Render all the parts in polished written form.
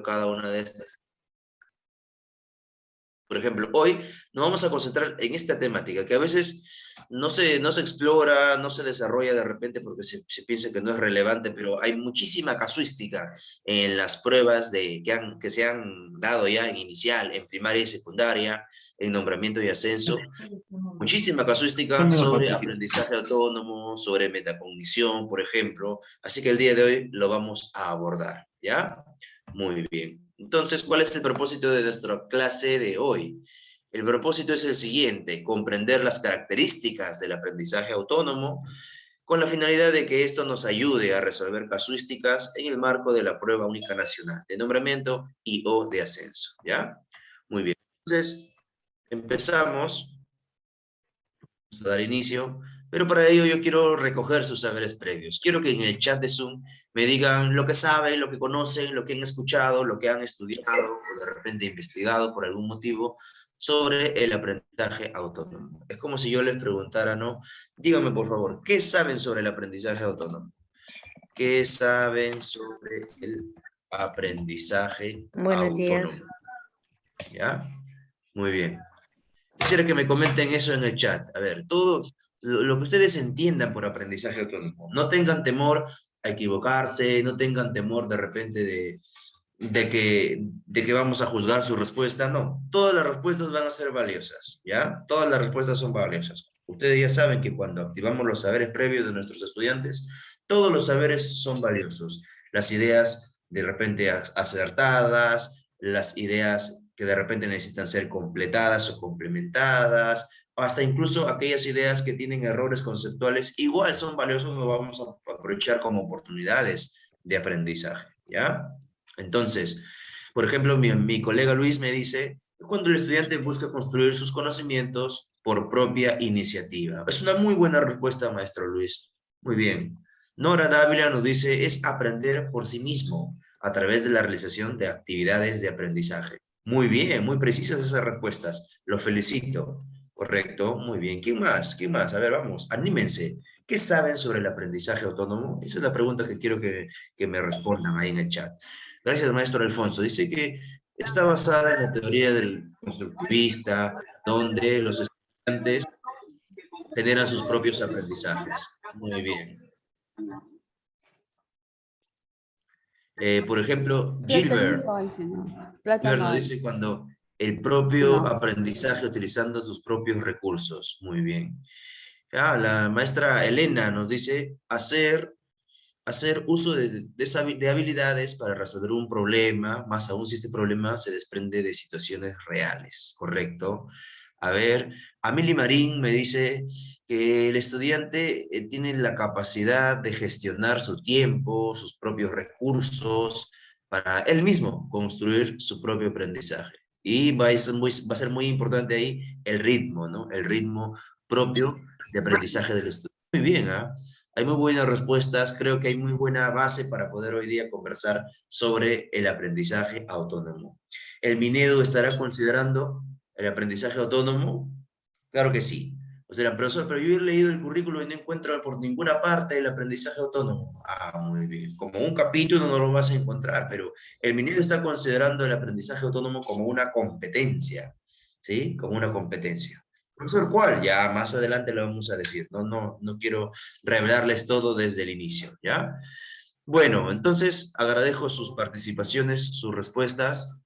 cada una de estas. Por ejemplo, hoy nos vamos a concentrar en esta temática, que a veces no se explora, no se desarrolla de repente porque se piensa que no es relevante, pero hay muchísima casuística en las pruebas que se han dado ya en inicial, en primaria y secundaria, en nombramiento y ascenso. Muchísima casuística sobre aprendizaje autónomo, sobre metacognición, por ejemplo. Así que el día de hoy lo vamos a abordar, ¿ya? Muy bien. Entonces, ¿cuál es el propósito de nuestra clase de hoy? El propósito es el siguiente: comprender las características del aprendizaje autónomo con la finalidad de que esto nos ayude a resolver casuísticas en el marco de la Prueba Única Nacional de Nombramiento y/o de Ascenso, ¿ya? Muy bien. Entonces, empezamos a dar inicio, pero para ello yo quiero recoger sus saberes previos. Quiero que en el chat de Zoom me digan lo que saben, lo que conocen, lo que han escuchado, lo que han estudiado o de repente investigado por algún motivo sobre el aprendizaje autónomo. Es como si yo les preguntara, ¿no? Díganme, por favor, ¿qué saben sobre el aprendizaje autónomo? ¿Qué saben sobre el aprendizaje Buenos días. autónomo? ¿Ya? Muy bien. Quisiera que me comenten eso en el chat. A ver, todo lo que ustedes entiendan por aprendizaje autónomo. No tengan temor a equivocarse, no tengan temor de repente de que vamos a juzgar su respuesta. No, todas las respuestas van a ser valiosas, ¿ya? Todas las respuestas son valiosas. Ustedes ya saben que cuando activamos los saberes previos de nuestros estudiantes, todos los saberes son valiosos. Las ideas de repente acertadas, las ideas que de repente necesitan ser completadas o complementadas, o hasta incluso aquellas ideas que tienen errores conceptuales, igual son valiosos, lo vamos a aprovechar como oportunidades de aprendizaje, ¿ya? Entonces, por ejemplo, mi colega Luis me dice, cuando el estudiante busca construir sus conocimientos por propia iniciativa. Es una muy buena respuesta, maestro Luis. Muy bien. Nora Dávila nos dice, es aprender por sí mismo a través de la realización de actividades de aprendizaje. Muy bien, muy precisas esas respuestas. Lo felicito. Correcto, muy bien. ¿Quién más? ¿Quién más? A ver, vamos, anímense. ¿Qué saben sobre el aprendizaje autónomo? Esa es la pregunta que quiero que me respondan ahí en el chat. Gracias, maestro Alfonso. Dice que está basada en la teoría del constructivista, donde los estudiantes generan sus propios aprendizajes. Muy bien. Por ejemplo, Gilbert Platónico hoy, señor. nos Plátano hoy. dice cuando el propio No. aprendizaje utilizando sus propios recursos. Muy bien. La maestra Elena nos dice hacer uso de habilidades para resolver un problema, más aún si este problema se desprende de situaciones reales, ¿correcto? A ver, Amelie Marín me dice que el estudiante tiene la capacidad de gestionar su tiempo, sus propios recursos, para él mismo construir su propio aprendizaje. Y va a ser muy importante ahí el ritmo, ¿no? El ritmo propio de aprendizaje del estudiante. Muy bien, ¿ah? Hay muy buenas respuestas, creo que hay muy buena base para poder hoy día conversar sobre el aprendizaje autónomo. ¿El Minedo estará considerando el aprendizaje autónomo? Claro que sí. O sea, profesor, pero yo he leído el currículo y no encuentro por ninguna parte el aprendizaje autónomo. Ah, muy bien. Como un capítulo no lo vas a encontrar, pero el Minedo está considerando el aprendizaje autónomo como una competencia, ¿sí? Como una competencia. Profesor, ¿cuál? Ya más adelante lo vamos a decir. No quiero revelarles todo desde el inicio, ¿ya? Bueno, entonces agradezco sus participaciones, sus respuestas.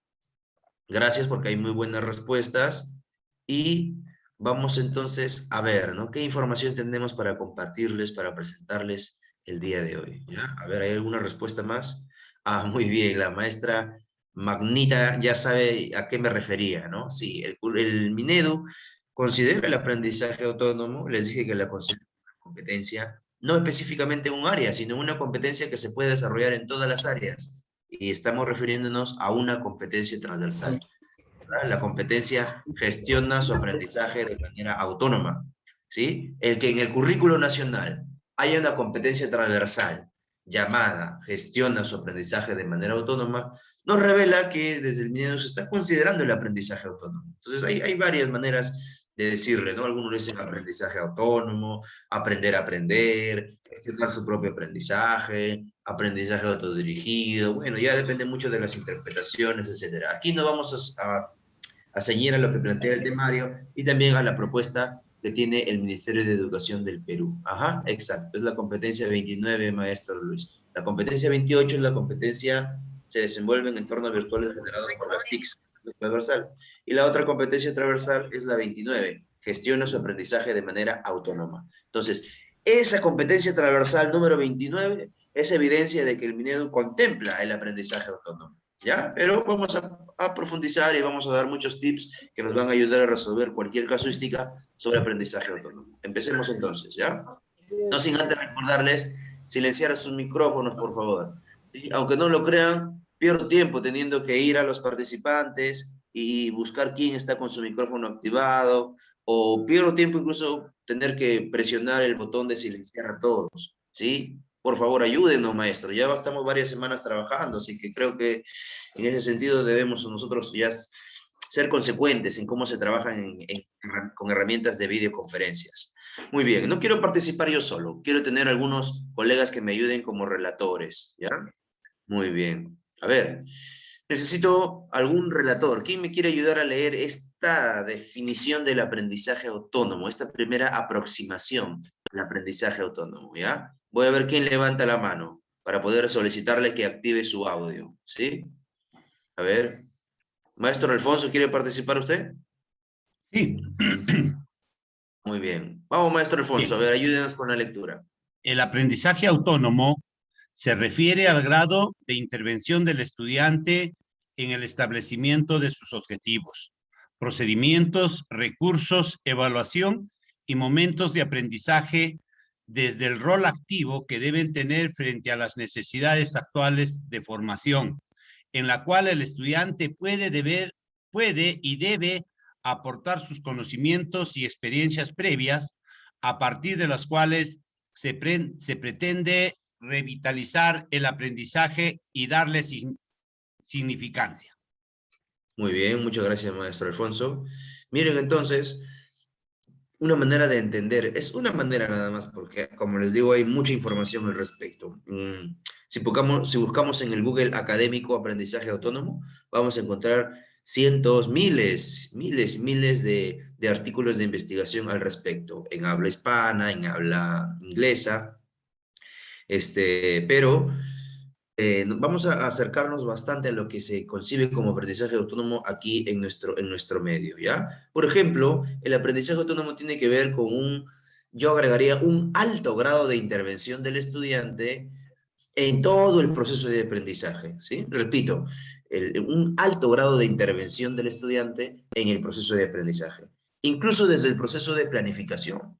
Gracias porque hay muy buenas respuestas. Y vamos entonces a ver, ¿no? ¿Qué información tenemos para compartirles, para presentarles el día de hoy? ¿Ya? A ver, ¿hay alguna respuesta más? Ah, muy bien, la maestra Magnita ya sabe a qué me refería, ¿no? Sí, el Minedu considera el aprendizaje autónomo, les dije que la considera una competencia, no específicamente en un área, sino una competencia que se puede desarrollar en todas las áreas. Y estamos refiriéndonos a una competencia transversal. ¿Verdad? La competencia gestiona su aprendizaje de manera autónoma, ¿sí? El que en el currículo nacional haya una competencia transversal llamada gestiona su aprendizaje de manera autónoma, nos revela que desde el Minedo se está considerando el aprendizaje autónomo. Entonces hay varias maneras de decirle, ¿no? Algunos dicen aprendizaje autónomo, aprender a aprender, gestionar su propio aprendizaje, aprendizaje autodirigido, bueno, ya depende mucho de las interpretaciones, etcétera. Aquí nos vamos a ceñir a lo que plantea el temario y también a la propuesta que tiene el Ministerio de Educación del Perú. Ajá, exacto, es la competencia 29, maestro Luis. La competencia 28 es la competencia, se desenvuelve en entornos virtuales generados por las TICs, transversal. Y la otra competencia transversal es la 29, gestiona su aprendizaje de manera autónoma. Entonces, esa competencia transversal número 29 es evidencia de que el Minedu contempla el aprendizaje autónomo. ¿Ya? Pero vamos a profundizar y vamos a dar muchos tips que nos van a ayudar a resolver cualquier casuística sobre aprendizaje autónomo. Empecemos entonces, ¿ya? No sin antes recordarles silenciar sus micrófonos, por favor. ¿Sí? Aunque no lo crean, pierdo tiempo teniendo que ir a los participantes y buscar quién está con su micrófono activado, o pierdo tiempo incluso tener que presionar el botón de silenciar a todos, ¿sí? Por favor, ayúdenos, maestro. Ya estamos varias semanas trabajando, así que creo que en ese sentido debemos nosotros ya ser consecuentes en cómo se trabaja con herramientas de videoconferencias. Muy bien, no quiero participar yo solo, quiero tener algunos colegas que me ayuden como relatores, ¿ya? Muy bien. A ver, necesito algún relator. ¿Quién me quiere ayudar a leer esta definición del aprendizaje autónomo, esta primera aproximación al aprendizaje autónomo, ¿ya? Voy a ver quién levanta la mano para poder solicitarle que active su audio, ¿sí? A ver, maestro Alfonso, ¿quiere participar usted? Sí. Muy bien. Vamos, maestro Alfonso, a Bien. ver, ayúdenos con la lectura. El aprendizaje autónomo se refiere al grado de intervención del estudiante en el establecimiento de sus objetivos, procedimientos, recursos, evaluación y momentos de aprendizaje desde el rol activo que deben tener frente a las necesidades actuales de formación, en la cual el estudiante puede y debe aportar sus conocimientos y experiencias previas a partir de las cuales se pretende revitalizar el aprendizaje y darle significancia. Muy bien, muchas gracias, maestro Alfonso. Miren, entonces, una manera de entender, es una manera nada más, porque como les digo, hay mucha información al respecto. Si buscamos en el Google académico aprendizaje autónomo, vamos a encontrar cientos, miles de artículos de investigación al respecto, en habla hispana, en habla inglesa, pero vamos a acercarnos bastante a lo que se concibe como aprendizaje autónomo aquí en nuestro medio, ¿ya? Por ejemplo, el aprendizaje autónomo tiene que ver con yo agregaría un alto grado de intervención del estudiante en todo el proceso de aprendizaje, ¿sí? Repito, un alto grado de intervención del estudiante en el proceso de aprendizaje, incluso desde el proceso de planificación.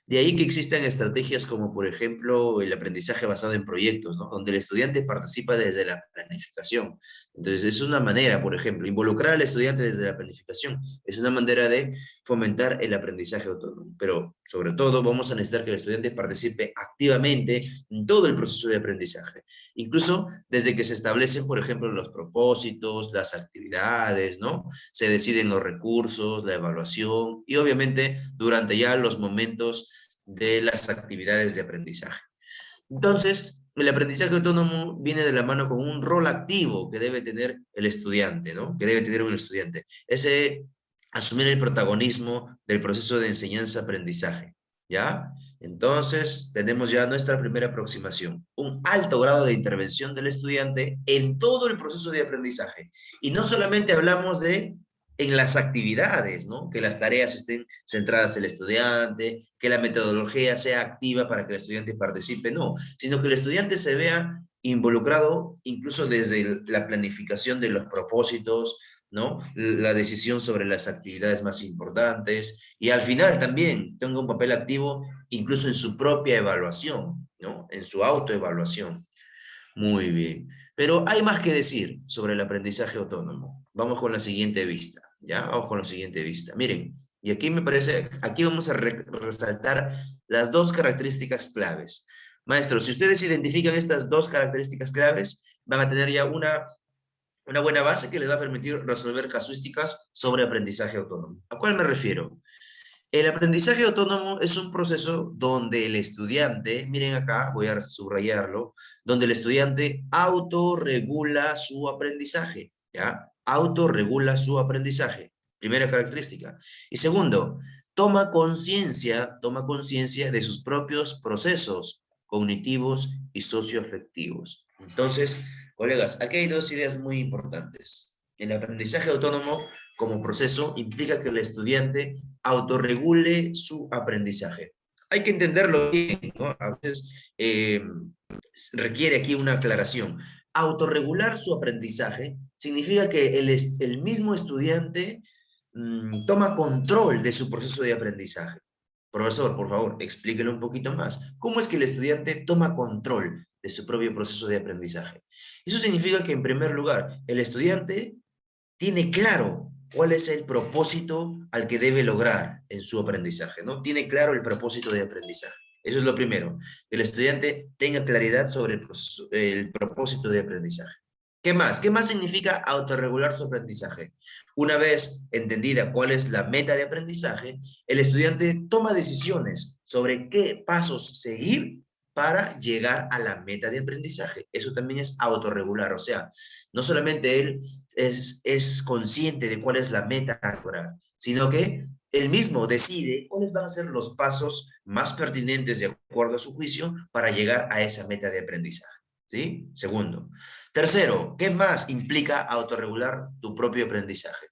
De ahí que existan estrategias como, por ejemplo, el aprendizaje basado en proyectos, ¿no? Donde el estudiante participa desde la planificación. Entonces, es una manera, por ejemplo, involucrar al estudiante desde la planificación. Es una manera de fomentar el aprendizaje autónomo. Pero, sobre todo, vamos a necesitar que el estudiante participe activamente en todo el proceso de aprendizaje. Incluso desde que se establecen, por ejemplo, los propósitos, las actividades, ¿no? Se deciden los recursos, la evaluación y, obviamente, durante ya los momentos de las actividades de aprendizaje. Entonces, el aprendizaje autónomo viene de la mano con un rol activo que debe tener el estudiante, ¿no? Que debe tener un estudiante. Ese asumir el protagonismo del proceso de enseñanza-aprendizaje, ¿ya? Entonces, tenemos ya nuestra primera aproximación, un alto grado de intervención del estudiante en todo el proceso de aprendizaje. Y no solamente hablamos de en las actividades, ¿no? Que las tareas estén centradas en el estudiante, que la metodología sea activa para que el estudiante participe, no, sino que el estudiante se vea involucrado incluso desde la planificación de los propósitos, ¿no? La decisión sobre las actividades más importantes y al final también tenga un papel activo incluso en su propia evaluación, ¿no? En su autoevaluación. Muy bien. Pero hay más que decir sobre el aprendizaje autónomo. Vamos con la siguiente vista, ¿ya? Vamos con la siguiente vista. Miren, y aquí me parece, aquí vamos a resaltar las dos características claves. Maestros, si ustedes identifican estas dos características claves, van a tener ya una buena base que les va a permitir resolver casuísticas sobre aprendizaje autónomo. ¿A cuál me refiero? El aprendizaje autónomo es un proceso donde el estudiante, miren acá, voy a subrayarlo, donde el estudiante autorregula su aprendizaje, ¿ya? Autorregula su aprendizaje, primera característica. Y segundo, toma conciencia de sus propios procesos cognitivos y socioafectivos. Entonces, colegas, aquí hay dos ideas muy importantes. El aprendizaje autónomo como proceso implica que el estudiante autorregule su aprendizaje. Hay que entenderlo bien, ¿no? A veces requiere aquí una aclaración. Autorregular su aprendizaje significa que el mismo estudiante toma control de su proceso de aprendizaje. Profesor, por favor, explíquelo un poquito más. ¿Cómo es que el estudiante toma control de su propio proceso de aprendizaje? Eso significa que, en primer lugar, el estudiante tiene claro cuál es el propósito al que debe lograr en su aprendizaje, ¿no? Tiene claro el propósito de aprendizaje. Eso es lo primero, que el estudiante tenga claridad sobre el propósito de aprendizaje. ¿Qué más? ¿Qué más significa autorregular su aprendizaje? Una vez entendida cuál es la meta de aprendizaje, el estudiante toma decisiones sobre qué pasos seguir para llegar a la meta de aprendizaje. Eso también es autorregular, o sea, no solamente él es consciente de cuál es la meta a lograr, sino que él mismo decide cuáles van a ser los pasos más pertinentes de acuerdo a su juicio para llegar a esa meta de aprendizaje. ¿Sí? Segundo. Tercero, ¿qué más implica autorregular tu propio aprendizaje?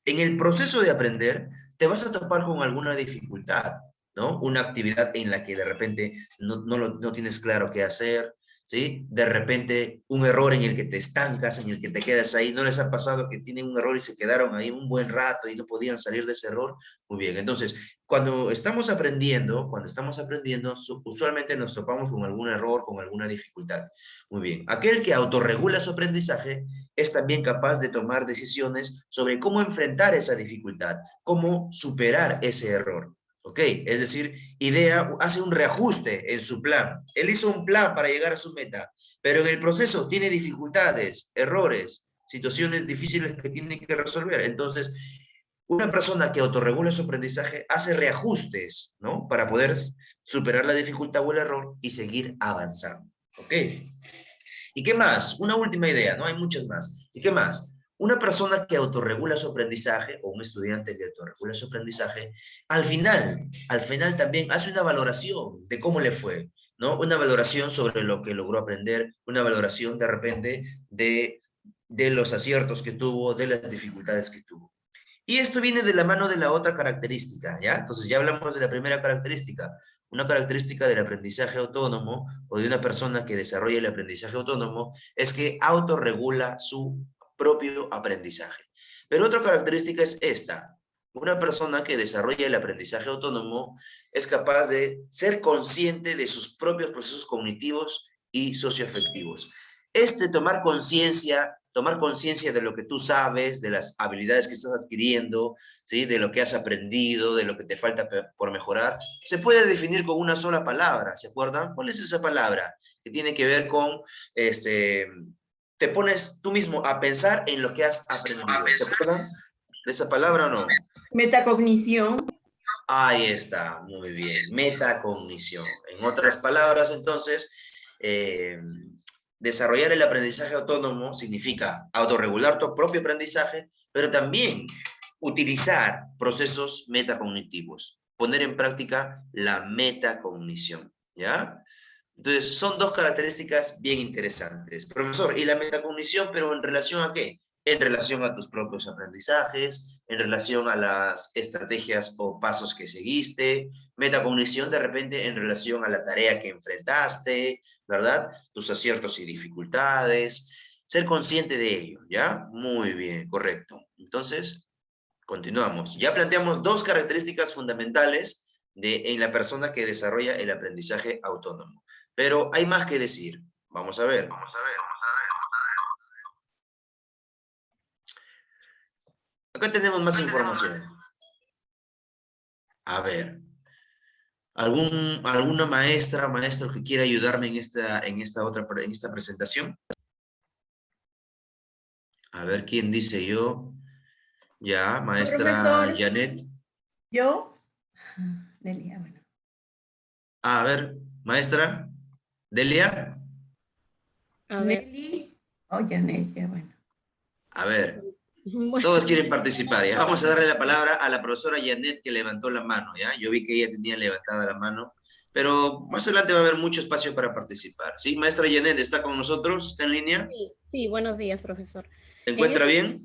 En el proceso de aprender, te vas a topar con alguna dificultad, ¿no? Una actividad en la que de repente no tienes claro qué hacer, ¿sí? De repente un error en el que te estancas, en el que te quedas ahí. ¿No les ha pasado que tienen un error y se quedaron ahí un buen rato y no podían salir de ese error? Muy bien, entonces, cuando estamos aprendiendo, usualmente nos topamos con algún error, con alguna dificultad. Muy bien, aquel que autorregula su aprendizaje es también capaz de tomar decisiones sobre cómo enfrentar esa dificultad, cómo superar ese error. ¿Ok? Es decir, hace un reajuste en su plan. Él hizo un plan para llegar a su meta, pero en el proceso tiene dificultades, errores, situaciones difíciles que tiene que resolver. Entonces, una persona que autorregula su aprendizaje hace reajustes, ¿no? Para poder superar la dificultad o el error y seguir avanzando. ¿Ok? ¿Y qué más? Una última idea, ¿no? Hay muchas más. ¿Y qué más? Una persona que autorregula su aprendizaje, o un estudiante que autorregula su aprendizaje, al final también hace una valoración de cómo le fue, ¿no? Una valoración sobre lo que logró aprender, una valoración de repente de los aciertos que tuvo, de las dificultades que tuvo. Y esto viene de la mano de la otra característica, ¿ya? Entonces ya hablamos de la primera característica. Una característica del aprendizaje autónomo o de una persona que desarrolla el aprendizaje autónomo es que autorregula su propio aprendizaje. Pero otra característica es esta. Una persona que desarrolla el aprendizaje autónomo es capaz de ser consciente de sus propios procesos cognitivos y socioafectivos. Tomar conciencia de lo que tú sabes, de las habilidades que estás adquiriendo, ¿sí? De lo que has aprendido, de lo que te falta por mejorar, se puede definir con una sola palabra, ¿se acuerdan? ¿Cuál es esa palabra? Que tiene que ver con, te pones tú mismo a pensar en lo que has aprendido. ¿Se acuerdan de esa palabra o no? Metacognición. Ahí está, muy bien, metacognición. En otras palabras, entonces, eh, desarrollar el aprendizaje autónomo significa autorregular tu propio aprendizaje, pero también utilizar procesos metacognitivos, poner en práctica la metacognición, ¿ya? Entonces, son dos características bien interesantes. Profesor, ¿y la metacognición, pero en relación a qué? En relación a tus propios aprendizajes, en relación a las estrategias o pasos que seguiste, metacognición de repente en relación a la tarea que enfrentaste, ¿verdad? Tus aciertos y dificultades, ser consciente de ello, ¿ya? Muy bien, correcto. Entonces, continuamos. Ya planteamos dos características fundamentales en la persona que desarrolla el aprendizaje autónomo. Pero hay más que decir. Vamos a ver. Acá tenemos más información. A ver. ¿Alguna maestra, maestro que quiera ayudarme en esta presentación? A ver quién dice yo. Ya, maestra Profesor, Janet. ¿yo? Delia, bueno. A ver, maestra. Delia. A ver. Nelly o Janet, ya bueno. A ver, Bueno, todos quieren participar, ¿ya? Vamos a darle la palabra a la profesora Janet que levantó la mano, ¿ya? Yo vi que ella tenía levantada la mano, pero más adelante va a haber mucho espacio para participar, ¿sí? Maestra Janet, ¿está con nosotros? ¿Está en línea? sí, buenos días, profesor. ¿Se encuentra En bien?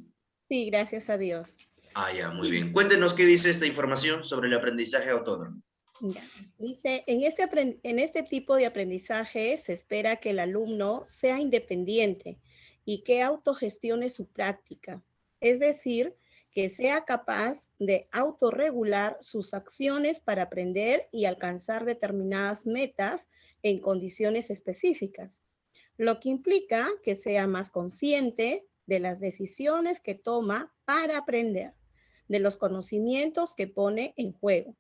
Sí, gracias a Dios. Ah, ya, muy bien. Cuéntenos qué dice esta información sobre el aprendizaje autónomo. Ya. Dice, en este tipo de aprendizaje se espera que el alumno sea independiente y que autogestione su práctica. Es decir, que sea capaz de autorregular sus acciones para aprender y alcanzar determinadas metas en condiciones específicas, lo que implica que sea más consciente de las decisiones que toma para aprender, de los conocimientos que pone en juego,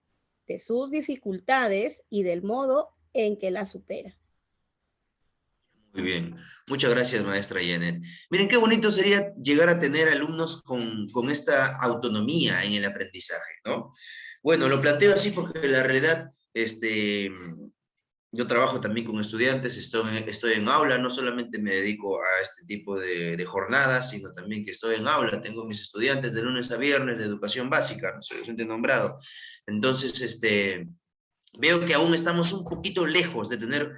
de sus dificultades y del modo en que las supera. Muy bien. Muchas gracias, maestra Janet. Miren, qué bonito sería llegar a tener alumnos con esta autonomía en el aprendizaje, ¿no? Bueno, lo planteo así porque la realidad, yo trabajo también con estudiantes, estoy en aula, no solamente me dedico a este tipo de jornadas, sino también que estoy en aula, tengo mis estudiantes de lunes a viernes de educación básica, no soy docente nombrado. Entonces, veo que aún estamos un poquito lejos de tener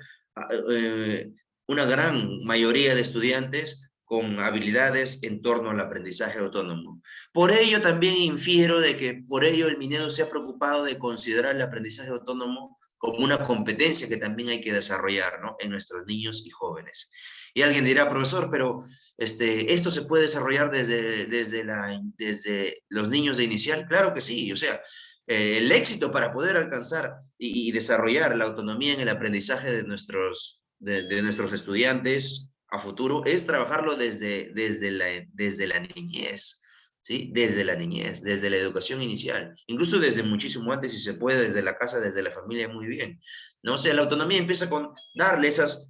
eh, una gran mayoría de estudiantes con habilidades en torno al aprendizaje autónomo. Por ello también infiero de que por ello el Minedo se ha preocupado de considerar el aprendizaje autónomo como una competencia que también hay que desarrollar, ¿no?, en nuestros niños y jóvenes. Y alguien dirá, profesor, pero ¿esto se puede desarrollar desde los niños de inicial? Claro que sí, o sea, el éxito para poder alcanzar y desarrollar la autonomía en el aprendizaje de nuestros estudiantes a futuro es trabajarlo desde la niñez, ¿sí? Desde la niñez, desde la educación inicial, incluso desde muchísimo antes, si se puede, desde la casa, desde la familia, muy bien, ¿no? O sea, la autonomía empieza con darle esas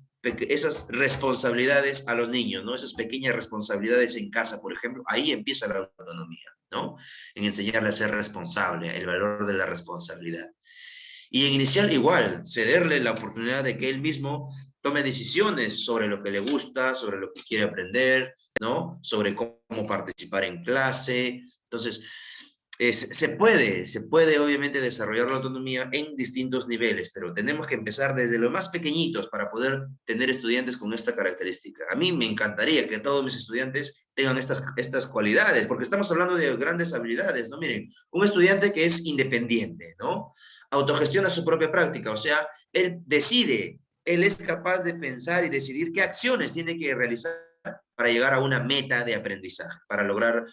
responsabilidades a los niños, ¿no? Esas pequeñas responsabilidades en casa, por ejemplo, ahí empieza la autonomía, ¿no? En enseñarle a ser responsable, el valor de la responsabilidad. Y en inicial igual, cederle la oportunidad de que él mismo tome decisiones sobre lo que le gusta, sobre lo que quiere aprender, ¿no? Sobre cómo participar en clase. Entonces, se puede obviamente desarrollar la autonomía en distintos niveles, pero tenemos que empezar desde los más pequeñitos para poder tener estudiantes con esta característica. A mí me encantaría que todos mis estudiantes tengan estas cualidades, porque estamos hablando de grandes habilidades, ¿no? Miren, un estudiante que es independiente, ¿no? Autogestiona su propia práctica, o sea, él decide, él es capaz de pensar y decidir qué acciones tiene que realizar para llegar a una meta de aprendizaje, para lograr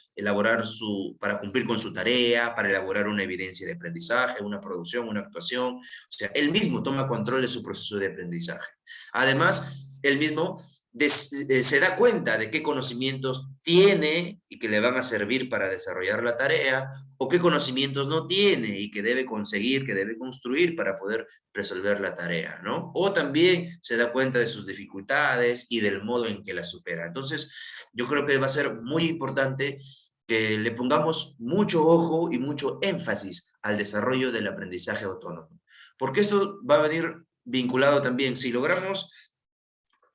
para cumplir con su tarea, para elaborar una evidencia de aprendizaje, una producción, una actuación. O sea, él mismo toma control de su proceso de aprendizaje. Además, él mismo se da cuenta de qué conocimientos tiene y que le van a servir para desarrollar la tarea, o qué conocimientos no tiene y que debe conseguir, que debe construir para poder resolver la tarea, ¿no? O también se da cuenta de sus dificultades y del modo en que las supera. Entonces, yo creo que va a ser muy importante que le pongamos mucho ojo y mucho énfasis al desarrollo del aprendizaje autónomo. Porque esto va a venir vinculado también, si logramos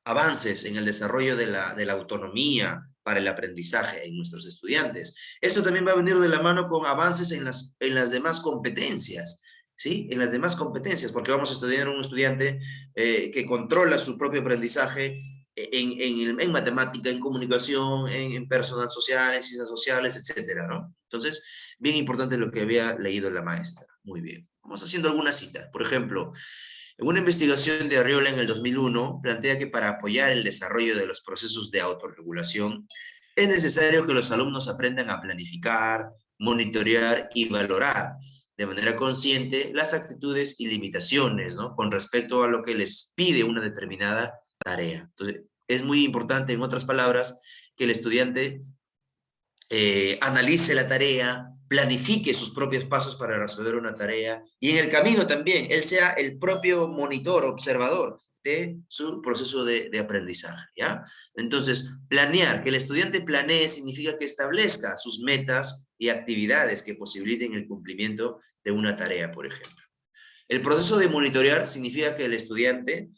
avances en el desarrollo de la autonomía para el aprendizaje en nuestros estudiantes. Esto también va a venir de la mano con avances en las demás competencias, ¿sí? En las demás competencias, porque vamos a estudiar un estudiante que controla su propio aprendizaje en matemática, en comunicación, en personas sociales, ciencias sociales, etcétera, ¿no? Entonces, bien importante lo que había leído la maestra. Muy bien. Vamos haciendo algunas citas. Por ejemplo, en una investigación de Arriola en el 2001, plantea que para apoyar el desarrollo de los procesos de autorregulación, es necesario que los alumnos aprendan a planificar, monitorear y valorar de manera consciente las actitudes y limitaciones, ¿no?, con respecto a lo que les pide una determinada tarea. Entonces, es muy importante, en otras palabras, que el estudiante analice la tarea, planifique sus propios pasos para resolver una tarea y en el camino también él sea el propio monitor, observador de su proceso de aprendizaje, ¿ya? Entonces, planear, que el estudiante planee significa que establezca sus metas y actividades que posibiliten el cumplimiento de una tarea, por ejemplo. El proceso de monitorear significa que el estudiante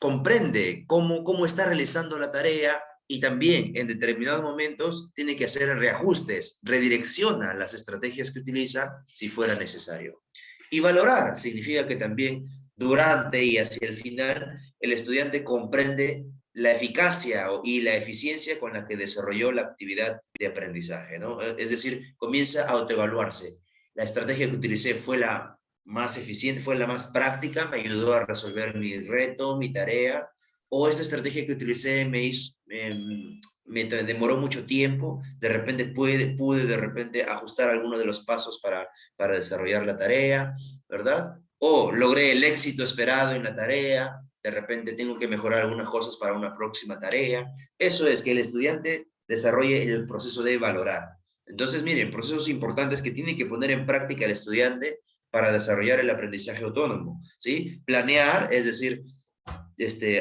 comprende cómo está realizando la tarea y también en determinados momentos tiene que hacer reajustes, redirecciona las estrategias que utiliza si fuera necesario. Y valorar significa que también durante y hacia el final el estudiante comprende la eficacia y la eficiencia con la que desarrolló la actividad de aprendizaje, ¿no? Es decir, comienza a autoevaluarse. La estrategia que utilicé fue la más eficiente, fue la más práctica, me ayudó a resolver mi reto, mi tarea, o esta estrategia que utilicé me demoró mucho tiempo, de repente pude de repente ajustar alguno de los pasos para desarrollar la tarea, ¿verdad? O logré el éxito esperado en la tarea, de repente tengo que mejorar algunas cosas para una próxima tarea. Eso es que el estudiante desarrolle el proceso de valorar. Entonces, miren, procesos importantes que tiene que poner en práctica el estudiante para desarrollar el aprendizaje autónomo, ¿sí? Planear, es decir,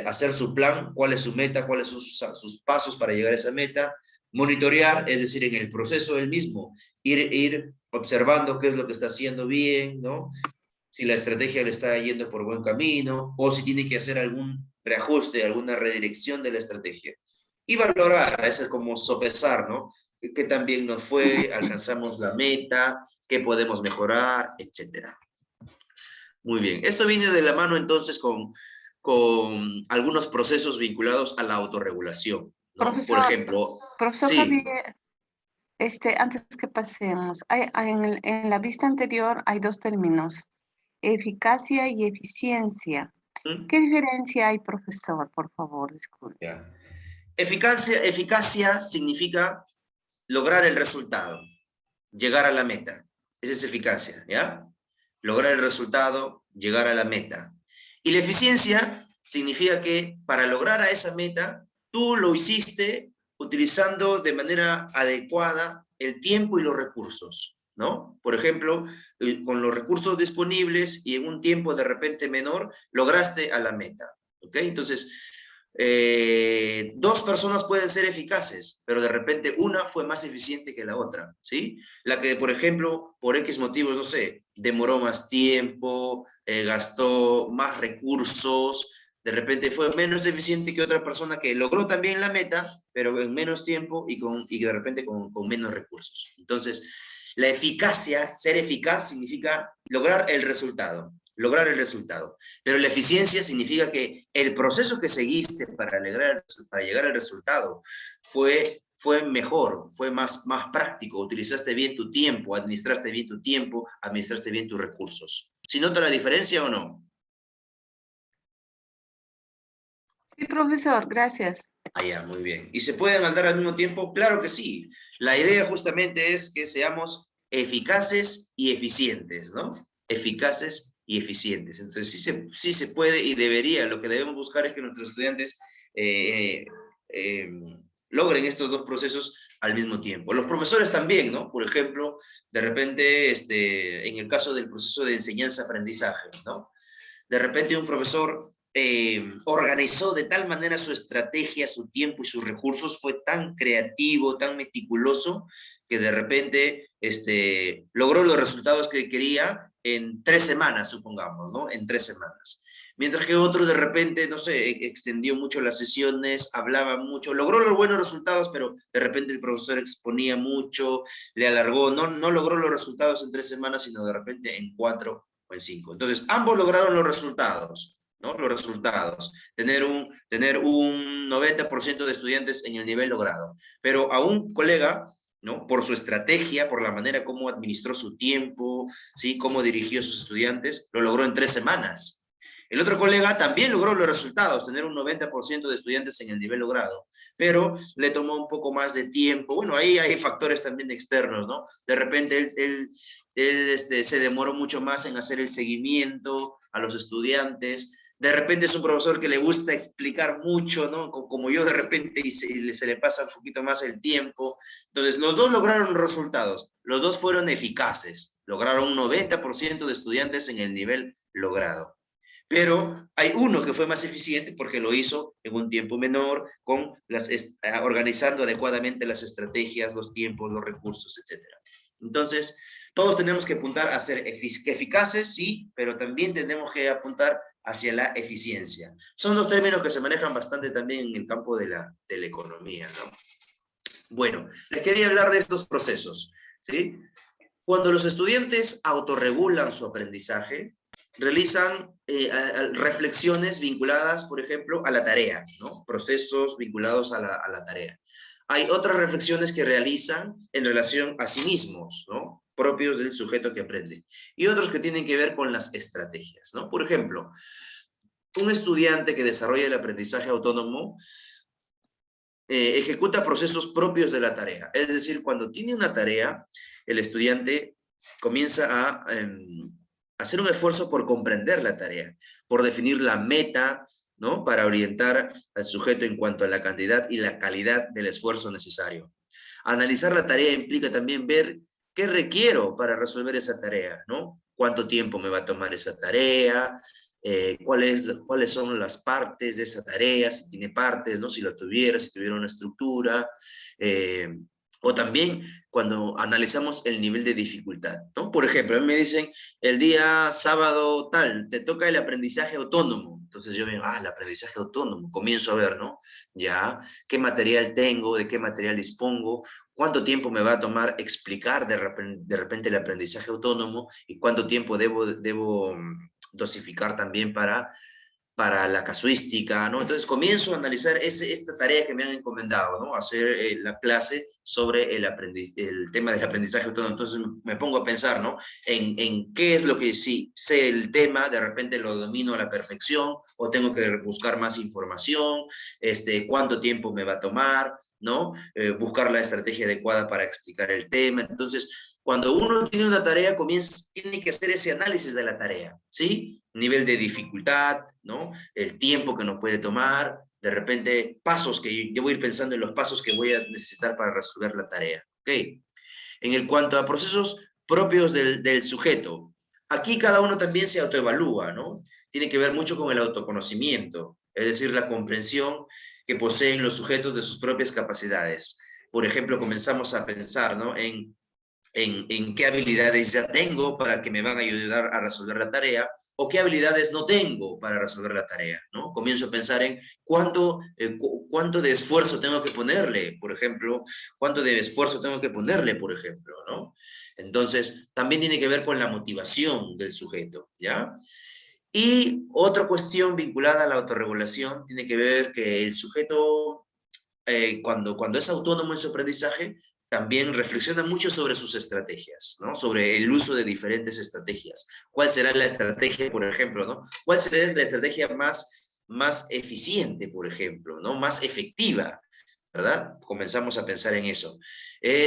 hacer su plan, cuál es su meta, cuáles son sus pasos para llegar a esa meta. Monitorear, es decir, en el proceso del mismo, ir observando qué es lo que está haciendo bien, ¿no? Si la estrategia le está yendo por buen camino, o si tiene que hacer algún reajuste, alguna redirección de la estrategia. Y valorar, es como sopesar, ¿no? ¿Qué tan bien nos fue? ¿Alcanzamos la meta? ¿Qué podemos mejorar? Etcétera. Muy bien. Esto viene de la mano entonces con algunos procesos vinculados a la autorregulación, ¿no? Profesor, Por ejemplo, profesor sí. Javier, antes que pasemos, en la vista anterior hay dos términos, eficacia y eficiencia. ¿Mm? ¿Qué diferencia hay, profesor? Por favor, disculpe. Ya. Eficacia significa lograr el resultado, llegar a la meta. Esa es eficacia, ¿ya? Lograr el resultado, llegar a la meta. Y la eficiencia significa que para lograr a esa meta, tú lo hiciste utilizando de manera adecuada el tiempo y los recursos, ¿no? Por ejemplo, con los recursos disponibles y en un tiempo de repente menor, lograste a la meta, ¿ok? Entonces, dos personas pueden ser eficaces, pero de repente una fue más eficiente que la otra, ¿sí? La que, por ejemplo, por X motivos, no sé, demoró más tiempo, gastó más recursos, de repente fue menos eficiente que otra persona que logró también la meta, pero en menos tiempo y de repente con menos recursos. Entonces, la eficacia, ser eficaz, significa lograr el resultado. Pero la eficiencia significa que el proceso que seguiste para llegar al resultado fue mejor, fue más práctico, utilizaste bien tu tiempo, administraste bien tus recursos. ¿Sí nota la diferencia o no? Sí, profesor, gracias. Ya, muy bien. ¿Y se pueden andar al mismo tiempo? Claro que sí. La idea justamente es que seamos eficaces y eficientes, ¿no? Eficaces y eficientes. Entonces sí se puede y debería. Lo que debemos buscar es que nuestros estudiantes logren estos dos procesos al mismo tiempo. Los profesores también, ¿no? Por ejemplo, de repente, en el caso del proceso de enseñanza-aprendizaje, ¿no? De repente un profesor organizó de tal manera su estrategia, su tiempo y sus recursos, fue tan creativo, tan meticuloso, que de repente logró los resultados que quería en 3 semanas, supongamos, ¿no? En 3 semanas. Mientras que otro de repente, no sé, extendió mucho las sesiones, hablaba mucho, logró los buenos resultados, pero de repente el profesor exponía mucho, le alargó, no logró los resultados en 3 semanas, sino de repente en 4 o en 5. Entonces, ambos lograron los resultados, ¿no? Los resultados, tener un 90% de estudiantes en el nivel logrado. Pero a un colega, ¿no? Por su estrategia, por la manera como administró su tiempo, ¿sí? Cómo dirigió a sus estudiantes, lo logró en 3 semanas. El otro colega también logró los resultados, tener un 90% de estudiantes en el nivel logrado, pero le tomó un poco más de tiempo. Bueno, ahí hay factores también externos, ¿no? De repente él se demoró mucho más en hacer el seguimiento a los estudiantes. De repente es un profesor que le gusta explicar mucho, ¿no? Como yo de repente y se le pasa un poquito más el tiempo. Entonces, los dos lograron resultados, los dos fueron eficaces, lograron un 90% de estudiantes en el nivel logrado. Pero hay uno que fue más eficiente porque lo hizo en un tiempo menor, organizando adecuadamente las estrategias, los tiempos, los recursos, etc. Entonces, todos tenemos que apuntar a ser eficaces, sí, pero también tenemos que apuntar hacia la eficiencia. Son dos términos que se manejan bastante también en el campo de la economía, ¿no? Bueno, les quería hablar de estos procesos, ¿sí? Cuando los estudiantes autorregulan su aprendizaje, realizan reflexiones vinculadas, por ejemplo, a la tarea, ¿no? Procesos vinculados a la tarea. Hay otras reflexiones que realizan en relación a sí mismos, ¿no? Propios del sujeto que aprende. Y otros que tienen que ver con las estrategias, ¿no? Por ejemplo, un estudiante que desarrolla el aprendizaje autónomo ejecuta procesos propios de la tarea. Es decir, cuando tiene una tarea, el estudiante comienza a hacer un esfuerzo por comprender la tarea, por definir la meta, ¿no? Para orientar al sujeto en cuanto a la cantidad y la calidad del esfuerzo necesario. Analizar la tarea implica también ver qué requiero para resolver esa tarea, ¿no? ¿Cuánto tiempo me va a tomar esa tarea? ¿Cuáles son las partes de esa tarea? Si tiene partes, ¿no? Si tuviera una estructura. O también cuando analizamos el nivel de dificultad, ¿no? Por ejemplo, a mí me dicen, el día sábado tal, te toca el aprendizaje autónomo. Entonces yo digo, el aprendizaje autónomo, comienzo a ver, ¿no? Ya, ¿qué material tengo? ¿De qué material dispongo? ¿Cuánto tiempo me va a tomar explicar de repente el aprendizaje autónomo? ¿Y cuánto tiempo debo dosificar también para la casuística, ¿no? Entonces comienzo a analizar esta tarea que me han encomendado, ¿no? Hacer la clase sobre el tema del aprendizaje autónomo. Entonces me pongo a pensar, ¿no? En qué es lo que si sé el tema, de repente lo domino a la perfección, o tengo que buscar más información, cuánto tiempo me va a tomar, ¿no? Buscar la estrategia adecuada para explicar el tema. Entonces, cuando uno tiene una tarea, tiene que hacer ese análisis de la tarea, ¿sí? Nivel de dificultad, ¿no? El tiempo que nos puede tomar, de repente pasos que yo voy a ir pensando en los pasos que voy a necesitar para resolver la tarea, ¿ok? En cuanto a procesos propios del sujeto, aquí cada uno también se autoevalúa, ¿no? Tiene que ver mucho con el autoconocimiento, es decir, la comprensión que poseen los sujetos de sus propias capacidades. Por ejemplo, comenzamos a pensar, ¿no? En qué habilidades ya tengo para que me van a ayudar a resolver la tarea, o qué habilidades no tengo para resolver la tarea, ¿no? Comienzo a pensar en cuánto de esfuerzo tengo que ponerle, por ejemplo, ¿no? Entonces, también tiene que ver con la motivación del sujeto, ¿ya? Y otra cuestión vinculada a la autorregulación tiene que ver que el sujeto, cuando es autónomo en su aprendizaje, también reflexiona mucho sobre sus estrategias, ¿no? Sobre el uso de diferentes estrategias. ¿Cuál será la estrategia, por ejemplo, ¿no? ¿Cuál será la estrategia más eficiente, por ejemplo, ¿no? Más efectiva, ¿verdad? Comenzamos a pensar en eso.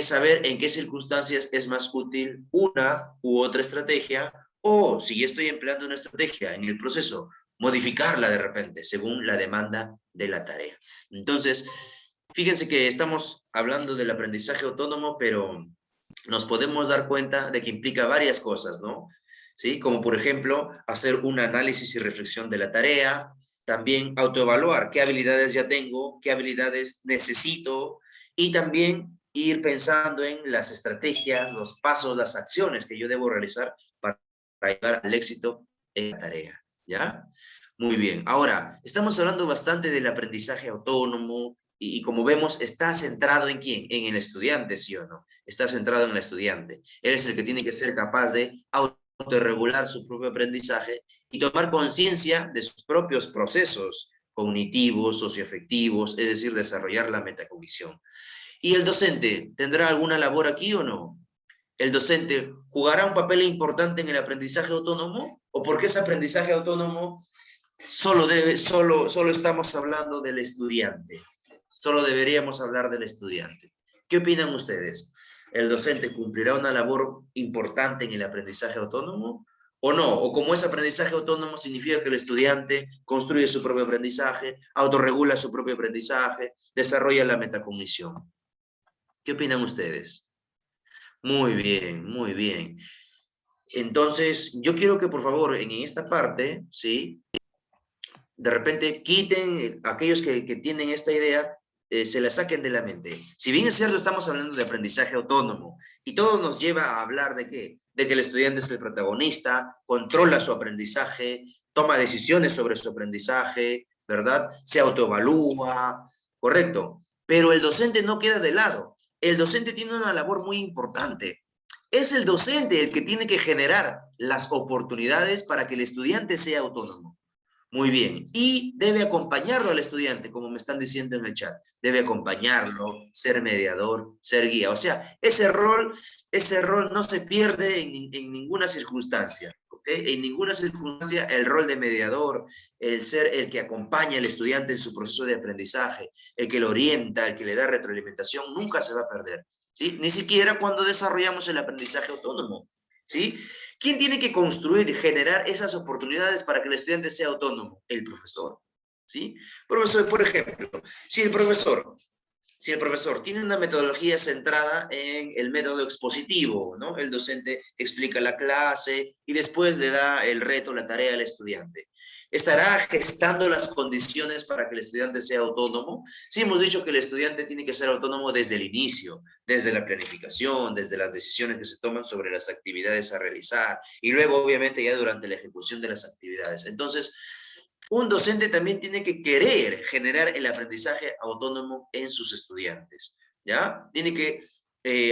Saber en qué circunstancias es más útil una u otra estrategia, o si estoy empleando una estrategia en el proceso, modificarla de repente según la demanda de la tarea. Entonces, fíjense que estamos hablando del aprendizaje autónomo, pero nos podemos dar cuenta de que implica varias cosas, ¿no? ¿Sí? Como por ejemplo, hacer un análisis y reflexión de la tarea, también autoevaluar qué habilidades ya tengo, qué habilidades necesito, y también ir pensando en las estrategias, los pasos, las acciones que yo debo realizar para llegar al éxito en la tarea, ¿ya? Muy bien. Ahora, estamos hablando bastante del aprendizaje autónomo y como vemos, está centrado ¿en quién? En el estudiante, ¿sí o no? Está centrado en el estudiante. Él es el que tiene que ser capaz de autorregular su propio aprendizaje y tomar conciencia de sus propios procesos cognitivos, socioafectivos, es decir, desarrollar la metacognición. ¿Y el docente tendrá alguna labor aquí o no? ¿El docente jugará un papel importante en el aprendizaje autónomo? ¿O porque ese aprendizaje autónomo solo estamos hablando del estudiante? Solo deberíamos hablar del estudiante. ¿Qué opinan ustedes? ¿El docente cumplirá una labor importante en el aprendizaje autónomo o no? ¿O como es aprendizaje autónomo significa que el estudiante construye su propio aprendizaje, autorregula su propio aprendizaje, desarrolla la metacognición? ¿Qué opinan ustedes? Muy bien, muy bien. Entonces, yo quiero que por favor en esta parte, ¿sí? De repente quiten aquellos que tienen esta idea, se la saquen de la mente. Si bien es cierto, estamos hablando de aprendizaje autónomo y todo nos lleva a hablar de ¿qué? De que el estudiante es el protagonista, controla su aprendizaje, toma decisiones sobre su aprendizaje, ¿verdad? Se autoevalúa, correcto. Pero el docente no queda de lado. El docente tiene una labor muy importante. Es el docente el que tiene que generar las oportunidades para que el estudiante sea autónomo. Muy bien. Y debe acompañarlo al estudiante, como me están diciendo en el chat. Debe acompañarlo, ser mediador, ser guía. O sea, ese rol no se pierde en ninguna circunstancia. ¿Okay? En ninguna circunstancia el rol de mediador, el ser el que acompaña al estudiante en su proceso de aprendizaje, el que lo orienta, el que le da retroalimentación, nunca se va a perder. ¿Sí? Ni siquiera cuando desarrollamos el aprendizaje autónomo. ¿Sí? ¿Quién tiene que construir, generar esas oportunidades para que el estudiante sea autónomo? El profesor, ¿sí? Profesor, por ejemplo, si el profesor tiene una metodología centrada en el método expositivo, ¿no? El docente explica la clase y después le da el reto, la tarea al estudiante. ¿Estará gestando las condiciones para que el estudiante sea autónomo? Sí, hemos dicho que el estudiante tiene que ser autónomo desde el inicio, desde la planificación, desde las decisiones que se toman sobre las actividades a realizar y luego, obviamente, ya durante la ejecución de las actividades. Entonces, un docente también tiene que querer generar el aprendizaje autónomo en sus estudiantes, ¿ya? Tiene que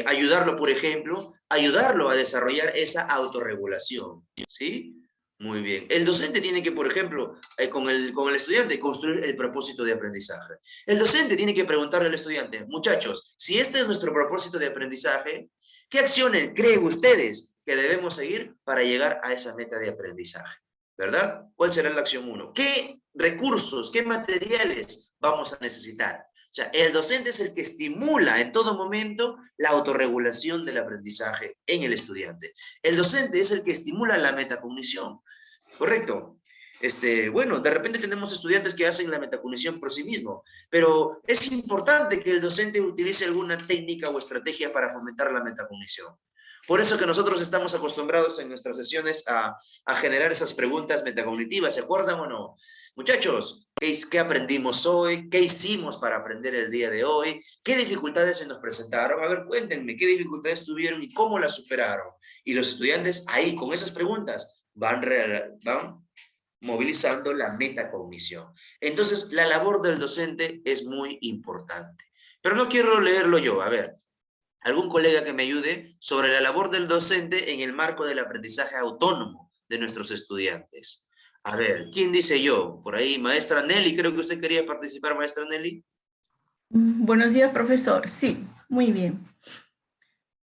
ayudarlo, por ejemplo, ayudarlo a desarrollar esa autorregulación, ¿sí? Muy bien. El docente tiene que, por ejemplo, con el estudiante, construir el propósito de aprendizaje. El docente tiene que preguntarle al estudiante, muchachos, si este es nuestro propósito de aprendizaje, ¿qué acciones creen ustedes que debemos seguir para llegar a esa meta de aprendizaje? ¿Verdad? ¿Cuál será la acción 1? ¿Qué recursos, qué materiales vamos a necesitar? O sea, el docente es el que estimula en todo momento la autorregulación del aprendizaje en el estudiante. El docente es el que estimula la metacognición, ¿correcto? Bueno, de repente tenemos estudiantes que hacen la metacognición por sí mismos, pero es importante que el docente utilice alguna técnica o estrategia para fomentar la metacognición. Por eso que nosotros estamos acostumbrados en nuestras sesiones a generar esas preguntas metacognitivas, ¿se acuerdan o no? Muchachos, ¿qué aprendimos hoy? ¿Qué hicimos para aprender el día de hoy? ¿Qué dificultades se nos presentaron? A ver, cuéntenme, ¿qué dificultades tuvieron y cómo las superaron? Y los estudiantes ahí, con esas preguntas, van movilizando la metacognición. Entonces, la labor del docente es muy importante. Pero no quiero leerlo yo, a ver. ¿Algún colega que me ayude sobre la labor del docente en el marco del aprendizaje autónomo de nuestros estudiantes? A ver, ¿quién dice yo? Por ahí, maestra Nelly, creo que usted quería participar, maestra Nelly. Buenos días, profesor. Sí, muy bien.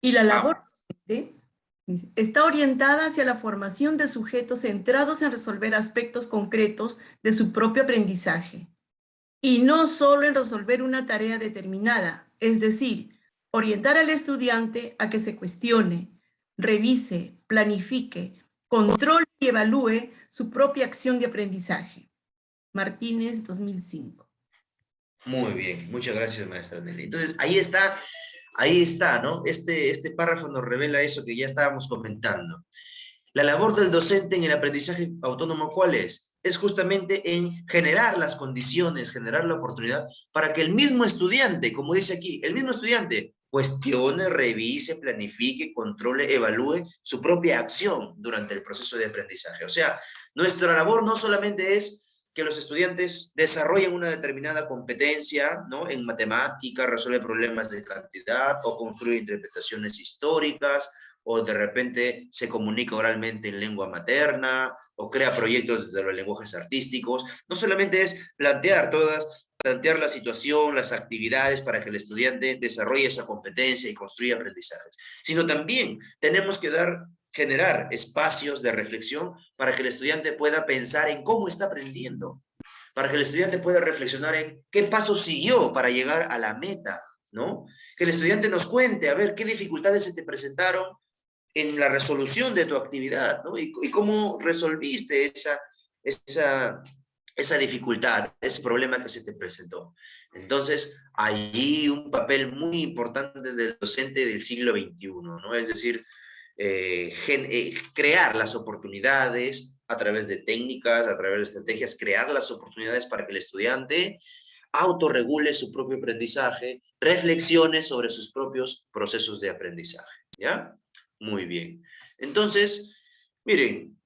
Y la labor está orientada hacia la formación de sujetos centrados en resolver aspectos concretos de su propio aprendizaje. Y no solo en resolver una tarea determinada, es decir, orientar al estudiante a que se cuestione, revise, planifique, controle y evalúe su propia acción de aprendizaje. Martínez, 2005. Muy bien, muchas gracias, maestra Nelly. Entonces, ahí está, ¿no? Este párrafo nos revela eso que ya estábamos comentando. La labor del docente en el aprendizaje autónomo, ¿cuál es? Es justamente en generar las condiciones, generar la oportunidad para que el mismo estudiante, como dice aquí, el mismo estudiante cuestione, revise, planifique, controle, evalúe su propia acción durante el proceso de aprendizaje. O sea, nuestra labor no solamente es que los estudiantes desarrollen una determinada competencia, ¿no? En matemática, resuelve problemas de cantidad o construye interpretaciones históricas, o de repente se comunica oralmente en lengua materna, o crea proyectos de los lenguajes artísticos. No solamente es plantear la situación, las actividades para que el estudiante desarrolle esa competencia y construya aprendizajes, sino también tenemos que generar espacios de reflexión para que el estudiante pueda pensar en cómo está aprendiendo, para que el estudiante pueda reflexionar en qué paso siguió para llegar a la meta, ¿no? Que el estudiante nos cuente, a ver, qué dificultades se te presentaron en la resolución de tu actividad, ¿no? Y cómo resolviste esa dificultad, ese problema que se te presentó. Entonces, allí un papel muy importante del docente del siglo XXI, ¿no? Es decir, crear las oportunidades a través de técnicas, a través de estrategias, crear las oportunidades para que el estudiante autorregule su propio aprendizaje, reflexione sobre sus propios procesos de aprendizaje, ¿ya? Muy bien. Entonces, miren,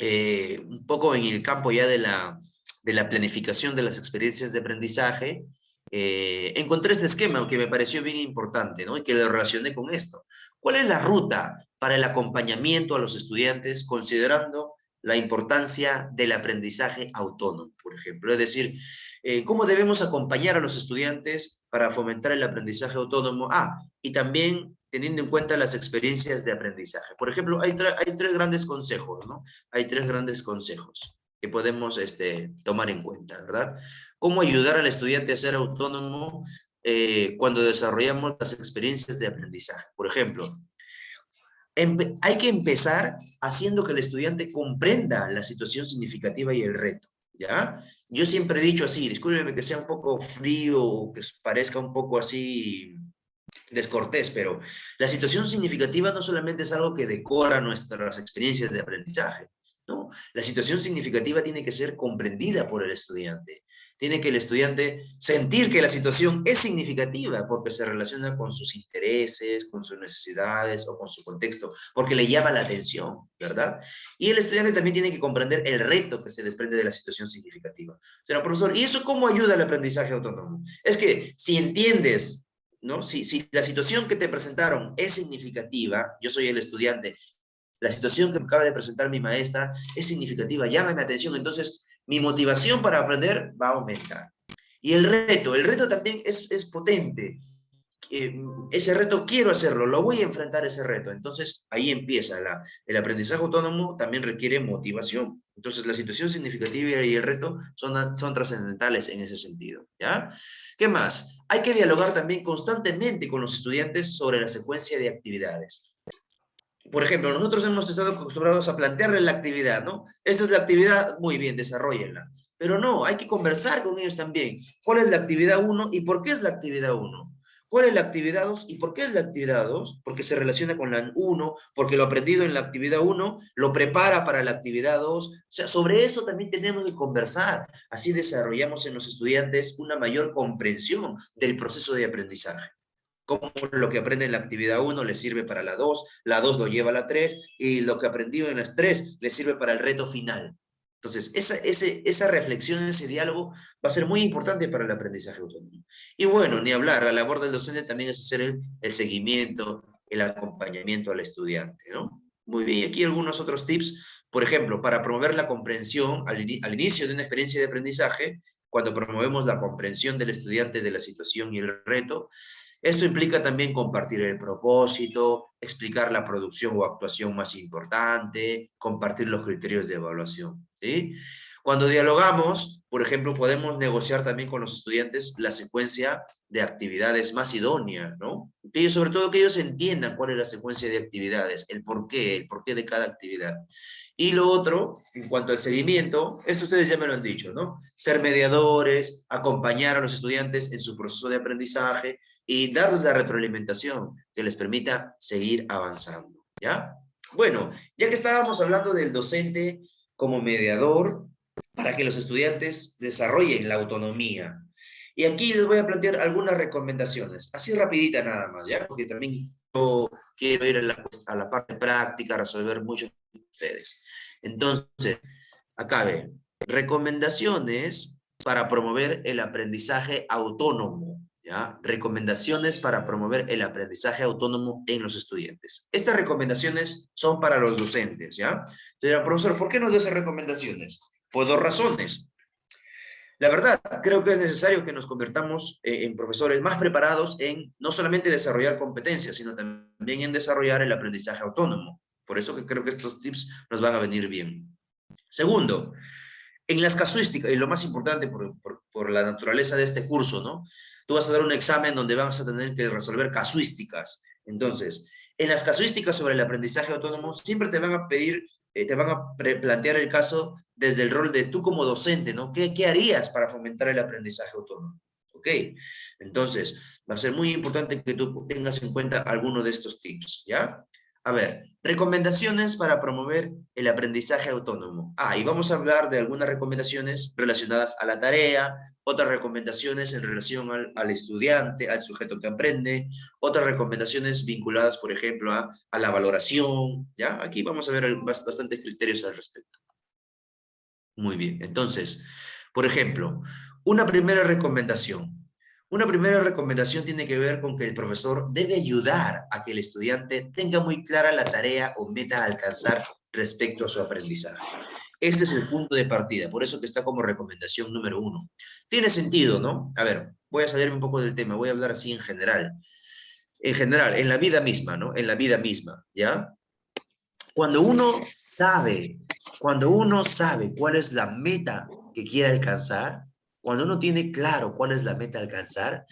un poco en el campo ya de la planificación de las experiencias de aprendizaje, encontré este esquema que me pareció bien importante, ¿no? Y que lo relacioné con esto. ¿Cuál es la ruta para el acompañamiento a los estudiantes considerando la importancia del aprendizaje autónomo, por ejemplo? Es decir, ¿cómo debemos acompañar a los estudiantes para fomentar el aprendizaje autónomo? Y también teniendo en cuenta las experiencias de aprendizaje. Por ejemplo, hay tres grandes consejos, ¿no? Hay tres grandes consejos que podemos tomar en cuenta, ¿verdad? ¿Cómo ayudar al estudiante a ser autónomo cuando desarrollamos las experiencias de aprendizaje? Por ejemplo, hay que empezar haciendo que el estudiante comprenda la situación significativa y el reto, ¿ya? Yo siempre he dicho así, discúlpeme que sea un poco frío o que parezca un poco así descortés, pero la situación significativa no solamente es algo que decora nuestras experiencias de aprendizaje, ¿no? La situación significativa tiene que ser comprendida por el estudiante. Tiene que el estudiante sentir que la situación es significativa porque se relaciona con sus intereses, con sus necesidades o con su contexto, porque le llama la atención, ¿verdad? Y el estudiante también tiene que comprender el reto que se desprende de la situación significativa. Pero, profesor, ¿y eso cómo ayuda al aprendizaje autónomo? Es que si entiendes, ¿no? Si la situación que te presentaron es significativa, yo soy el estudiante, la situación que me acaba de presentar mi maestra es significativa, llama mi atención, entonces mi motivación para aprender va a aumentar. Y el reto también es potente. Ese reto quiero hacerlo, lo voy a enfrentar ese reto. Entonces ahí empieza el aprendizaje autónomo, también requiere motivación. Entonces la situación significativa y el reto son trascendentales en ese sentido, ¿ya? ¿Qué más? Hay que dialogar también constantemente con los estudiantes sobre la secuencia de actividades. Por ejemplo, nosotros hemos estado acostumbrados a plantearle la actividad, ¿no? Esta es la actividad, muy bien, desarróllenla. Pero no, hay que conversar con ellos también. ¿Cuál es la actividad 1 y por qué es la actividad 1? ¿Cuál es la actividad 2 y por qué es la actividad 2? Porque se relaciona con la 1, porque lo aprendido en la actividad 1 lo prepara para la actividad 2. O sea, sobre eso también tenemos que conversar. Así desarrollamos en los estudiantes una mayor comprensión del proceso de aprendizaje. Cómo lo que aprende en la actividad 1 le sirve para la 2 lo lleva a la 3, y lo que aprendió en las 3 le sirve para el reto final. Entonces, esa reflexión, ese diálogo va a ser muy importante para el aprendizaje autónomo. Y bueno, ni hablar, la labor del docente también es hacer el seguimiento, el acompañamiento al estudiante, ¿no? Muy bien, y aquí algunos otros tips, por ejemplo, para promover la comprensión al inicio de una experiencia de aprendizaje, cuando promovemos la comprensión del estudiante de la situación y el reto, esto implica también compartir el propósito, explicar la producción o actuación más importante, compartir los criterios de evaluación, ¿sí? Cuando dialogamos, por ejemplo, podemos negociar también con los estudiantes la secuencia de actividades más idónea, ¿no? Y sobre todo que ellos entiendan cuál es la secuencia de actividades, el porqué de cada actividad. Y lo otro, en cuanto al seguimiento, esto ustedes ya me lo han dicho, ¿no? Ser mediadores, acompañar a los estudiantes en su proceso de aprendizaje, y darles la retroalimentación que les permita seguir avanzando, ¿ya? Bueno, ya que estábamos hablando del docente como mediador para que los estudiantes desarrollen la autonomía, y aquí les voy a plantear algunas recomendaciones, así rapidita nada más, ¿ya? Porque también yo quiero ir a la parte práctica, resolver muchos de ustedes. Entonces, acá ven, recomendaciones para promover el aprendizaje autónomo, ¿ya? Recomendaciones para promover el aprendizaje autónomo en los estudiantes. Estas recomendaciones son para los docentes, ¿ya? Entonces, profesor, ¿por qué nos da esas recomendaciones? Por dos razones. La verdad, creo que es necesario que nos convertamos en profesores más preparados en no solamente desarrollar competencias, sino también en desarrollar el aprendizaje autónomo. Por eso que creo que estos tips nos van a venir bien. Segundo, en las casuísticas, y lo más importante por la naturaleza de este curso, ¿no? Tú vas a dar un examen donde vas a tener que resolver casuísticas. Entonces, en las casuísticas sobre el aprendizaje autónomo, siempre te van a pedir, te van a plantear el caso desde el rol de tú como docente, ¿no? ¿Qué harías para fomentar el aprendizaje autónomo? ¿Ok? Entonces, va a ser muy importante que tú tengas en cuenta alguno de estos tips, ¿ya? A ver, recomendaciones para promover el aprendizaje autónomo. Y vamos a hablar de algunas recomendaciones relacionadas a la tarea, otras recomendaciones en relación al estudiante, al sujeto que aprende, otras recomendaciones vinculadas, por ejemplo, a la valoración, ¿ya? Aquí vamos a ver bastantes criterios al respecto. Muy bien, entonces, por ejemplo, una primera recomendación. Una primera recomendación tiene que ver con que el profesor debe ayudar a que el estudiante tenga muy clara la tarea o meta a alcanzar respecto a su aprendizaje. Este es el punto de partida, por eso que está como recomendación número 1. Tiene sentido, ¿no? A ver, voy a salirme un poco del tema, voy a hablar así en general. En general, en la vida misma, ¿no? En la vida misma, ¿ya? Cuando uno sabe cuál es la meta que quiere alcanzar, cuando uno tiene claro cuál es la meta a alcanzar,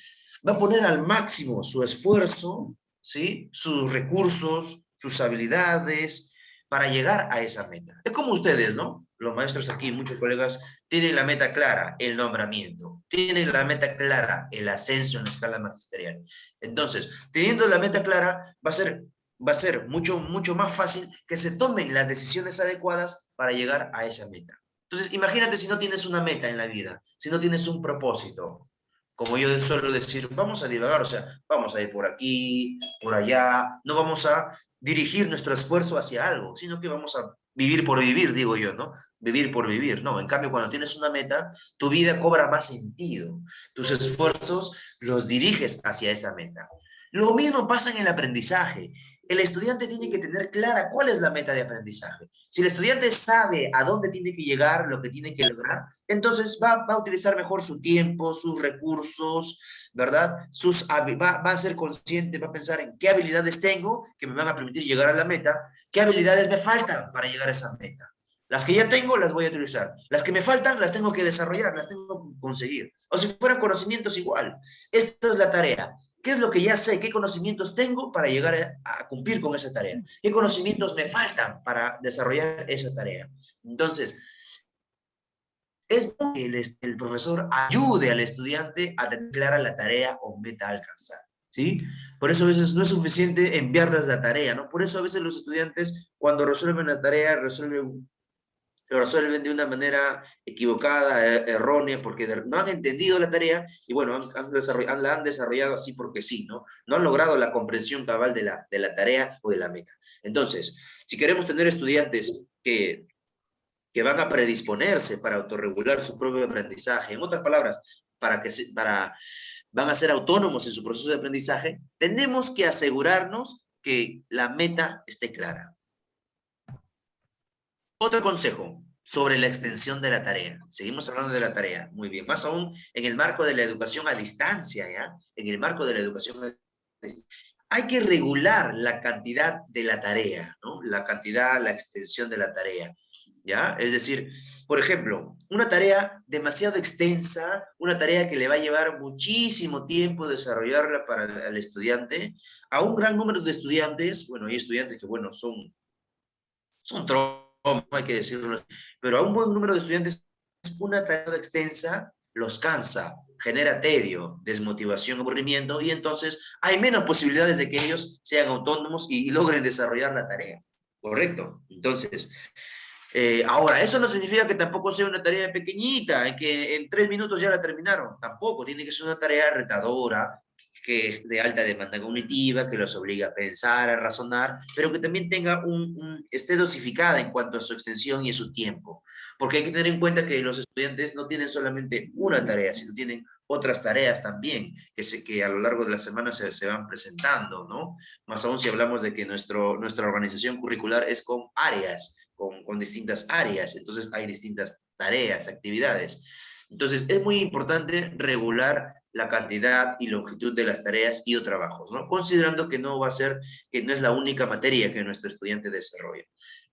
va a poner al máximo su esfuerzo, ¿sí? Sus recursos, sus habilidades para llegar a esa meta. Es como ustedes, ¿no? Los maestros aquí, muchos colegas, tienen la meta clara, el nombramiento. Tienen la meta clara, el ascenso en la escala magisterial. Entonces, teniendo la meta clara, va a ser mucho más fácil que se tomen las decisiones adecuadas para llegar a esa meta. Entonces, imagínate si no tienes una meta en la vida, si no tienes un propósito. Como yo suelo decir, vamos a divagar, o sea, vamos a ir por aquí, por allá, no vamos a dirigir nuestro esfuerzo hacia algo, sino que vamos a vivir por vivir, digo yo, ¿no? Vivir por vivir, no. En cambio, cuando tienes una meta, tu vida cobra más sentido. Tus esfuerzos los diriges hacia esa meta. Lo mismo pasa en el aprendizaje. El estudiante tiene que tener clara cuál es la meta de aprendizaje. Si el estudiante sabe a dónde tiene que llegar, lo que tiene que lograr, entonces va a utilizar mejor su tiempo, sus recursos, ¿verdad? Va a ser consciente, va a pensar en qué habilidades tengo que me van a permitir llegar a la meta, qué habilidades me faltan para llegar a esa meta. Las que ya tengo las voy a utilizar. Las que me faltan las tengo que desarrollar, las tengo que conseguir. O si fueran conocimientos igual. Esta es la tarea. ¿Qué es lo que ya sé? ¿Qué conocimientos tengo para llegar a cumplir con esa tarea? ¿Qué conocimientos me faltan para desarrollar esa tarea? Entonces, es bueno que el profesor ayude al estudiante a tener clara la tarea o meta a alcanzar, ¿sí? Por eso a veces no es suficiente enviarles la tarea, ¿no? Por eso a veces los estudiantes, cuando resuelven la tarea, lo resuelven de una manera equivocada, errónea, porque no han entendido la tarea y bueno, la han desarrollado así porque sí, ¿no? No han logrado la comprensión cabal de la tarea o de la meta. Entonces, si queremos tener estudiantes que van a predisponerse para autorregular su propio aprendizaje, en otras palabras, van a ser autónomos en su proceso de aprendizaje, tenemos que asegurarnos que la meta esté clara. Otro consejo sobre la extensión de la tarea. Seguimos hablando de la tarea. Muy bien. Más aún en el marco de la educación a distancia, ¿ya? En el marco de la educación a distancia. Hay que regular la cantidad de la tarea, ¿no? La cantidad, la extensión de la tarea, ¿ya? Es decir, por ejemplo, una tarea demasiado extensa, una tarea que le va a llevar muchísimo tiempo desarrollarla para el estudiante, a un gran número de estudiantes, bueno, hay estudiantes que, bueno, son hay que decirlo, pero a un buen número de estudiantes una tarea extensa los cansa, genera tedio, desmotivación, aburrimiento, y entonces hay menos posibilidades de que ellos sean autónomos y logren desarrollar la tarea, ¿correcto? Entonces, ahora, eso no significa que tampoco sea una tarea pequeñita, en que en 3 minutos ya la terminaron, tampoco, tiene que ser una tarea retadora, que es de alta demanda cognitiva, que los obliga a pensar, a razonar, pero que también tenga esté dosificada en cuanto a su extensión y a su tiempo. Porque hay que tener en cuenta que los estudiantes no tienen solamente una tarea, sino tienen otras tareas también, que a lo largo de la semana se van presentando, ¿no? Más aún si hablamos de que nuestra organización curricular es con áreas, con distintas áreas, entonces hay distintas tareas, actividades. Entonces es muy importante regular la cantidad y longitud de las tareas y o trabajos, ¿no? Considerando que no es la única materia que nuestro estudiante desarrolla.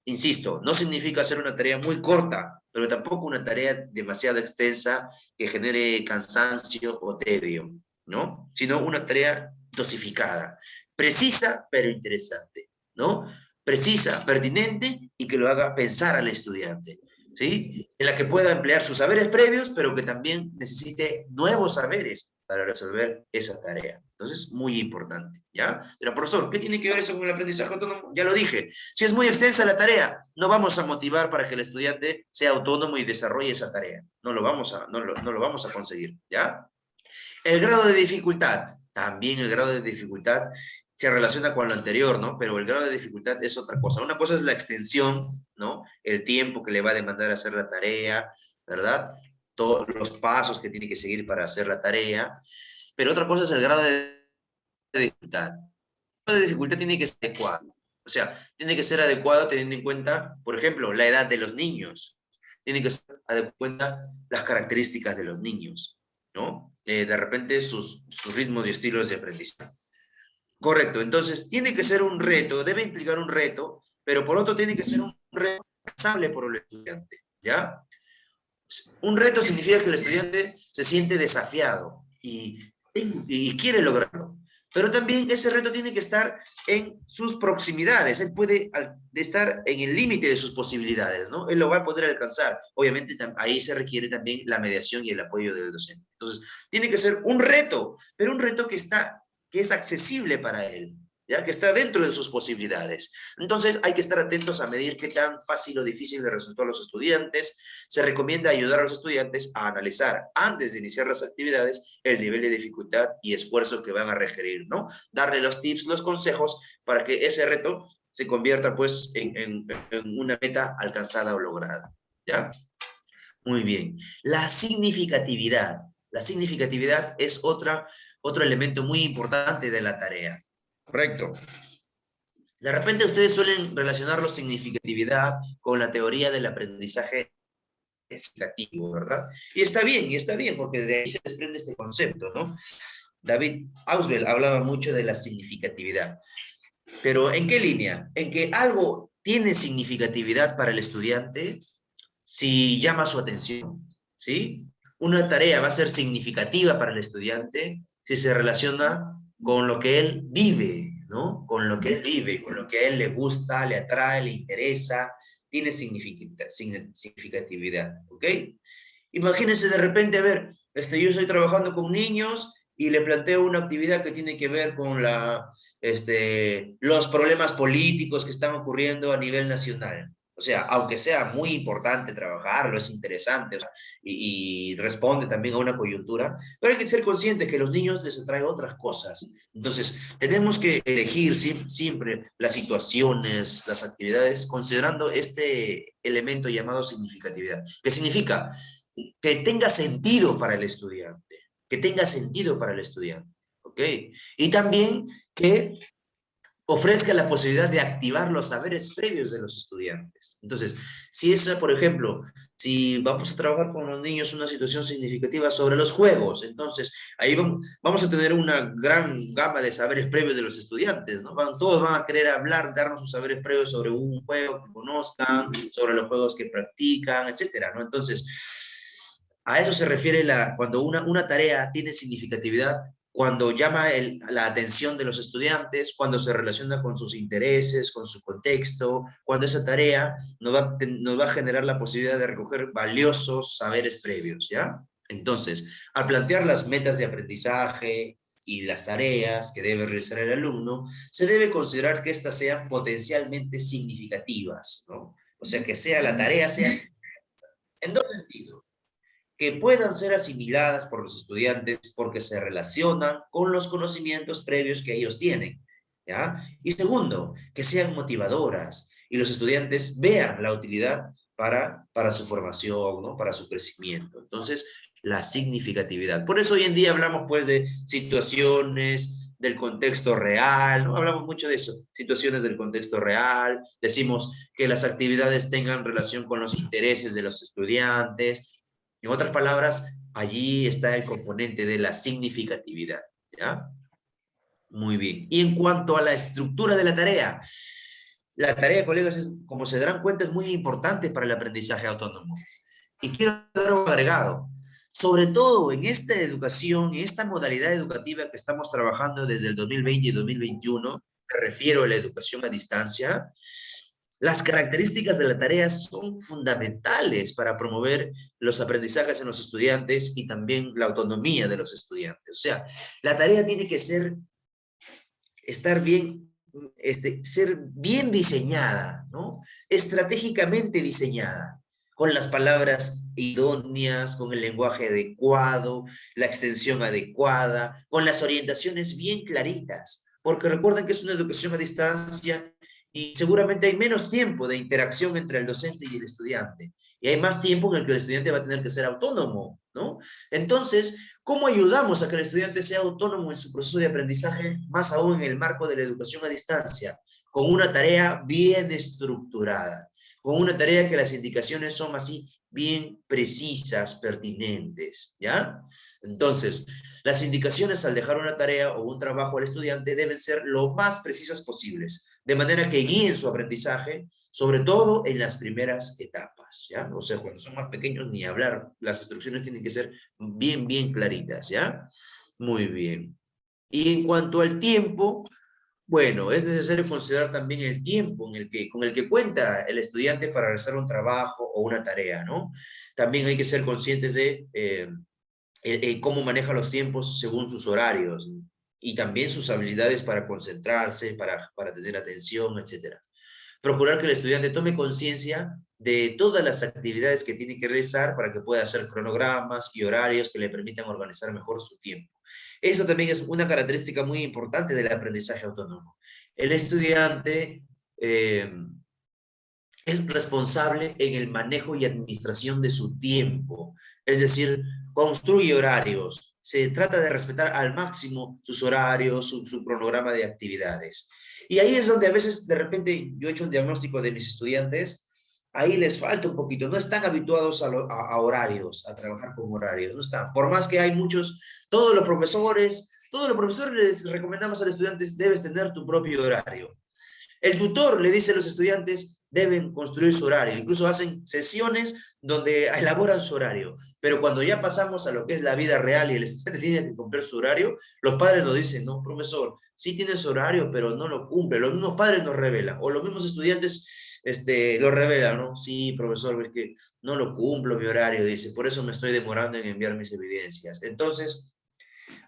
Insisto, no significa hacer una tarea muy corta, pero tampoco una tarea demasiado extensa que genere cansancio o tedio, ¿no? Sino una tarea dosificada, precisa pero interesante, ¿no? Precisa, pertinente y que lo haga pensar al estudiante, ¿sí? En la que pueda emplear sus saberes previos, pero que también necesite nuevos saberes para resolver esa tarea. Entonces, muy importante, ¿ya? Pero, profesor, ¿qué tiene que ver eso con el aprendizaje autónomo? Ya lo dije. Si es muy extensa la tarea, no vamos a motivar para que el estudiante sea autónomo y desarrolle esa tarea. No lo vamos a conseguir, ¿ya? El grado de dificultad. También el grado de dificultad se relaciona con lo anterior, ¿no? Pero el grado de dificultad es otra cosa. Una cosa es la extensión, ¿no? El tiempo que le va a demandar hacer la tarea, ¿verdad? Todos los pasos que tiene que seguir para hacer la tarea. Pero otra cosa es el grado de dificultad. El grado de dificultad tiene que ser adecuado. O sea, tiene que ser adecuado teniendo en cuenta, por ejemplo, la edad de los niños. Tiene que ser adecuado en cuenta las características de los niños, ¿no? De repente sus ritmos y estilos de aprendizaje. Correcto, entonces tiene que ser un reto, debe implicar un reto, pero por otro tiene que ser un reto alcanzable por el estudiante, ¿ya? Un reto significa que el estudiante se siente desafiado y quiere lograrlo. Pero también ese reto tiene que estar en sus proximidades. Él puede estar en el límite de sus posibilidades, ¿no? Él lo va a poder alcanzar. Obviamente ahí se requiere también la mediación y el apoyo del docente. Entonces, tiene que ser un reto, pero un reto que es accesible para él, ¿ya? Que está dentro de sus posibilidades. Entonces, hay que estar atentos a medir qué tan fácil o difícil le resultó a los estudiantes. Se recomienda ayudar a los estudiantes a analizar, antes de iniciar las actividades, el nivel de dificultad y esfuerzo que van a requerir, ¿no? Darle los tips, los consejos, para que ese reto se convierta, pues, en una meta alcanzada o lograda, ¿ya? Muy bien. La significatividad. La significatividad es otro elemento muy importante de la tarea. Correcto. De repente ustedes suelen relacionar la significatividad con la teoría del aprendizaje significativo, ¿verdad? Y está bien, porque de ahí se desprende este concepto, ¿no? David Ausubel hablaba mucho de la significatividad. Pero ¿en qué línea? En que algo tiene significatividad para el estudiante si llama su atención, ¿sí? Una tarea va a ser significativa para el estudiante si se relaciona con lo que él vive, ¿no? Con lo que él vive, con lo que a él le gusta, le atrae, le interesa, tiene significatividad, ¿ok? Imagínense de repente, a ver, yo estoy trabajando con niños y le planteo una actividad que tiene que ver con los problemas políticos que están ocurriendo a nivel nacional. O sea, aunque sea muy importante trabajarlo, es interesante, o sea, y responde también a una coyuntura, pero hay que ser conscientes que a los niños les atrae otras cosas. Entonces, tenemos que elegir siempre las situaciones, las actividades, considerando este elemento llamado significatividad. ¿Qué significa? Que tenga sentido para el estudiante, que tenga sentido para el estudiante, ¿ok? Y también que ofrezca la posibilidad de activar los saberes previos de los estudiantes. Entonces, si esa, por ejemplo, si vamos a trabajar con los niños una situación significativa sobre los juegos, entonces ahí vamos a tener una gran gama de saberes previos de los estudiantes, ¿no? Todos van a querer hablar, darnos sus saberes previos sobre un juego que conozcan, sobre los juegos que practican, etcétera, ¿no? Entonces, a eso se refiere cuando una tarea tiene significatividad, cuando llama la atención de los estudiantes, cuando se relaciona con sus intereses, con su contexto, cuando esa tarea nos va a generar la posibilidad de recoger valiosos saberes previos, ¿ya? Entonces, al plantear las metas de aprendizaje y las tareas que debe realizar el alumno, se debe considerar que éstas sean potencialmente significativas, ¿no? O sea, que la tarea sea en dos sentidos: que puedan ser asimiladas por los estudiantes porque se relacionan con los conocimientos previos que ellos tienen, ¿ya? Y segundo, que sean motivadoras y los estudiantes vean la utilidad para su formación, ¿no? Para su crecimiento. Entonces, la significatividad. Por eso hoy en día hablamos, pues, de situaciones del contexto real, ¿no? Hablamos mucho de eso, situaciones del contexto real, decimos que las actividades tengan relación con los intereses de los estudiantes. En otras palabras, allí está el componente de la significatividad, ¿ya? Muy bien. Y en cuanto a la estructura de la tarea, colegas, como se darán cuenta, es muy importante para el aprendizaje autónomo. Y quiero dar un agregado. Sobre todo en esta educación, en esta modalidad educativa que estamos trabajando desde el 2020 y 2021, me refiero a la educación a distancia, Las características de la tarea son fundamentales para promover los aprendizajes en los estudiantes y también la autonomía de los estudiantes. O sea, la tarea tiene que estar bien, ser bien diseñada, ¿no? Estratégicamente diseñada, con las palabras idóneas, con el lenguaje adecuado, la extensión adecuada, con las orientaciones bien claritas, porque recuerden que es una educación a distancia y seguramente hay menos tiempo de interacción entre el docente y el estudiante, y hay más tiempo en el que el estudiante va a tener que ser autónomo, ¿no? Entonces, ¿cómo ayudamos a que el estudiante sea autónomo en su proceso de aprendizaje, más aún en el marco de la educación a distancia? Con una tarea bien estructurada, con una tarea que las indicaciones son así bien precisas, pertinentes, ¿ya? Entonces, las indicaciones al dejar una tarea o un trabajo al estudiante deben ser lo más precisas posibles, de manera que guíen su aprendizaje, sobre todo en las primeras etapas, ¿ya? O sea, cuando son más pequeños, ni hablar, las instrucciones tienen que ser bien, bien claritas, ¿ya? Muy bien. Y en cuanto al tiempo, bueno, es necesario considerar también el tiempo con el que cuenta el estudiante para realizar un trabajo o una tarea, ¿no? También hay que ser conscientes de cómo maneja los tiempos según sus horarios y también sus habilidades para concentrarse, para tener atención, etc. Procurar que el estudiante tome conciencia de todas las actividades que tiene que realizar para que pueda hacer cronogramas y horarios que le permitan organizar mejor su tiempo. Eso también es una característica muy importante del aprendizaje autónomo. El estudiante es responsable en el manejo y administración de su tiempo, es decir, construye horarios, se trata de respetar al máximo sus horarios, su cronograma de actividades. Y ahí es donde a veces, de repente, yo he hecho un diagnóstico de mis estudiantes, ahí les falta un poquito, no están habituados a horarios, a trabajar con horarios, no están. Por más que hay muchos, todos los profesores les recomendamos a los estudiantes, debes tener tu propio horario. El tutor le dice a los estudiantes, deben construir su horario. Incluso hacen sesiones donde elaboran su horario. Pero cuando ya pasamos a lo que es la vida real y el estudiante tiene que cumplir su horario, los padres nos dicen, no, profesor, sí tiene su horario, pero no lo cumple. Los mismos padres nos revelan, o los mismos estudiantes lo revelan, ¿no? Sí, profesor, es que no lo cumplo mi horario, dice, por eso me estoy demorando en enviar mis evidencias. Entonces,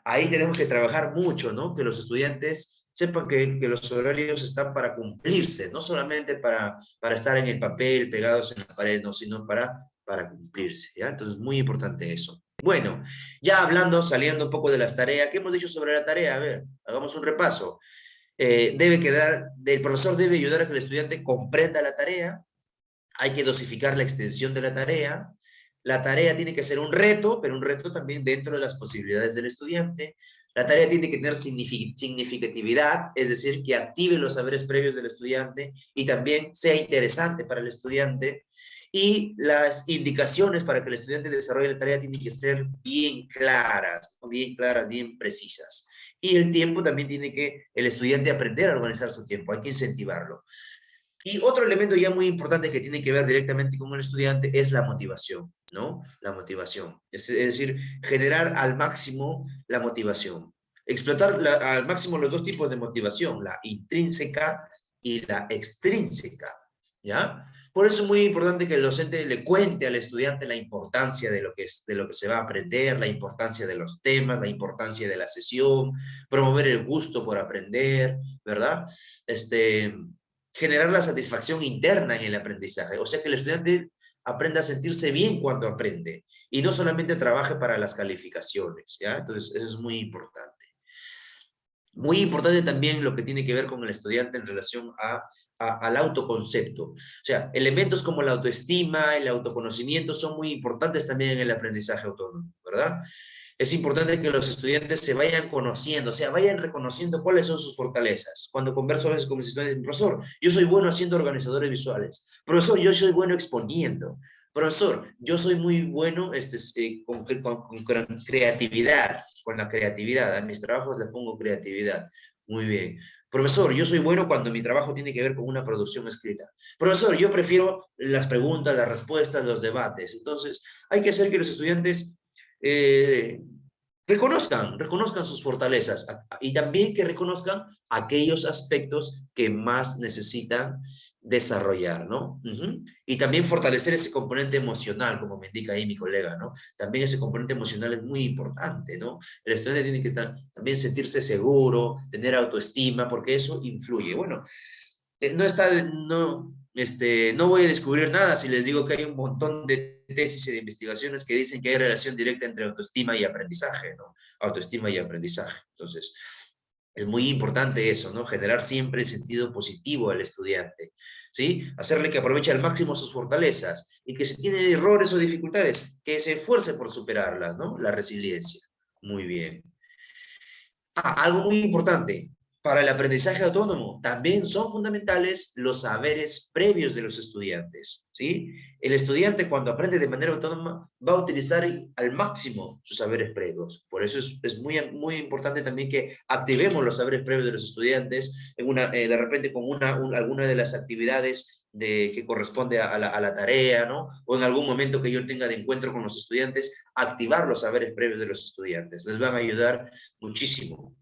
ahí tenemos que trabajar mucho, ¿no? Que los estudiantes sepan que los horarios están para cumplirse, no solamente para estar en el papel, pegados en la pared, no, sino para cumplirse, ¿ya? Entonces, muy importante eso. Bueno, ya hablando, saliendo un poco de las tareas, ¿qué hemos dicho sobre la tarea? A ver, hagamos un repaso. El profesor debe ayudar a que el estudiante comprenda la tarea, hay que dosificar la extensión de la tarea. La tarea tiene que ser un reto, pero un reto también dentro de las posibilidades del estudiante. La tarea tiene que tener significatividad, es decir, que active los saberes previos del estudiante y también sea interesante para el estudiante. Y las indicaciones para que el estudiante desarrolle la tarea tienen que ser bien claras, bien precisas. Y el tiempo también tiene que el estudiante aprender a organizar su tiempo, hay que incentivarlo. Y otro elemento ya muy importante que tiene que ver directamente con el estudiante es la motivación, ¿no? La motivación. Es decir, generar al máximo la motivación. Explotar al máximo los dos tipos de motivación, la intrínseca y la extrínseca, ¿ya? Por eso es muy importante que el docente le cuente al estudiante la importancia de lo que se va a aprender, la importancia de los temas, la importancia de la sesión, promover el gusto por aprender, ¿verdad? Generar la satisfacción interna en el aprendizaje, o sea que el estudiante aprenda a sentirse bien cuando aprende y no solamente trabaje para las calificaciones, ¿ya? Entonces, eso es muy importante. Muy importante también lo que tiene que ver con el estudiante en relación al autoconcepto. O sea, elementos como la autoestima, el autoconocimiento son muy importantes también en el aprendizaje autónomo, ¿verdad? Es importante que los estudiantes se vayan conociendo, o sea, vayan reconociendo cuáles son sus fortalezas. Cuando converso a veces con mis estudiantes, profesor, yo soy bueno haciendo organizadores visuales. Profesor, yo soy bueno exponiendo. Profesor, yo soy muy bueno con creatividad, con la creatividad. A mis trabajos le pongo creatividad. Muy bien. Profesor, yo soy bueno cuando mi trabajo tiene que ver con una producción escrita. Profesor, yo prefiero las preguntas, las respuestas, los debates. Entonces, hay que hacer que los estudiantes reconozcan sus fortalezas y también que reconozcan aquellos aspectos que más necesitan desarrollar, ¿no? Y también fortalecer ese componente emocional, como me indica ahí mi colega, ¿no? También ese componente emocional es muy importante, ¿no? El estudiante tiene que también sentirse seguro, tener autoestima, porque eso influye. Bueno, no voy a descubrir nada si les digo que hay un montón de tesis y de investigaciones que dicen que hay relación directa entre autoestima y aprendizaje, ¿no? Autoestima y aprendizaje. Entonces, es muy importante eso, ¿no? Generar siempre el sentido positivo al estudiante, ¿sí? Hacerle que aproveche al máximo sus fortalezas y que si tiene errores o dificultades, que se esfuerce por superarlas, ¿no? La resiliencia. Muy bien. Algo muy importante, para el aprendizaje autónomo también son fundamentales los saberes previos de los estudiantes, ¿sí? El estudiante cuando aprende de manera autónoma va a utilizar al máximo sus saberes previos. Por eso es muy, muy importante también que activemos los saberes previos de los estudiantes de repente con alguna de las actividades que corresponde a la tarea, ¿no? O en algún momento que yo tenga de encuentro con los estudiantes, activar los saberes previos de los estudiantes. Les van a ayudar muchísimo.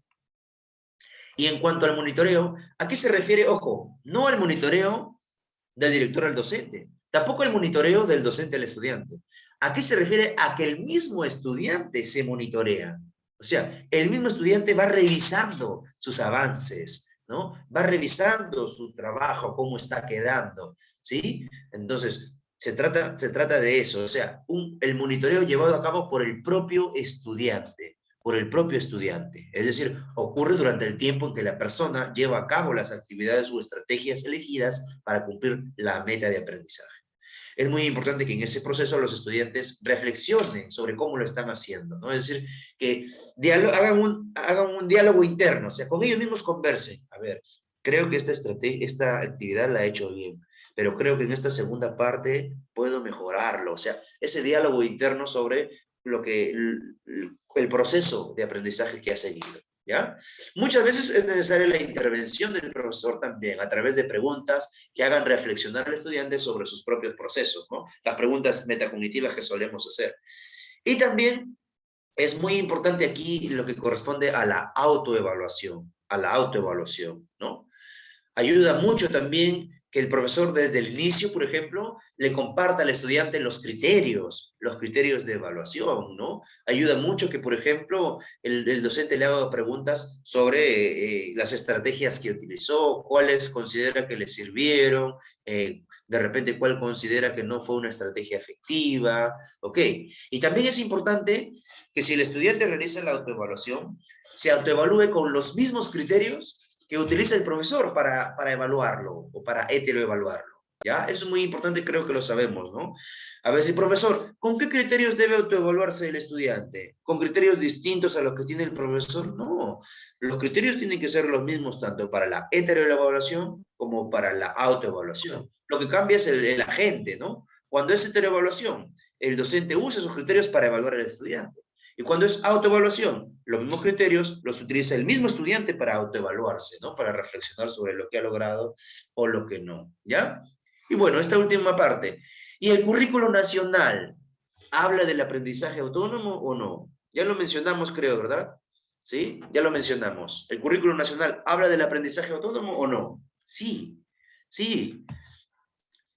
Y en cuanto al monitoreo, ¿a qué se refiere? Ojo, no al monitoreo del director al docente, tampoco al monitoreo del docente al estudiante. ¿A qué se refiere? A que el mismo estudiante se monitorea. O sea, el mismo estudiante va revisando sus avances, ¿no? Va revisando su trabajo, cómo está quedando, ¿sí? Entonces, se trata de eso, o sea, el monitoreo llevado a cabo por el propio estudiante. Es decir, ocurre durante el tiempo en que la persona lleva a cabo las actividades o estrategias elegidas para cumplir la meta de aprendizaje. Es muy importante que en ese proceso los estudiantes reflexionen sobre cómo lo están haciendo, ¿no? Es decir, que hagan un diálogo interno, o sea, con ellos mismos conversen. A ver, creo que esta actividad la he hecho bien, pero creo que en esta segunda parte puedo mejorarlo. O sea, ese diálogo interno sobre el proceso de aprendizaje que ha seguido, ¿ya? Muchas veces es necesaria la intervención del profesor también, a través de preguntas que hagan reflexionar al estudiante sobre sus propios procesos, ¿no? Las preguntas metacognitivas que solemos hacer. Y también es muy importante aquí lo que corresponde a la autoevaluación, ¿no? Ayuda mucho también que el profesor desde el inicio, por ejemplo, le comparta al estudiante los criterios de evaluación, ¿no? Ayuda mucho que, por ejemplo, el docente le haga preguntas sobre las estrategias que utilizó, cuáles considera que le sirvieron, de repente cuál considera que no fue una estrategia efectiva, ¿ok? Y también es importante que si el estudiante realiza la autoevaluación, se autoevalúe con los mismos criterios que utiliza el profesor para evaluarlo o para heteroevaluarlo, ¿ya? Eso es muy importante, creo que lo sabemos, ¿no? A ver, si profesor, ¿con qué criterios debe autoevaluarse el estudiante? ¿Con criterios distintos a los que tiene el profesor? No, los criterios tienen que ser los mismos tanto para la heteroevaluación como para la autoevaluación. Lo que cambia es el agente, ¿no? Cuando es heteroevaluación, el docente usa esos criterios para evaluar al estudiante. Y cuando es autoevaluación, los mismos criterios los utiliza el mismo estudiante para autoevaluarse, ¿no? Para reflexionar sobre lo que ha logrado o lo que no, ¿ya? Y bueno, esta última parte. ¿Y el currículo nacional habla del aprendizaje autónomo o no? Ya lo mencionamos, creo, ¿verdad? ¿Sí? Ya lo mencionamos. ¿El currículo nacional habla del aprendizaje autónomo o no? Sí, sí.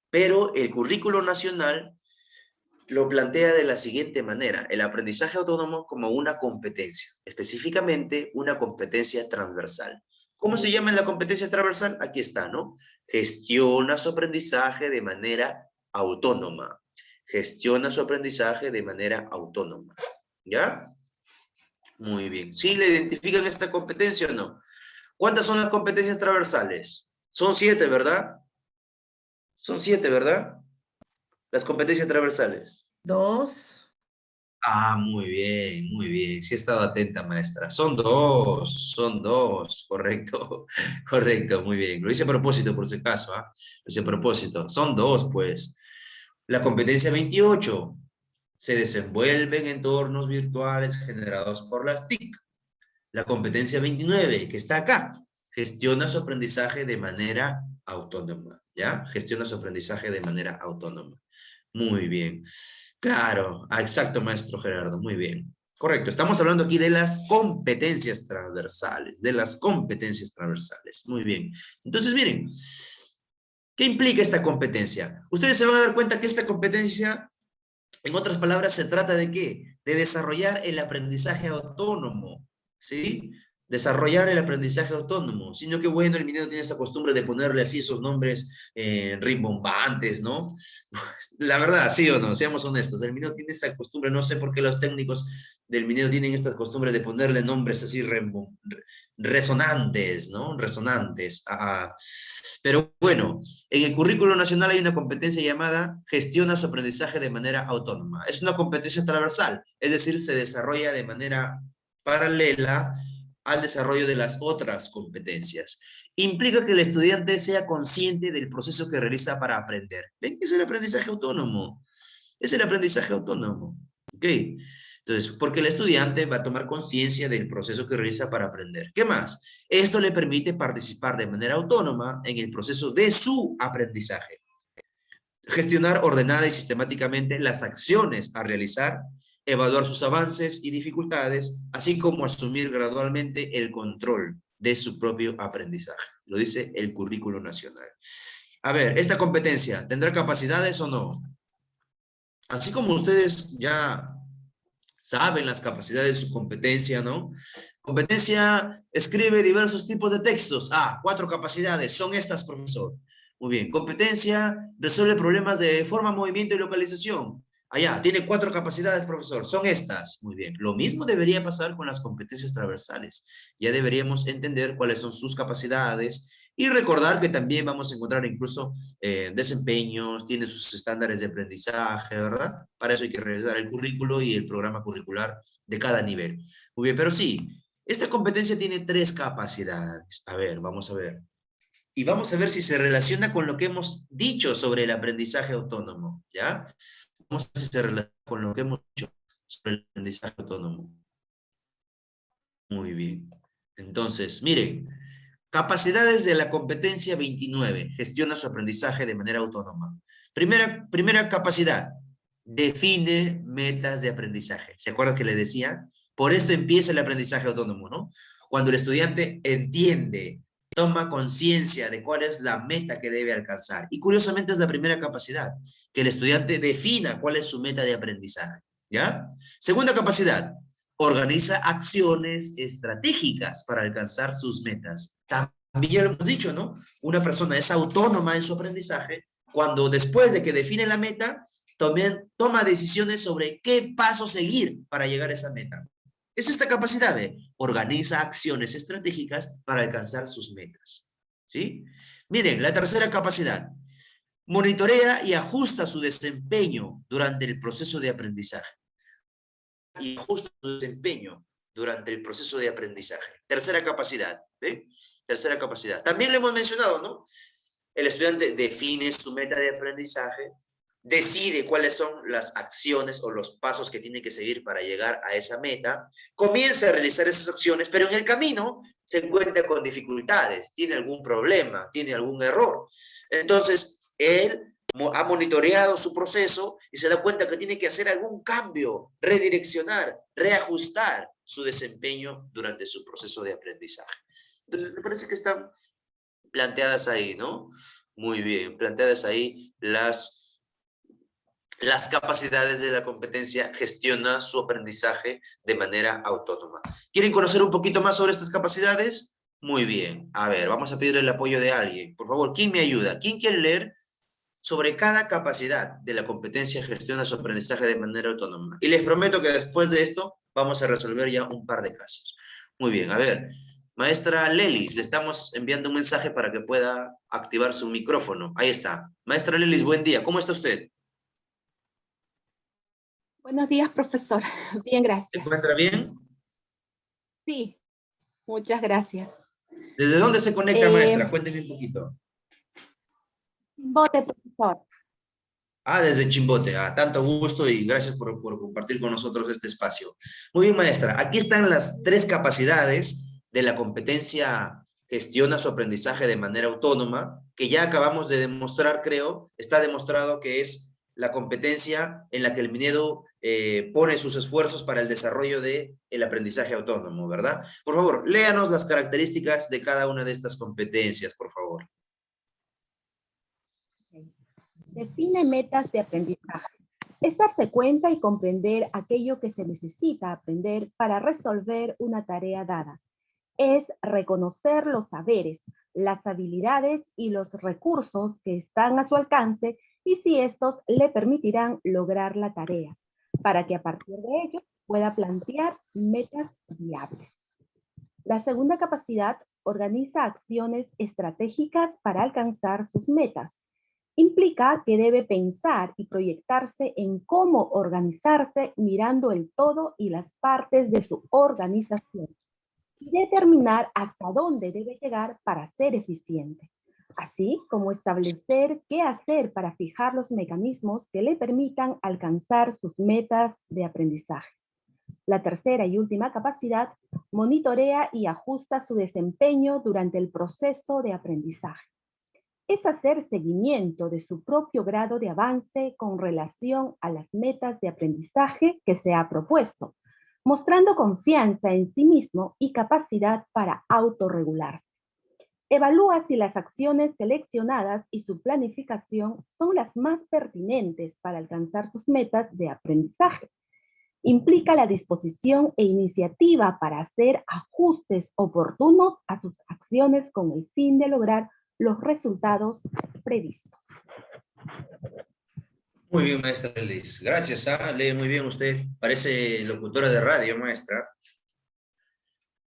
Pero el currículo nacional lo plantea de la siguiente manera: el aprendizaje autónomo como una competencia, específicamente una competencia transversal. ¿Cómo se llama la competencia transversal? Aquí está, ¿no? Gestiona su aprendizaje de manera autónoma. Gestiona su aprendizaje de manera autónoma. ¿Ya? Muy bien. ¿Sí le identifican esta competencia o no? ¿Cuántas son las competencias transversales? Son 7, ¿verdad? Son 7, ¿verdad? Las competencias transversales. 2. Muy bien, muy bien. Sí he estado atenta, maestra. Son dos, correcto, correcto, muy bien. Lo hice a propósito, por si acaso, ¿ah? Lo hice a propósito. Son dos, pues. La competencia 28 se desenvuelve en entornos virtuales generados por las TIC. La competencia 29, que está acá, gestiona su aprendizaje de manera autónoma, ¿ya? Gestiona su aprendizaje de manera autónoma. Muy bien. Claro, exacto, maestro Gerardo, muy bien. Correcto, estamos hablando aquí de las competencias transversales, Muy bien. Entonces, miren, ¿Qué implica esta competencia? Ustedes se van a dar cuenta que esta competencia, en otras palabras, se trata de ¿qué? De desarrollar el aprendizaje autónomo, ¿sí? Desarrollar el aprendizaje autónomo. Sino que bueno, el minero tiene esa costumbre de ponerle así esos nombres rimbombantes, ¿no? La verdad, sí o no, seamos honestos. El minero tiene esa costumbre, no sé por qué los técnicos del minero tienen esta costumbre de ponerle nombres así resonantes, ¿no? Resonantes. Pero bueno, en el currículo nacional hay una competencia llamada gestiona su aprendizaje de manera autónoma. Es una competencia transversal, es decir, se desarrolla de manera paralela al desarrollo de las otras competencias. Implica que el estudiante sea consciente del proceso que realiza para aprender. ¿Ven? Es el aprendizaje autónomo. Es el aprendizaje autónomo. ¿Ok? Entonces, porque el estudiante va a tomar conciencia del proceso que realiza para aprender. ¿Qué más? Esto le permite participar de manera autónoma en el proceso de su aprendizaje. Gestionar ordenada y sistemáticamente las acciones a realizar, evaluar sus avances y dificultades, así como asumir gradualmente el control de su propio aprendizaje. Lo dice el currículo nacional. A ver, ¿esta competencia tendrá capacidades o no? Así como ustedes ya saben las capacidades de su competencia, ¿no? Competencia escribe diversos tipos de textos. 4 capacidades. Son estas, profesor. Muy bien. Competencia resuelve problemas de forma, movimiento y localización. Allá, tiene 4 capacidades, profesor. Son estas. Muy bien. Lo mismo debería pasar con las competencias transversales. Ya deberíamos entender cuáles son sus capacidades y recordar que también vamos a encontrar incluso desempeños, tiene sus estándares de aprendizaje, ¿verdad? Para eso hay que revisar el currículo y el programa curricular de cada nivel. Muy bien, pero sí, esta competencia tiene 3 capacidades. A ver, vamos a ver. Y vamos a ver si se relaciona con lo que hemos dicho sobre el aprendizaje autónomo, ¿ya? Vamos a ver si se relaciona con lo que hemos dicho sobre el aprendizaje autónomo. Muy bien. Entonces, miren, capacidades de la competencia 29. Gestiona su aprendizaje de manera autónoma. Primera capacidad. Define metas de aprendizaje. ¿Se acuerdan que le decía? Por esto empieza el aprendizaje autónomo, ¿no? Cuando el estudiante entiende, toma conciencia de cuál es la meta que debe alcanzar. Y curiosamente es la primera capacidad, que el estudiante defina cuál es su meta de aprendizaje. ¿Ya? Segunda capacidad. Organiza acciones estratégicas para alcanzar sus metas. También ya lo hemos dicho, ¿no? Una persona es autónoma en su aprendizaje cuando después de que define la meta, toma decisiones sobre qué paso seguir para llegar a esa meta. Es esta capacidad de organiza acciones estratégicas para alcanzar sus metas. ¿Sí? Miren, la tercera capacidad. Monitorea y ajusta su desempeño durante el proceso de aprendizaje. Y ajusta su desempeño durante el proceso de aprendizaje. Tercera capacidad. ¿Ve? Tercera capacidad. También lo hemos mencionado, ¿no? El estudiante define su meta de aprendizaje, decide cuáles son las acciones o los pasos que tiene que seguir para llegar a esa meta, comienza a realizar esas acciones, pero en el camino se encuentra con dificultades, tiene algún problema, tiene algún error. Entonces, él ha monitoreado su proceso y se da cuenta que tiene que hacer algún cambio, redireccionar, reajustar su desempeño durante su proceso de aprendizaje. Entonces, me parece que están planteadas ahí, ¿no? Muy bien, planteadas ahí las capacidades de la competencia, gestiona su aprendizaje de manera autónoma. ¿Quieren conocer un poquito más sobre estas capacidades? Muy bien. A ver, vamos a pedir el apoyo de alguien. Por favor, ¿quién me ayuda? ¿Quién quiere leer sobre cada capacidad de la competencia gestiona su aprendizaje de manera autónoma? Y les prometo que después de esto vamos a resolver ya un par de casos. Muy bien, a ver. Maestra Lelis, le estamos enviando un mensaje para que pueda activar su micrófono. Ahí está. Maestra Lelis, buen día. ¿Cómo está usted? Buenos días, profesor. Bien, ¿Se gracias. encuentra bien? Sí, muchas gracias. ¿Desde dónde se conecta, maestra? Cuénteme un poquito. Bote, profesor. Desde Chimbote. Tanto gusto y gracias por compartir con nosotros este espacio. Muy bien, maestra. Aquí están las 3 capacidades de la competencia gestiona su aprendizaje de manera autónoma, que ya acabamos de demostrar, creo, está demostrado que es la competencia en la que el minero pone sus esfuerzos para el desarrollo del aprendizaje autónomo, ¿verdad? Por favor, léanos las características de cada una de estas competencias, por favor. Define metas de aprendizaje. Es darse cuenta y comprender aquello que se necesita aprender para resolver una tarea dada. Es reconocer los saberes, las habilidades y los recursos que están a su alcance y si estos le permitirán lograr la tarea, para que a partir de ello pueda plantear metas viables. La segunda capacidad organiza acciones estratégicas para alcanzar sus metas. Implica que debe pensar y proyectarse en cómo organizarse mirando el todo y las partes de su organización y determinar hasta dónde debe llegar para ser eficiente, así como establecer qué hacer para fijar los mecanismos que le permitan alcanzar sus metas de aprendizaje. La tercera y última capacidad monitorea y ajusta su desempeño durante el proceso de aprendizaje. Es hacer seguimiento de su propio grado de avance con relación a las metas de aprendizaje que se ha propuesto, mostrando confianza en sí mismo y capacidad para autorregularse. Evalúa si las acciones seleccionadas y su planificación son las más pertinentes para alcanzar sus metas de aprendizaje. Implica la disposición e iniciativa para hacer ajustes oportunos a sus acciones con el fin de lograr los resultados previstos. Muy bien, maestra Liz. Gracias, lee muy bien usted. Parece locutora de radio, maestra.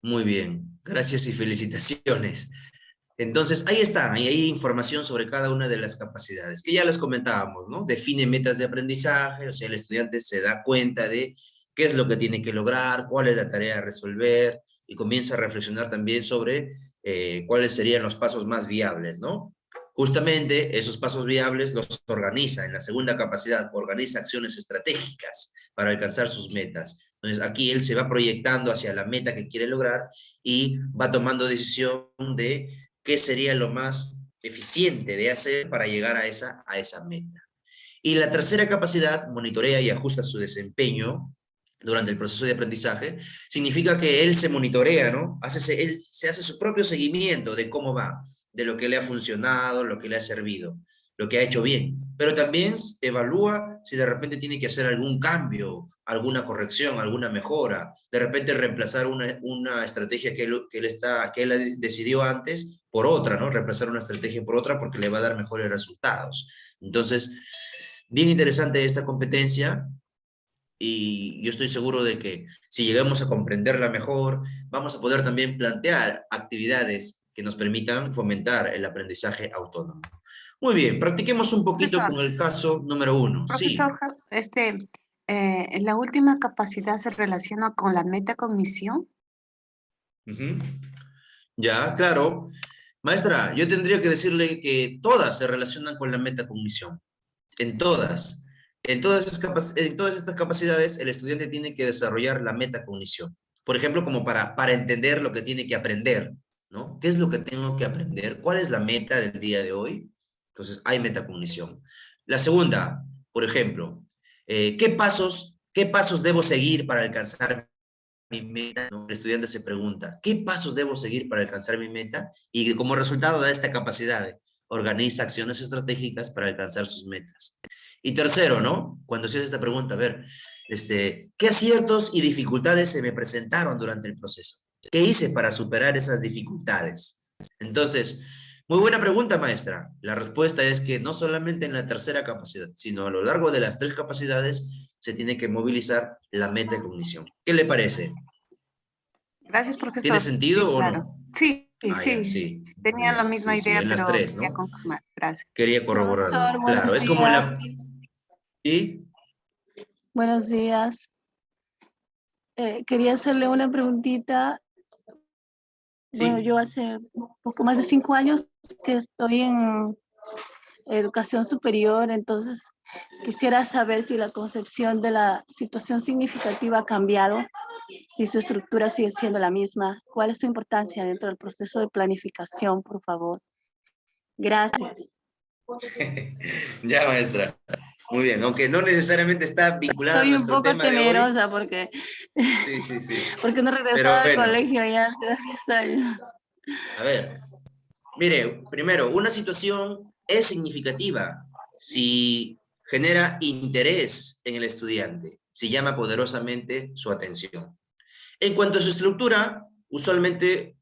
Muy bien, gracias y felicitaciones. Entonces, ahí está, ahí hay información sobre cada una de las capacidades, que ya las comentábamos, ¿no? Define metas de aprendizaje, o sea, el estudiante se da cuenta de qué es lo que tiene que lograr, cuál es la tarea a resolver, y comienza a reflexionar también sobre cuáles serían los pasos más viables, ¿no? Justamente esos pasos viables los organiza en la segunda capacidad, organiza acciones estratégicas para alcanzar sus metas. Entonces, aquí él se va proyectando hacia la meta que quiere lograr y va tomando decisión de qué sería lo más eficiente de hacer para llegar a esa meta. Y la tercera capacidad, monitorea y ajusta su desempeño durante el proceso de aprendizaje, significa que él se monitorea, ¿no? Él se hace su propio seguimiento de cómo va, de lo que le ha funcionado, lo que le ha servido, lo que ha hecho bien, pero también evalúa si de repente tiene que hacer algún cambio, alguna corrección, alguna mejora, de repente reemplazar una estrategia que él decidió antes por otra, ¿no? Reemplazar una estrategia por otra porque le va a dar mejores resultados. Entonces, bien interesante esta competencia y yo estoy seguro de que si llegamos a comprenderla mejor, vamos a poder también plantear actividades que nos permitan fomentar el aprendizaje autónomo. Muy bien, practiquemos un poquito Profesor. con el caso número 1. Profesor, Sí. la última capacidad se relaciona con la metacognición. Ya, claro. Maestra, yo tendría que decirle que todas se relacionan con la metacognición. En todas. En todas estas capacidades, el estudiante tiene que desarrollar la metacognición. Por ejemplo, como para entender lo que tiene que aprender, ¿no? ¿Qué es lo que tengo que aprender? ¿Cuál es la meta del día de hoy? Entonces, hay metacognición. La segunda, por ejemplo, ¿qué pasos debo seguir para alcanzar mi meta? ¿No? El estudiante se pregunta, ¿qué pasos debo seguir para alcanzar mi meta? Y como resultado da esta capacidad, organiza acciones estratégicas para alcanzar sus metas. Y tercero, ¿no? Cuando se hace esta pregunta, a ver, ¿qué aciertos y dificultades se me presentaron durante el proceso? ¿Qué hice para superar esas dificultades? Entonces, muy buena pregunta, maestra. La respuesta es que no solamente en la tercera capacidad, sino a lo largo de las tres capacidades se tiene que movilizar la metacognición. ¿Qué le parece? Gracias, profesor. ¿Tiene sentido sí, o claro. no? Sí, sí. Tenía la misma idea, en las pero tres, quería ¿no? confirmar. Gracias. Quería corroborarlo. Profesor, Claro, buenos es como en la... días. ¿Sí? Buenos días. Quería hacerle una preguntita. Bueno, Sí. yo hace un poco más de 5 años que estoy en educación superior, entonces quisiera saber si la concepción de la situación significativa ha cambiado, si su estructura sigue siendo la misma. ¿Cuál es su importancia dentro del proceso de planificación, por favor? Gracias. Ya, maestra. Muy bien, aunque no necesariamente está vinculada a Estoy un nuestro poco tema de hoy. temerosa porque, Sí. porque no he Pero regresado al bueno, colegio ya hace 10 años. a ver. Mire, primero, una situación es significativa si genera interés en el estudiante, si llama poderosamente su atención. En cuanto a su estructura, usualmente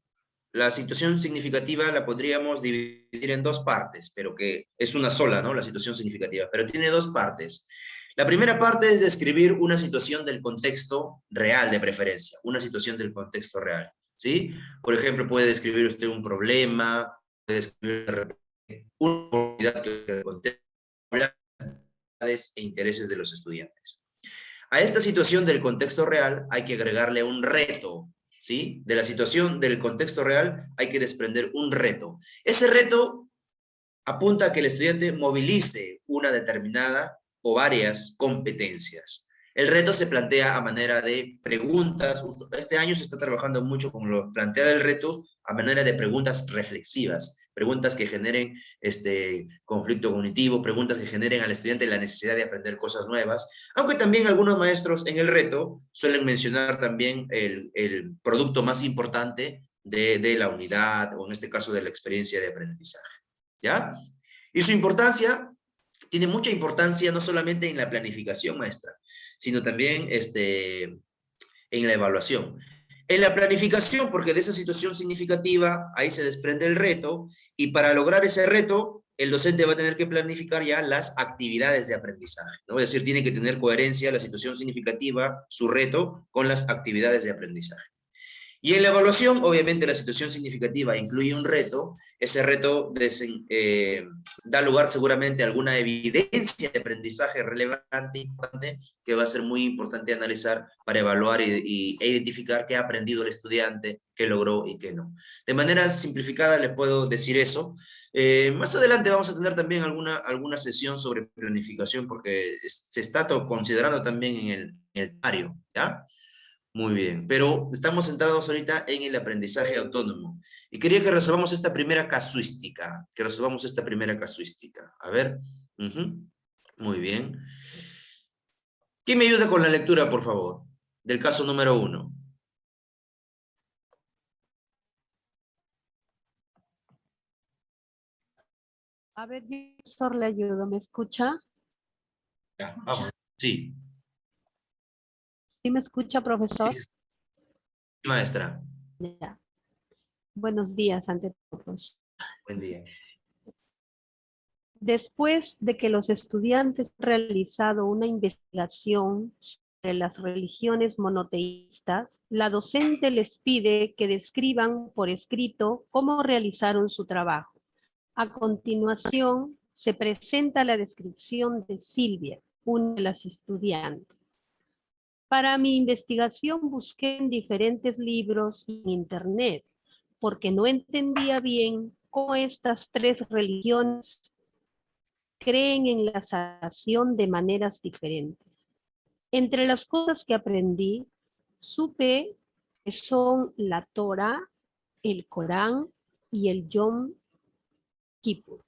la situación significativa la podríamos dividir en dos partes, pero que es una sola, ¿no? La situación significativa, pero tiene dos partes. La primera parte es describir una situación del contexto real de preferencia, una situación del contexto real, ¿sí? Por ejemplo, puede describir usted un problema, puede describir una oportunidad que contexto e intereses de los estudiantes. A esta situación del contexto real hay que agregarle un reto, ¿sí? De la situación del contexto real hay que desprender un reto. Ese reto apunta a que el estudiante movilice una determinada o varias competencias. El reto se plantea a manera de preguntas. Este año se está trabajando mucho con plantear el reto a manera de preguntas reflexivas, preguntas que generen conflicto cognitivo, preguntas que generen al estudiante la necesidad de aprender cosas nuevas, aunque también algunos maestros en el reto suelen mencionar también el producto más importante de la unidad, o en este caso de la experiencia de aprendizaje, ¿ya? Y su importancia, tiene mucha importancia no solamente en la planificación, maestra, sino también en la evaluación. En la planificación, porque de esa situación significativa, ahí se desprende el reto, y para lograr ese reto, el docente va a tener que planificar ya las actividades de aprendizaje, ¿no? Es decir, tiene que tener coherencia la situación significativa, su reto, con las actividades de aprendizaje. Y en la evaluación, obviamente, la situación significativa incluye un reto. Ese reto da lugar seguramente a alguna evidencia de aprendizaje relevante, importante, que va a ser muy importante analizar para evaluar e identificar qué ha aprendido el estudiante, qué logró y qué no. De manera simplificada le puedo decir eso. Más adelante vamos a tener también alguna sesión sobre planificación, porque se está considerando también en el temario, ¿ya? Muy bien, pero estamos centrados ahorita en el aprendizaje autónomo. Y quería que resolvamos esta primera casuística, A ver. Muy bien. ¿Quién me ayuda con la lectura, por favor? Del caso número 1. A ver, yo, profesor, le ayudo. ¿Me escucha? Ya, vamos. Sí. ¿Sí me escucha, profesor? Sí, maestra. Ya. Buenos días, ante todos. Buen día. Después de que los estudiantes han realizado una investigación sobre las religiones monoteístas, la docente les pide que describan por escrito cómo realizaron su trabajo. A continuación, se presenta la descripción de Silvia, una de las estudiantes. Para mi investigación busqué en diferentes libros y en internet, porque no entendía bien cómo estas tres religiones creen en la salvación de maneras diferentes. Entre las cosas que aprendí, supe que son la Torah, el Corán y el Yom Kippur.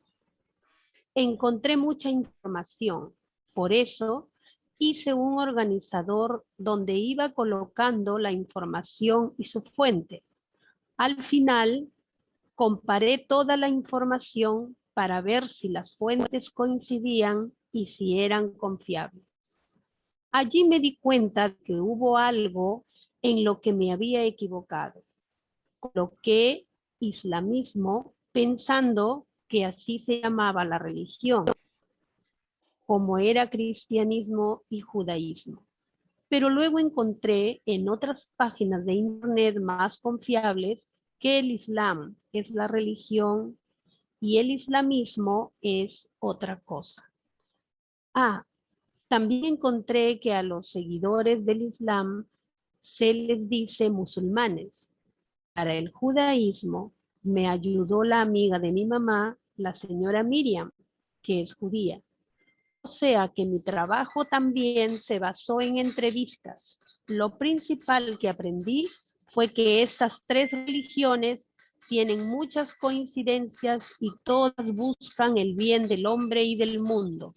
Encontré mucha información, por eso hice un organizador donde iba colocando la información y su fuente. Al final, comparé toda la información para ver si las fuentes coincidían y si eran confiables. Allí me di cuenta que hubo algo en lo que me había equivocado. Coloqué islamismo pensando que así se llamaba la religión, como era cristianismo y judaísmo. Pero luego encontré en otras páginas de internet más confiables que el Islam es la religión y el islamismo es otra cosa. También encontré que a los seguidores del Islam se les dice musulmanes. Para el judaísmo me ayudó la amiga de mi mamá, la señora Miriam, que es judía. O sea que mi trabajo también se basó en entrevistas. Lo principal que aprendí fue que estas tres religiones tienen muchas coincidencias y todas buscan el bien del hombre y del mundo.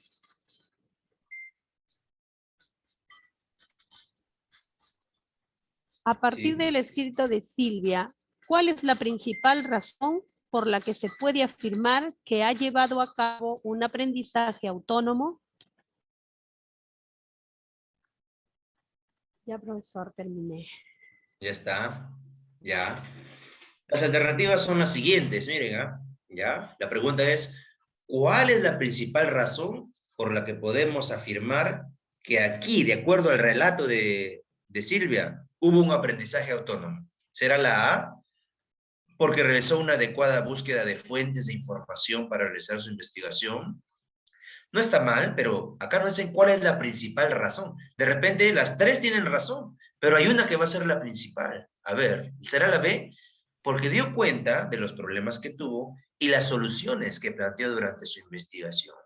A partir del escrito de Silvia, ¿cuál es la principal razón por la que se puede afirmar que ha llevado a cabo un aprendizaje autónomo. Ya, profesor, terminé. Ya está. Ya. Las alternativas son las siguientes, miren, ¿ya? La pregunta es, ¿cuál es la principal razón por la que podemos afirmar que aquí, de acuerdo al relato de Silvia, hubo un aprendizaje autónomo? ¿Será la A? Porque realizó una adecuada búsqueda de fuentes de información para realizar su investigación. No está mal, pero acá no dicen cuál es la principal razón. De repente las tres tienen razón, pero hay una que va a ser la principal. A ver, ¿será la B? Porque dio cuenta de los problemas que tuvo y las soluciones que planteó durante su investigación.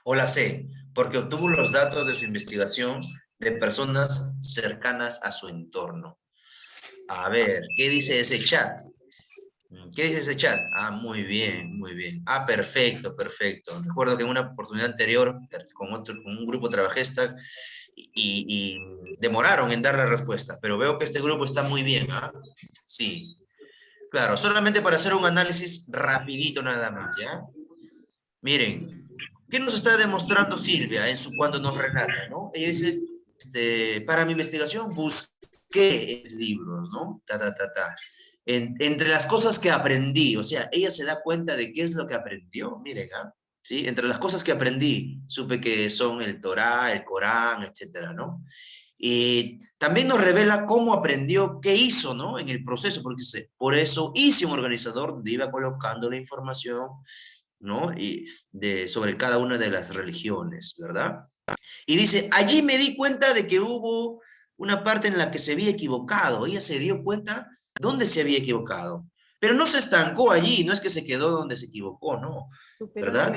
O la C, porque obtuvo los datos de su investigación de personas cercanas a su entorno. A ver, ¿qué dice ese chat? ¿Qué dice ese chat? Ah, muy bien, muy bien. Ah, perfecto, perfecto. Recuerdo que en una oportunidad anterior con un grupo trabajé esta y demoraron en dar la respuesta, pero veo que este grupo está muy bien, ¿ah? Sí. Claro, solamente para hacer un análisis rapidito nada más, ¿ya? Miren, ¿qué nos está demostrando Silvia cuando nos relata, ¿no? Ella dice, para mi investigación busqué libros, ¿no? Entre las cosas que aprendí, o sea, ella se da cuenta de qué es lo que aprendió, miren, ¿sí? Entre las cosas que aprendí, supe que son el Torá, el Corán, etcétera, ¿no? Y también nos revela cómo aprendió, qué hizo, ¿no? En el proceso, porque dice, por eso hice un organizador donde iba colocando la información, ¿no? Sobre cada una de las religiones, ¿verdad? Y dice, allí me di cuenta de que hubo una parte en la que se había equivocado. Ella se dio cuenta dónde se había equivocado. Pero no se estancó allí, no es que se quedó donde se equivocó, no. ¿Verdad?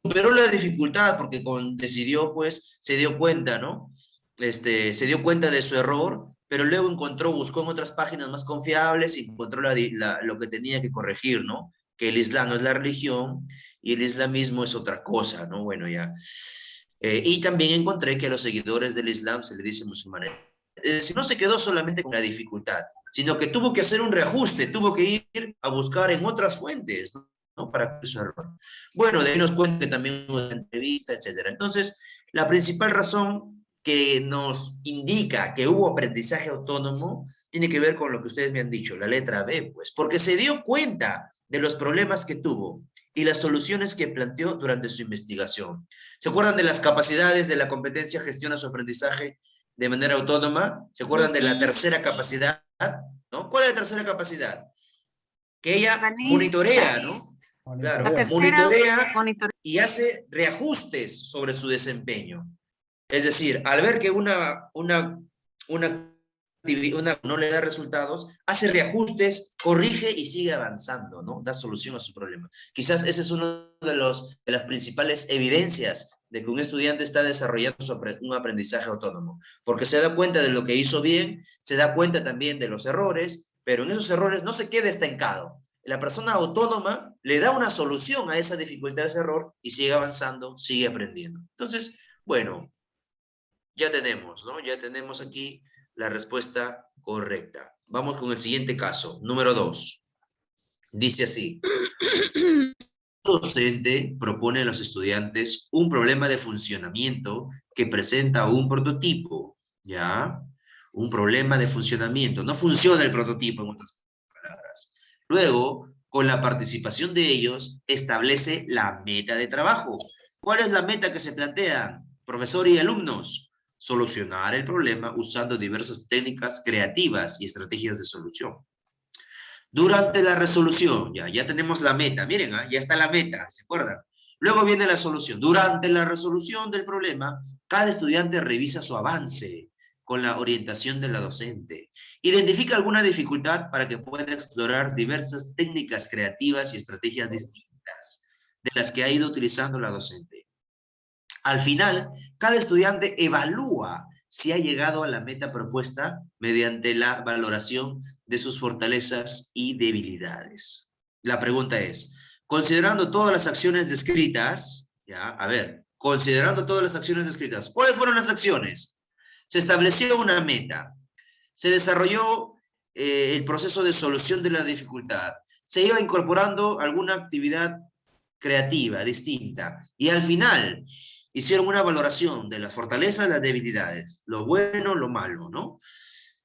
Superó la dificultad porque decidió, pues, se dio cuenta, ¿no? Se dio cuenta de su error, pero luego buscó en otras páginas más confiables y encontró lo que tenía que corregir, ¿no? Que el Islam no es la religión y el islamismo es otra cosa, ¿no? Bueno, ya. Y también encontré que a los seguidores del Islam se le dice musulmanes. No se quedó solamente con la dificultad, sino que tuvo que hacer un reajuste, tuvo que ir a buscar en otras fuentes, ¿no? Para su error. Bueno, de ahí nos cuenta que también hubo una entrevista, etcétera. Entonces, la principal razón que nos indica que hubo aprendizaje autónomo tiene que ver con lo que ustedes me han dicho, la letra B, pues, porque se dio cuenta de los problemas que tuvo y las soluciones que planteó durante su investigación. ¿Se acuerdan de las capacidades de la competencia, gestiona su aprendizaje de manera autónoma? ¿Se acuerdan de la tercera capacidad? ¿No? ¿Cuál es la tercera capacidad? Que ella monitorea, ¿no? Claro, monitorea y hace reajustes sobre su desempeño. Es decir, al ver que una no le da resultados, hace reajustes, corrige y sigue avanzando, ¿no? Da solución a su problema. Quizás ese es uno de las principales evidencias de que un estudiante está desarrollando un aprendizaje autónomo, porque se da cuenta de lo que hizo bien, se da cuenta también de los errores, pero en esos errores no se queda estancado. La persona autónoma le da una solución a esa dificultad, a ese error, y sigue avanzando, sigue aprendiendo. Entonces, bueno, ya tenemos, ¿no? Ya tenemos aquí la respuesta correcta. Vamos con el siguiente caso, número 2. Dice así. El docente propone a los estudiantes un problema de funcionamiento que presenta un prototipo, ¿ya? Un problema de funcionamiento. No funciona el prototipo, en otras palabras. Luego, con la participación de ellos, establece la meta de trabajo. ¿Cuál es la meta que se plantea, profesor y alumnos? Solucionar el problema usando diversas técnicas creativas y estrategias de solución. Durante la resolución, ya tenemos la meta, miren, ya está la meta, ¿se acuerdan? Luego viene la solución. Durante la resolución del problema, cada estudiante revisa su avance con la orientación de la docente. Identifica alguna dificultad para que pueda explorar diversas técnicas creativas y estrategias distintas de las que ha ido utilizando la docente. Al final, cada estudiante evalúa si ha llegado a la meta propuesta mediante la valoración de sus fortalezas y debilidades. La pregunta es, considerando todas las acciones descritas, considerando todas las acciones descritas, ¿cuáles fueron las acciones? Se estableció una meta, se desarrolló el proceso de solución de la dificultad, se iba incorporando alguna actividad creativa, distinta. Y al final hicieron una valoración de las fortalezas, las debilidades, lo bueno, lo malo, ¿no?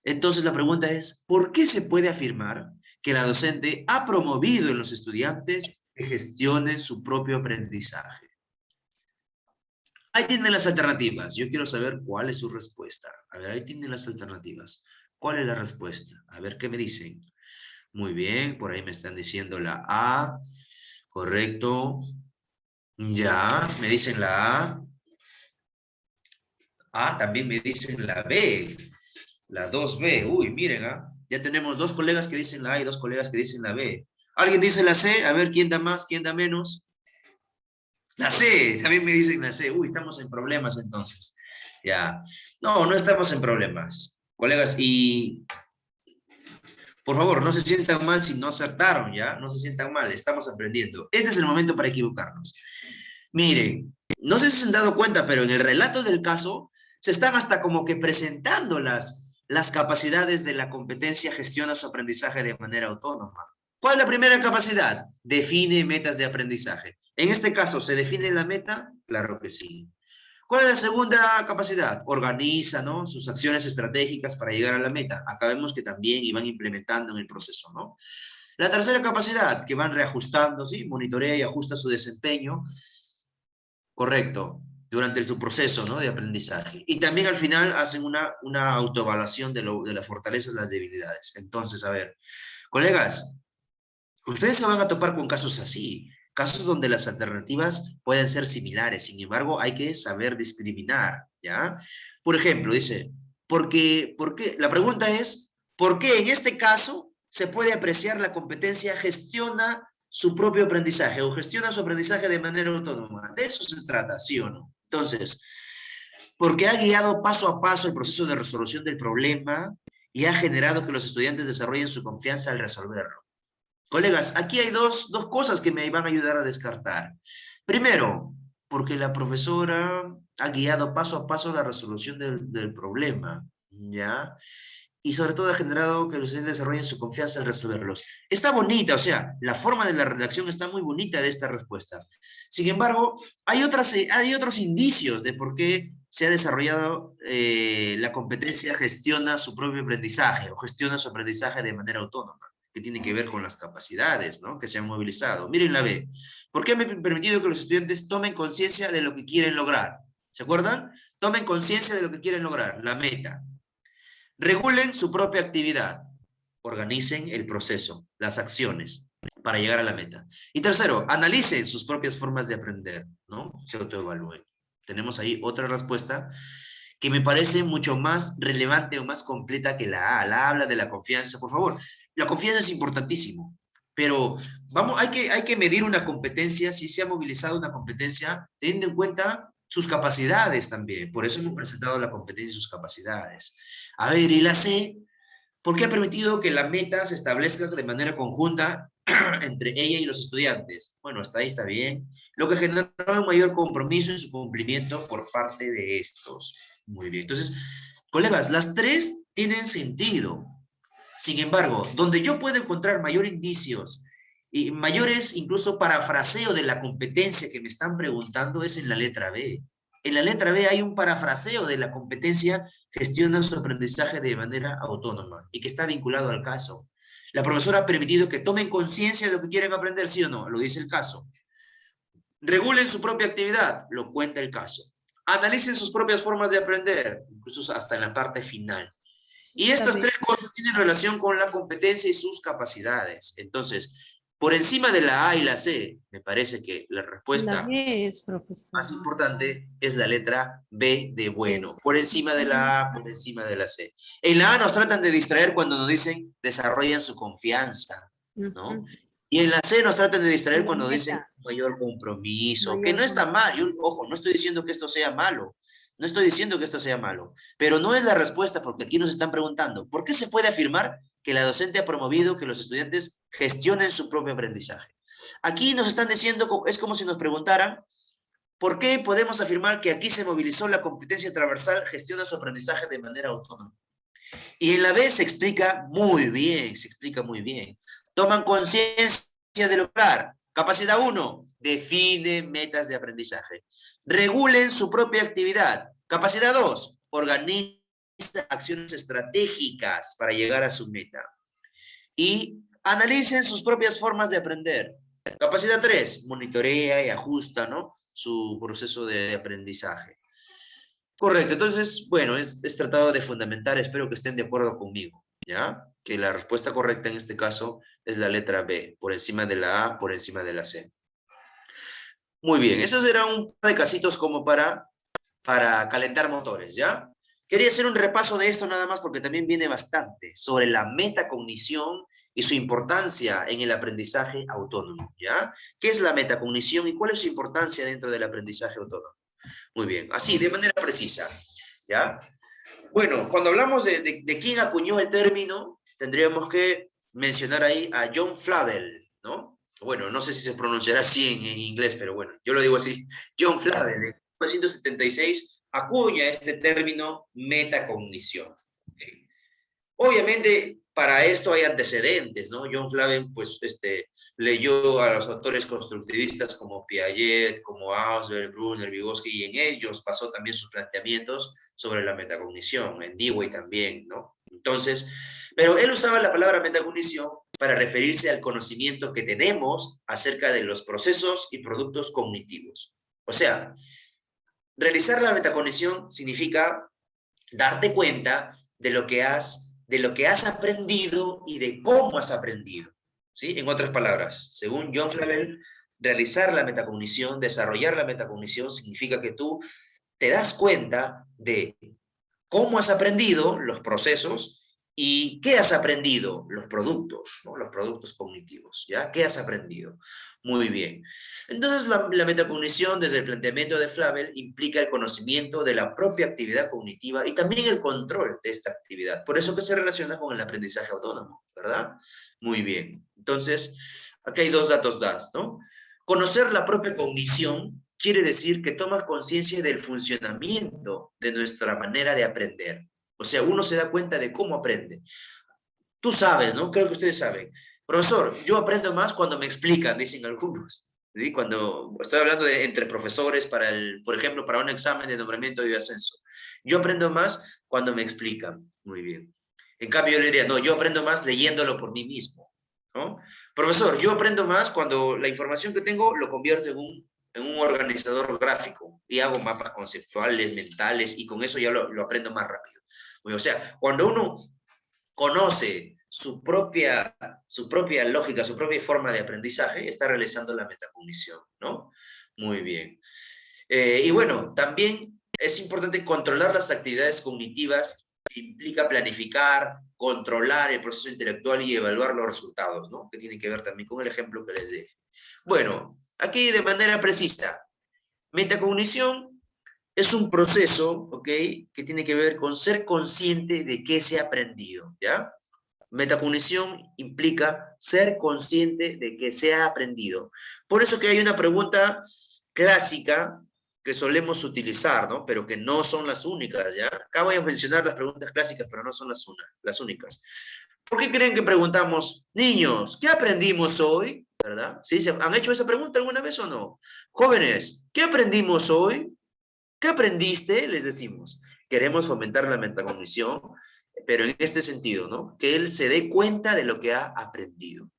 Entonces la pregunta es, ¿por qué se puede afirmar que la docente ha promovido en los estudiantes que gestionen su propio aprendizaje? Ahí tienen las alternativas. Yo quiero saber cuál es su respuesta. A ver, ahí tienen las alternativas. ¿Cuál es la respuesta? A ver qué me dicen. Muy bien, por ahí me están diciendo la A. Correcto. Ya, me dicen la A. Ah, también me dicen la B. La 2B. Uy, miren, ¿ah? Ya tenemos 2 colegas que dicen la A y 2 colegas que dicen la B. ¿Alguien dice la C? A ver, ¿quién da más? ¿Quién da menos? La C, también me dicen la C. Uy, estamos en problemas entonces. Ya. No, no estamos en problemas. Colegas, y por favor, no se sientan mal si no acertaron, ¿ya? No se sientan mal, estamos aprendiendo. Este es el momento para equivocarnos. Miren, no sé si se han dado cuenta, pero en el relato del caso se están hasta como que presentando las capacidades de la competencia gestiona su aprendizaje de manera autónoma. ¿Cuál es la primera capacidad? Define metas de aprendizaje. En este caso, ¿se define la meta? Claro que sí. ¿Cuál es la segunda capacidad? Organiza, ¿no?, sus acciones estratégicas para llegar a la meta. Acá vemos que también iban implementando en el proceso, ¿no? La tercera capacidad, que van reajustando, ¿sí? Monitorea y ajusta su desempeño. Correcto. Durante su proceso, ¿no?, de aprendizaje. Y también al final hacen una autoevaluación de las fortalezas y las debilidades. Entonces, a ver, colegas, ustedes se van a topar con casos así, casos donde las alternativas pueden ser similares, sin embargo, hay que saber discriminar, ¿ya? Por ejemplo, dice, ¿por qué? La pregunta es, ¿por qué en este caso se puede apreciar la competencia gestiona su propio aprendizaje o gestiona su aprendizaje de manera autónoma? De eso se trata, ¿sí o no? Entonces, porque ha guiado paso a paso el proceso de resolución del problema y ha generado que los estudiantes desarrollen su confianza al resolverlo. Colegas, aquí hay dos cosas que me van a ayudar a descartar. Primero, porque la profesora ha guiado paso a paso la resolución del problema, ¿ya? Y sobre todo ha generado que los estudiantes desarrollen su confianza al resolverlos. Está bonita, o sea, la forma de la redacción está muy bonita de esta respuesta. Sin embargo, hay otros indicios de por qué se ha desarrollado la competencia gestiona su propio aprendizaje o gestiona su aprendizaje de manera autónoma, que tiene que ver con las capacidades, ¿no?, que se han movilizado. Miren la B. ¿Por qué me he permitido que los estudiantes tomen conciencia de lo que quieren lograr? ¿Se acuerdan? Tomen conciencia de lo que quieren lograr, la meta. Regulen su propia actividad. Organicen el proceso, las acciones, para llegar a la meta. Y tercero, analicen sus propias formas de aprender, ¿no? Se autoevalúen. Tenemos ahí otra respuesta que me parece mucho más relevante o más completa que la A. La A habla de la confianza. Por favor, la confianza es importantísimo, pero hay que medir una competencia, si se ha movilizado una competencia, teniendo en cuenta sus capacidades también. Por eso hemos presentado la competencia y sus capacidades. A ver, y la C, ¿por qué ha permitido que la meta se establezca de manera conjunta entre ella y los estudiantes? Bueno, hasta ahí está bien. Lo que generó un mayor compromiso en su cumplimiento por parte de estos. Muy bien. Entonces, colegas, las tres tienen sentido. Sin embargo, donde yo puedo encontrar mayores indicios y mayores incluso parafraseo de la competencia que me están preguntando es en la letra B. En la letra B hay un parafraseo de la competencia gestiona su aprendizaje de manera autónoma y que está vinculado al caso. La profesora ha permitido que tomen conciencia de lo que quieren aprender, ¿sí o no? Lo dice el caso. Regulen su propia actividad, lo cuenta el caso. Analicen sus propias formas de aprender, incluso hasta en la parte final. Y estas tres cosas tienen relación con la competencia y sus capacidades. Entonces, por encima de la A y la C, me parece que la respuesta más importante es la letra B de bueno. Sí. Por encima de la A, por encima de la C. En la A nos tratan de distraer cuando nos dicen desarrollan su confianza, ¿no? Y en la C nos tratan de distraer cuando dicen mayor compromiso, que no está mal. Yo, ojo, no estoy diciendo que esto sea malo. No estoy diciendo que esto sea malo, pero no es la respuesta porque aquí nos están preguntando, ¿por qué se puede afirmar que la docente ha promovido que los estudiantes gestionen su propio aprendizaje? Aquí nos están diciendo, es como si nos preguntaran, ¿por qué podemos afirmar que aquí se movilizó la competencia transversal, gestiona su aprendizaje de manera autónoma? Y en la B se explica muy bien, Toman conciencia de lograr. Capacidad 1, define metas de aprendizaje. Regulen su propia actividad. Capacidad 2, organiza acciones estratégicas para llegar a su meta. Y analicen sus propias formas de aprender. Capacidad 3, monitorea y ajusta, ¿no?, su proceso de aprendizaje. Correcto, entonces, bueno, es tratado de fundamentar, espero que estén de acuerdo conmigo, ¿ya? Que la respuesta correcta en este caso es la letra B, por encima de la A, por encima de la C. Muy bien, esos eran un par de casitos como para calentar motores, ¿ya? Quería hacer un repaso de esto nada más porque también viene bastante sobre la metacognición y su importancia en el aprendizaje autónomo, ¿ya? ¿Qué es la metacognición y cuál es su importancia dentro del aprendizaje autónomo? Muy bien, así, de manera precisa, ¿ya? Bueno, cuando hablamos de quién acuñó el término, tendríamos que mencionar ahí a John Flavel, ¿no? Bueno, no sé si se pronunciará así en inglés, pero bueno, yo lo digo así. John Flavel, en 1976, acuña este término metacognición. ¿Okay? Obviamente, para esto hay antecedentes, ¿no? John Flavel, pues, leyó a los autores constructivistas como Piaget, como Ausberg, Brunner, Vygotsky, y en ellos pasó también sus planteamientos sobre la metacognición, en Dewey también, ¿no? Entonces, pero él usaba la palabra metacognición para referirse al conocimiento que tenemos acerca de los procesos y productos cognitivos. O sea, realizar la metacognición significa darte cuenta de lo que has aprendido y de cómo has aprendido, ¿sí? En otras palabras, según John Flavel, realizar la metacognición, desarrollar la metacognición, significa que tú te das cuenta de cómo has aprendido los procesos y qué has aprendido, los productos, ¿no? Los productos cognitivos, ¿ya? ¿Qué has aprendido? Muy bien. Entonces, la metacognición, desde el planteamiento de Flavel, implica el conocimiento de la propia actividad cognitiva y también el control de esta actividad. Por eso que se relaciona con el aprendizaje autónomo, ¿verdad? Muy bien. Entonces, aquí hay dos datos DAS, ¿no? Conocer la propia cognición quiere decir que tomas conciencia del funcionamiento de nuestra manera de aprender. O sea, uno se da cuenta de cómo aprende. Tú sabes, ¿no? Creo que ustedes saben. Profesor, yo aprendo más cuando me explican, dicen algunos. ¿Sí? Cuando estoy hablando entre profesores, por ejemplo, para un examen de nombramiento y ascenso. Yo aprendo más cuando me explican. Muy bien. En cambio, yo le diría, no, yo aprendo más leyéndolo por mí mismo, ¿no? Profesor, yo aprendo más cuando la información que tengo lo convierto en un organizador gráfico y hago mapas conceptuales, mentales, y con eso ya lo aprendo más rápido. O sea, cuando uno conoce su propia lógica, su propia forma de aprendizaje, está realizando la metacognición, ¿no? Muy bien. Y bueno, también es importante controlar las actividades cognitivas, que implica planificar, controlar el proceso intelectual y evaluar los resultados, ¿no? Que tiene que ver también con el ejemplo que les dé. Bueno, aquí de manera precisa, metacognición es un proceso, ¿ok?, que tiene que ver con ser consciente de qué se ha aprendido, ¿ya? Metacognición implica ser consciente de que se ha aprendido. Por eso que hay una pregunta clásica que solemos utilizar, ¿no? Pero que no son las únicas, ¿ya? Acá voy a mencionar las preguntas clásicas, pero no son las únicas. ¿Por qué creen que preguntamos, niños, ¿qué aprendimos hoy? ¿Verdad? ¿Sí? ¿Han hecho esa pregunta alguna vez o no? Jóvenes, ¿qué aprendimos hoy? ¿Qué aprendiste? Les decimos. Queremos fomentar la metacognición, pero en este sentido, ¿no? Que él se dé cuenta de lo que ha aprendido.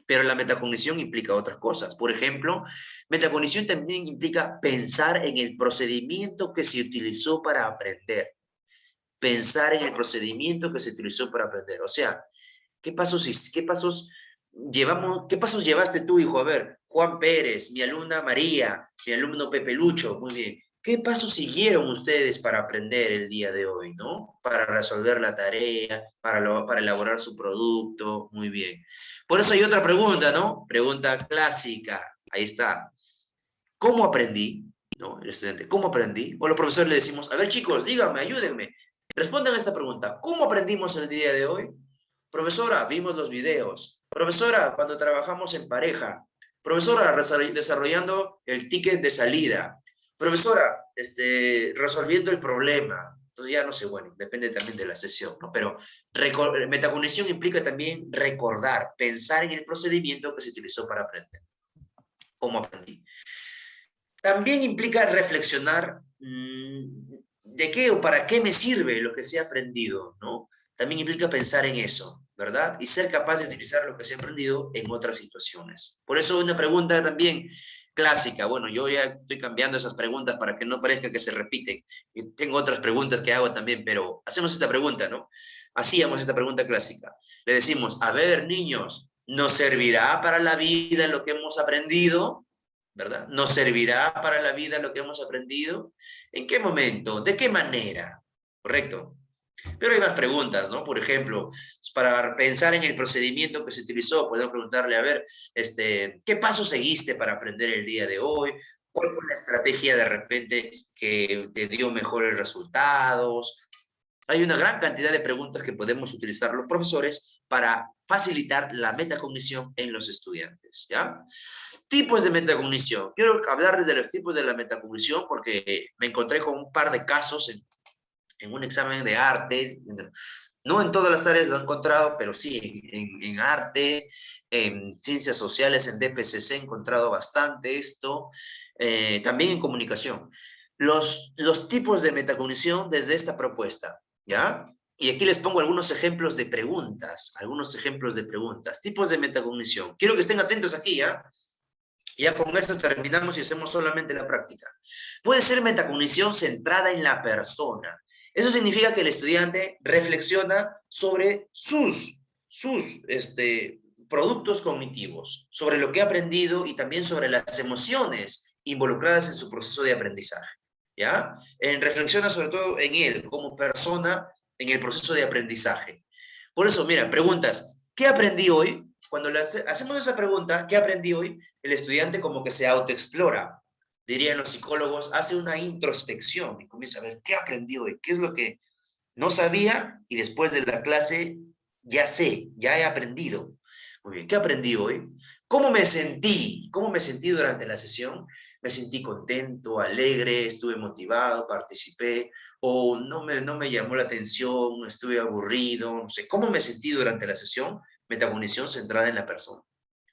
Pero la metacognición implica otras cosas. Por ejemplo, metacognición también implica pensar en el procedimiento que se utilizó para aprender. Pensar en el procedimiento que se utilizó para aprender. O sea, ¿qué pasos llevaste tú, hijo? A ver, Juan Pérez, mi alumna María, mi alumno Pepe Lucho, muy bien. ¿Qué pasos siguieron ustedes para aprender el día de hoy, no? Para resolver la tarea, para elaborar su producto, muy bien. Por eso hay otra pregunta, ¿no? Pregunta clásica, ahí está. ¿Cómo aprendí? ¿No? El estudiante, ¿cómo aprendí? O los profesores le decimos, a ver chicos, díganme, ayúdenme. Respondan a esta pregunta. ¿Cómo aprendimos el día de hoy? Profesora, vimos los videos. Profesora, cuando trabajamos en pareja. Profesora, desarrollando el ticket de salida. Profesora, resolviendo el problema. Entonces ya no sé, bueno, depende también de la sesión, ¿no? Pero metacognición implica también recordar, pensar en el procedimiento que se utilizó para aprender. ¿Cómo aprendí? También implica reflexionar de qué o para qué me sirve lo que se ha aprendido, ¿no? También implica pensar en eso, ¿verdad? Y ser capaz de utilizar lo que se ha aprendido en otras situaciones. Por eso una pregunta también clásica. Bueno, yo ya estoy cambiando esas preguntas para que no parezca que se repiten. Y tengo otras preguntas que hago también, pero hacemos esta pregunta, ¿no? Hacíamos esta pregunta clásica. Le decimos, a ver, niños, ¿nos servirá para la vida lo que hemos aprendido? ¿Verdad? ¿Nos servirá para la vida lo que hemos aprendido? ¿En qué momento? ¿De qué manera? ¿Correcto? Pero hay más preguntas, ¿no? Por ejemplo, para pensar en el procedimiento que se utilizó, podemos preguntarle, a ver, ¿qué paso seguiste para aprender el día de hoy? ¿Cuál fue la estrategia de repente que te dio mejores resultados? Hay una gran cantidad de preguntas que podemos utilizar los profesores para facilitar la metacognición en los estudiantes, ¿ya? Tipos de metacognición. Quiero hablarles de los tipos de la metacognición porque me encontré con un par de casos en un examen de arte. No en todas las áreas lo he encontrado, pero sí, en arte, en ciencias sociales, en DPCC he encontrado bastante esto, también en comunicación. Los tipos de metacognición desde esta propuesta, ¿ya? Y aquí les pongo algunos ejemplos de preguntas, tipos de metacognición. Quiero que estén atentos aquí, ¿ya? Ya con esto terminamos y hacemos solamente la práctica. Puede ser metacognición centrada en la persona. Eso significa que el estudiante reflexiona sobre sus productos cognitivos, sobre lo que ha aprendido y también sobre las emociones involucradas en su proceso de aprendizaje, ¿ya? Reflexiona sobre todo en él, como persona, en el proceso de aprendizaje. Por eso, mira, preguntas, ¿qué aprendí hoy? Cuando hacemos esa pregunta, ¿qué aprendí hoy? El estudiante como que se autoexplora. Dirían los psicólogos, hace una introspección y comienza a ver qué aprendí hoy, qué es lo que no sabía y después de la clase ya sé, ya he aprendido. Muy bien, ¿qué aprendí hoy? ¿Cómo me sentí? ¿Cómo me sentí durante la sesión? Me sentí contento, alegre, estuve motivado, participé, o no me llamó la atención, estuve aburrido, no sé. ¿Cómo me sentí durante la sesión? Metacognición centrada en la persona.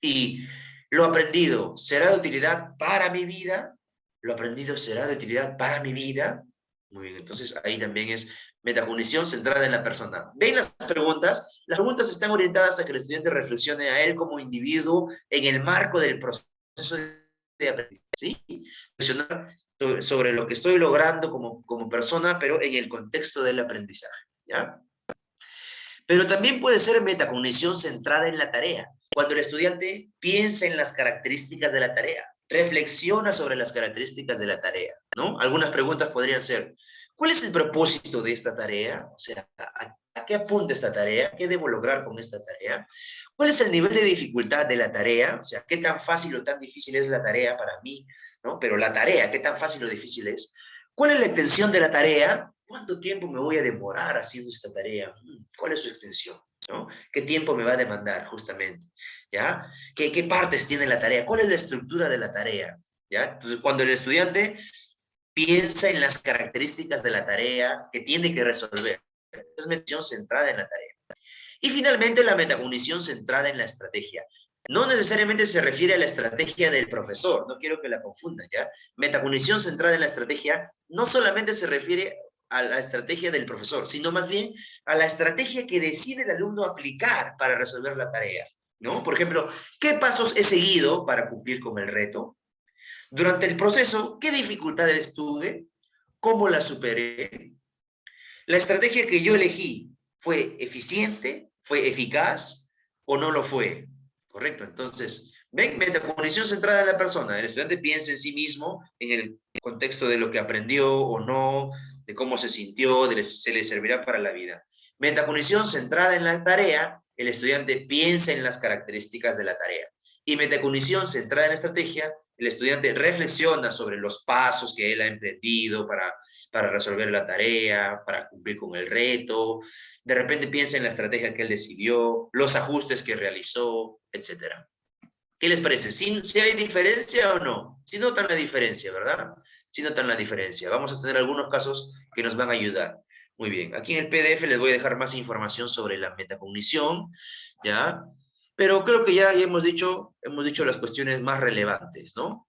Y lo aprendido, ¿será de utilidad para mi vida? ¿Lo aprendido será de utilidad para mi vida? Muy bien, entonces ahí también es metacognición centrada en la persona. ¿Ven las preguntas? Las preguntas están orientadas a que el estudiante reflexione a él como individuo en el marco del proceso de aprendizaje, ¿sí? Reflexionar sobre lo que estoy logrando como persona, pero en el contexto del aprendizaje, ¿ya? Pero también puede ser metacognición centrada en la tarea. Cuando el estudiante piensa en las características de la tarea, reflexiona sobre las características de la tarea, ¿no? Algunas preguntas podrían ser, ¿cuál es el propósito de esta tarea? O sea, ¿a qué apunta esta tarea? ¿Qué debo lograr con esta tarea? ¿Cuál es el nivel de dificultad de la tarea? O sea, ¿qué tan fácil o tan difícil es la tarea para mí? ¿No? Pero la tarea, ¿qué tan fácil o difícil es? ¿Cuál es la extensión de la tarea? ¿Cuánto tiempo me voy a demorar haciendo esta tarea? ¿Cuál es su extensión? ¿No? ¿Qué tiempo me va a demandar justamente? ¿Ya? ¿Qué partes tiene la tarea? ¿Cuál es la estructura de la tarea? ¿Ya? Entonces, cuando el estudiante piensa en las características de la tarea que tiene que resolver, es metacognición centrada en la tarea. Y finalmente, la metacognición centrada en la estrategia. No necesariamente se refiere a la estrategia del profesor, no quiero que la confundan, ¿ya? Metacognición centrada en la estrategia no solamente se refiere a la estrategia del profesor, sino más bien a la estrategia que decide el alumno aplicar para resolver la tarea, ¿no? Por ejemplo, ¿qué pasos he seguido para cumplir con el reto? Durante el proceso, ¿qué dificultades tuve? ¿Cómo las superé? ¿La estrategia que yo elegí fue eficiente? ¿Fue eficaz? ¿O no lo fue? ¿Correcto? Entonces, ven, metacognición centrada en la persona. El estudiante piensa en sí mismo, en el contexto de lo que aprendió o no, de cómo se sintió, se le servirá para la vida. Metacognición centrada en la tarea, el estudiante piensa en las características de la tarea. Y metacognición centrada en la estrategia, el estudiante reflexiona sobre los pasos que él ha emprendido para resolver la tarea, para cumplir con el reto. De repente piensa en la estrategia que él decidió, los ajustes que realizó, etc. ¿Qué les parece? ¿Si hay diferencia o no? Si notan la diferencia, ¿verdad? Si notan la diferencia. Vamos a tener algunos casos que nos van a ayudar. Muy bien, aquí en el PDF les voy a dejar más información sobre la metacognición, ¿ya? Pero creo que ya hemos dicho las cuestiones más relevantes, ¿no?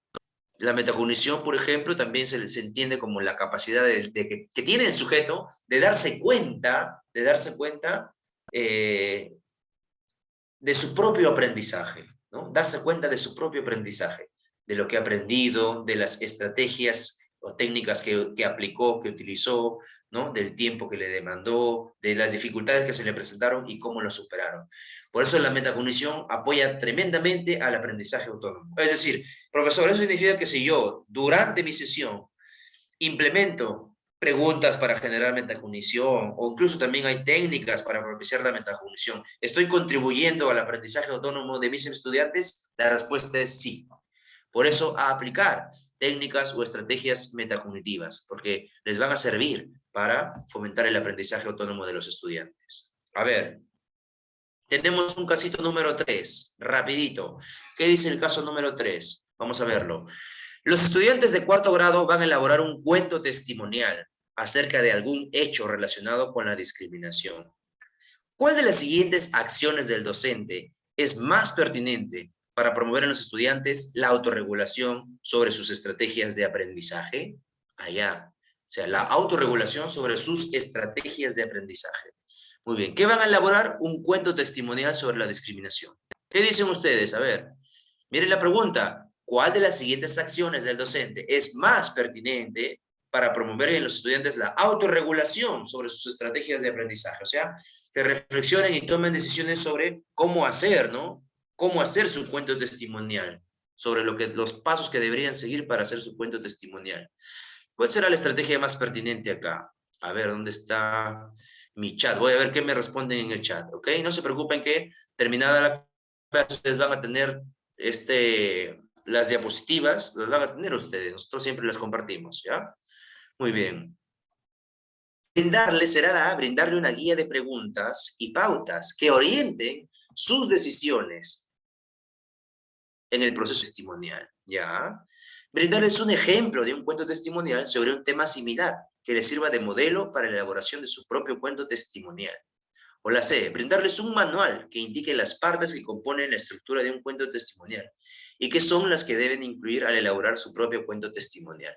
La metacognición, por ejemplo, también se entiende como la capacidad que tiene el sujeto de darse cuenta de su propio aprendizaje, ¿no? Darse cuenta de su propio aprendizaje, de lo que ha aprendido, de las estrategias o técnicas que aplicó, que utilizó, ¿no? Del tiempo que le demandó, de las dificultades que se le presentaron y cómo lo superaron. Por eso la metacognición apoya tremendamente al aprendizaje autónomo. Es decir, profesor, eso significa que si yo, durante mi sesión, implemento preguntas para generar metacognición, o incluso también hay técnicas para propiciar la metacognición, ¿estoy contribuyendo al aprendizaje autónomo de mis estudiantes? La respuesta es sí. Por eso, a aplicar técnicas o estrategias metacognitivas, porque les van a servir para fomentar el aprendizaje autónomo de los estudiantes. A ver, tenemos un casito número 3, rapidito. ¿Qué dice el caso número 3? Vamos a verlo. Los estudiantes de cuarto grado van a elaborar un cuento testimonial acerca de algún hecho relacionado con la discriminación. ¿Cuál de las siguientes acciones del docente es más pertinente para promover en los estudiantes la autorregulación sobre sus estrategias de aprendizaje? Allá. O sea, la autorregulación sobre sus estrategias de aprendizaje. Muy bien. ¿Qué van a elaborar? Un cuento testimonial sobre la discriminación. ¿Qué dicen ustedes? A ver, miren la pregunta. ¿Cuál de las siguientes acciones del docente es más pertinente para promover en los estudiantes la autorregulación sobre sus estrategias de aprendizaje? O sea, que reflexionen y tomen decisiones sobre cómo hacer, ¿no? Cómo hacer su cuento testimonial, sobre los pasos que deberían seguir para hacer su cuento testimonial. ¿Cuál será la estrategia más pertinente acá? A ver, ¿dónde está mi chat? Voy a ver qué me responden en el chat, ¿ok? No se preocupen que terminada la clase ustedes van a tener las diapositivas, las van a tener ustedes. Nosotros siempre las compartimos, ¿ya? Muy bien. Brindarle una guía de preguntas y pautas que orienten sus decisiones en el proceso testimonial, ¿ya? Brindarles un ejemplo de un cuento testimonial sobre un tema similar que les sirva de modelo para la elaboración de su propio cuento testimonial. O la C, brindarles un manual que indique las partes que componen la estructura de un cuento testimonial y que son las que deben incluir al elaborar su propio cuento testimonial.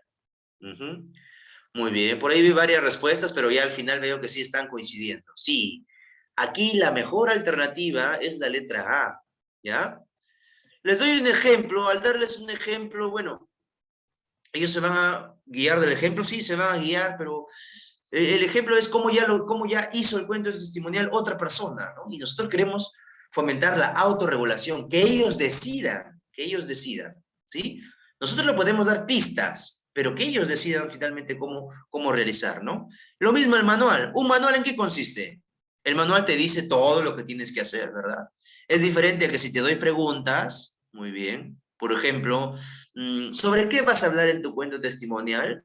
Muy bien, por ahí vi varias respuestas, pero ya al final veo que sí están coincidiendo. Sí, aquí la mejor alternativa es la letra A, ¿ya? Les doy un ejemplo. Al darles un ejemplo, bueno, ellos se van a guiar del ejemplo, sí, se van a guiar, pero el ejemplo es cómo ya hizo el cuento testimonial otra persona, ¿no? Y nosotros queremos fomentar la autorregulación, que ellos decidan, ¿sí? Nosotros le podemos dar pistas, pero que ellos decidan finalmente cómo realizar, ¿no? Lo mismo el manual. ¿Un manual en qué consiste? El manual te dice todo lo que tienes que hacer, ¿verdad? Es diferente a que si te doy preguntas, muy bien, por ejemplo, ¿sobre qué vas a hablar en tu cuento testimonial?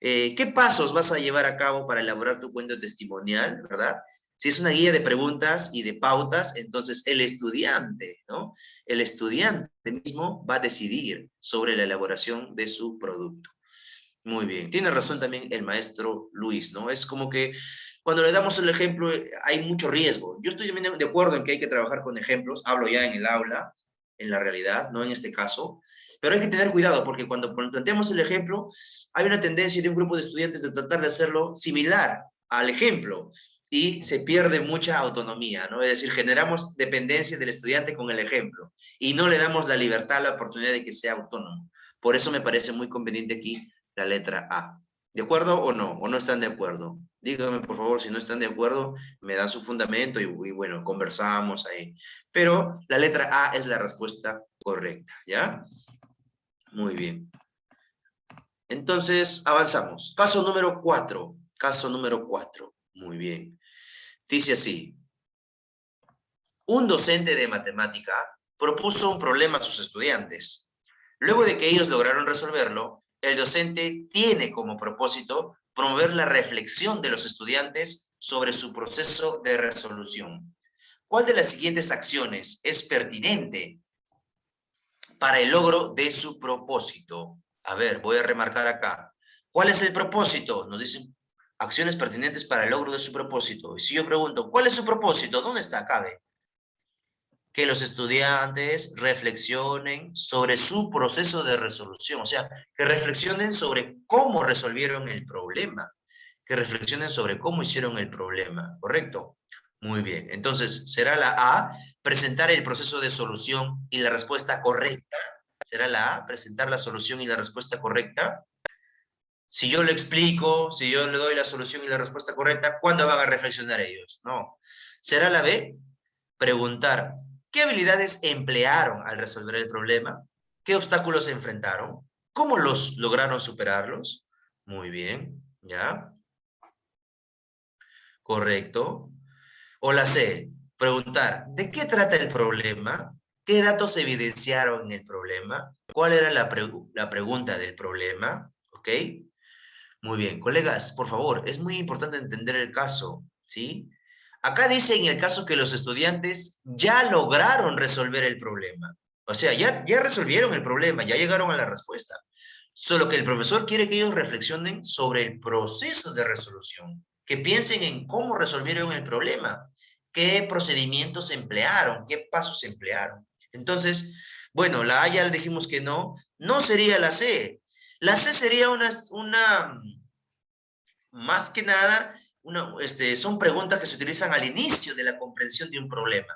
¿Qué pasos vas a llevar a cabo para elaborar tu cuento testimonial, verdad? Si es una guía de preguntas y de pautas, entonces el estudiante, ¿no? El estudiante mismo va a decidir sobre la elaboración de su producto. Muy bien. Tiene razón también el maestro Luis, ¿no? Es como que cuando le damos el ejemplo hay mucho riesgo. Yo estoy también de acuerdo en que hay que trabajar con ejemplos. Hablo ya en el aula, en la realidad, no en este caso. Pero hay que tener cuidado porque cuando planteamos el ejemplo, hay una tendencia de un grupo de estudiantes de tratar de hacerlo similar al ejemplo y se pierde mucha autonomía, ¿no? Es decir, generamos dependencia del estudiante con el ejemplo y no le damos la libertad, la oportunidad de que sea autónomo. Por eso me parece muy conveniente aquí la letra A. ¿De acuerdo o no? ¿O no están de acuerdo? Díganme, por favor, si no están de acuerdo, me dan su fundamento y bueno, conversamos ahí. Pero la letra A es la respuesta correcta, ¿ya? Muy bien. Entonces, avanzamos. Caso número 4. Caso número 4. Muy bien. Dice así. Un docente de matemática propuso un problema a sus estudiantes. Luego de que ellos lograron resolverlo, el docente tiene como propósito promover la reflexión de los estudiantes sobre su proceso de resolución. ¿Cuál de las siguientes acciones es pertinente para el logro de su propósito? A ver, voy a remarcar acá. ¿Cuál es el propósito? Nos dicen acciones pertinentes para el logro de su propósito. Y si yo pregunto, ¿cuál es su propósito? ¿Dónde está? Cabe que los estudiantes reflexionen sobre su proceso de resolución, o sea, que reflexionen sobre cómo resolvieron el problema, que reflexionen sobre cómo hicieron el problema, ¿correcto? Muy bien, entonces será la A, presentar el proceso de solución y la respuesta correcta. ¿Será la A, presentar la solución y la respuesta correcta? Si yo le explico, si yo le doy la solución y la respuesta correcta, ¿cuándo van a reflexionar ellos? No. ¿Será la B? Preguntar, ¿qué habilidades emplearon al resolver el problema? ¿Qué obstáculos se enfrentaron? ¿Cómo los lograron superarlos? Muy bien, ¿ya? Correcto. O la C, preguntar, ¿de qué trata el problema? ¿Qué datos se evidenciaron en el problema? ¿Cuál era la pregunta del problema? ¿Ok? Muy bien, colegas, por favor, es muy importante entender el caso, ¿sí? Acá dice en el caso que los estudiantes ya lograron resolver el problema. O sea, ya resolvieron el problema, ya llegaron a la respuesta. Solo que el profesor quiere que ellos reflexionen sobre el proceso de resolución, que piensen en cómo resolvieron el problema, qué procedimientos emplearon, qué pasos emplearon. Entonces, bueno, la A ya le dijimos que no, no sería la C. La C sería más que nada, son preguntas que se utilizan al inicio de la comprensión de un problema.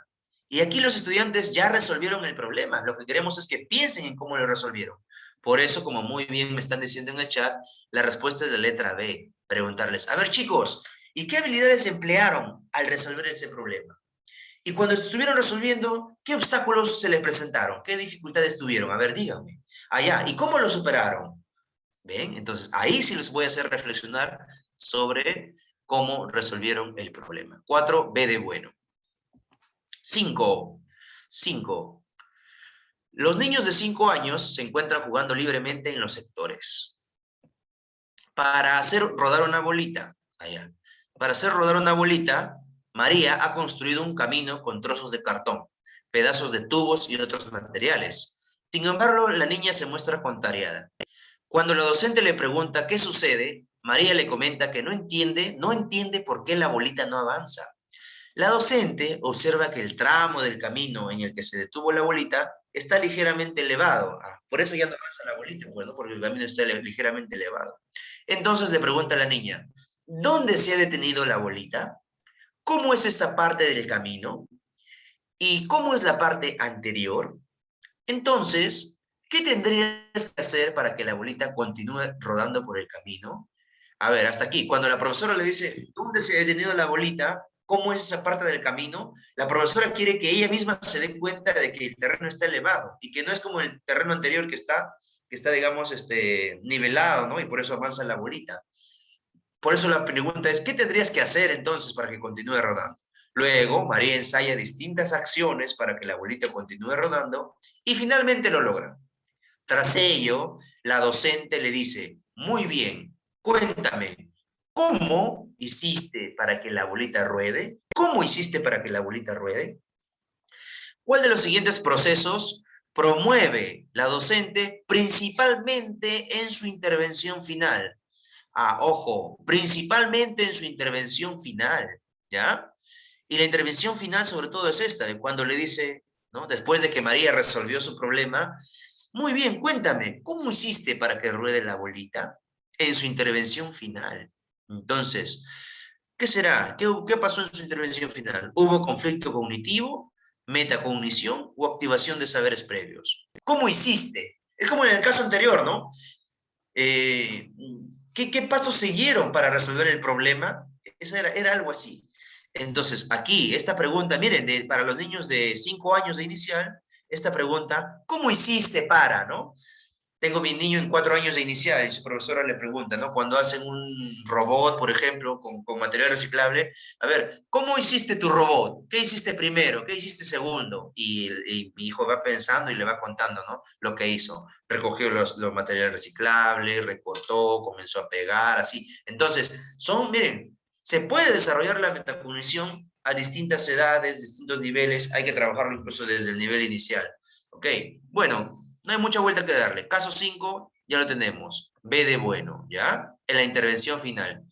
Y aquí los estudiantes ya resolvieron el problema. Lo que queremos es que piensen en cómo lo resolvieron. Por eso, como muy bien me están diciendo en el chat, la respuesta es de letra B. Preguntarles, a ver chicos, ¿y qué habilidades emplearon al resolver ese problema? Y cuando estuvieron resolviendo, ¿qué obstáculos se les presentaron? ¿Qué dificultades tuvieron? A ver, díganme. Allá, ¿y cómo lo superaron? ¿Ven? Entonces, ahí sí les voy a hacer reflexionar sobre cómo resolvieron el problema. 4, B de bueno. 5. Los niños de 5 años se encuentran jugando libremente en los sectores. Para hacer rodar una bolita, María ha construido un camino con trozos de cartón, pedazos de tubos y otros materiales. Sin embargo, la niña se muestra contrariada. Cuando la docente le pregunta qué sucede, María le comenta que no entiende por qué la bolita no avanza. La docente observa que el tramo del camino en el que se detuvo la bolita está ligeramente elevado. Por eso ya no avanza la bolita, bueno, porque el camino está ligeramente elevado. Entonces le pregunta a la niña, ¿dónde se ha detenido la bolita? ¿Cómo es esta parte del camino? ¿Y cómo es la parte anterior? Entonces, ¿qué tendrías que hacer para que la bolita continúe rodando por el camino? A ver, hasta aquí. Cuando la profesora le dice, ¿dónde se ha detenido la bolita? ¿Cómo es esa parte del camino? La profesora quiere que ella misma se dé cuenta de que el terreno está elevado y que no es como el terreno anterior que está digamos, nivelado, ¿no? Y por eso avanza la bolita. Por eso la pregunta es, ¿qué tendrías que hacer entonces para que continúe rodando? Luego, María ensaya distintas acciones para que la bolita continúe rodando y finalmente lo logra. Tras ello, la docente le dice, muy bien, cuéntame, ¿cómo hiciste para que la bolita ruede? ¿Cómo hiciste para que la bolita ruede? ¿Cuál de los siguientes procesos promueve la docente principalmente en su intervención final? Ojo, principalmente en su intervención final, ¿ya? Y la intervención final sobre todo es esta, de cuando le dice, ¿no? Después de que María resolvió su problema, muy bien, cuéntame, ¿cómo hiciste para que ruede la bolita? En su intervención final. Entonces, ¿qué será? ¿Qué pasó en su intervención final? ¿Hubo conflicto cognitivo, metacognición o activación de saberes previos? ¿Cómo hiciste? Es como en el caso anterior, ¿no? ¿Qué pasos siguieron para resolver el problema? Era algo así. Entonces, aquí, esta pregunta, miren, para los niños de 5 años de inicial, esta pregunta, ¿cómo hiciste para, no? Tengo mi niño en 4 años de inicial y su profesora le pregunta, ¿no? Cuando hacen un robot, por ejemplo, con material reciclable, a ver, ¿cómo hiciste tu robot? ¿Qué hiciste primero? ¿Qué hiciste segundo? Y mi hijo va pensando y le va contando, ¿no? Lo que hizo. Recogió los materiales reciclables, recortó, comenzó a pegar, así. Entonces, miren, se puede desarrollar la metacognición a distintas edades, distintos niveles, hay que trabajarlo incluso desde el nivel inicial. ¿Ok? Bueno, no hay mucha vuelta que darle. Caso 5, ya lo tenemos. B de bueno, ¿ya? En la intervención final.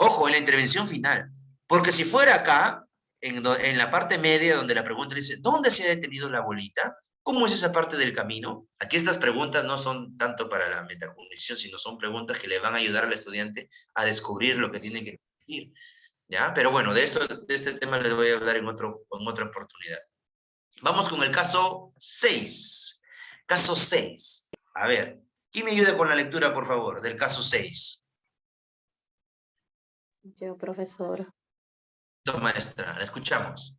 Ojo, en la intervención final. Porque si fuera acá, en la parte media donde la pregunta dice, ¿dónde se ha detenido la bolita? ¿Cómo es esa parte del camino? Aquí estas preguntas no son tanto para la metacognición, sino son preguntas que le van a ayudar al estudiante a descubrir lo que tiene que decir. ¿Ya? Pero bueno, de este tema les voy a hablar en otra oportunidad. Vamos con el caso 6. Caso 6. A ver, ¿quién me ayuda con la lectura, por favor, del caso 6? Yo, profesor. Maestra, la escuchamos.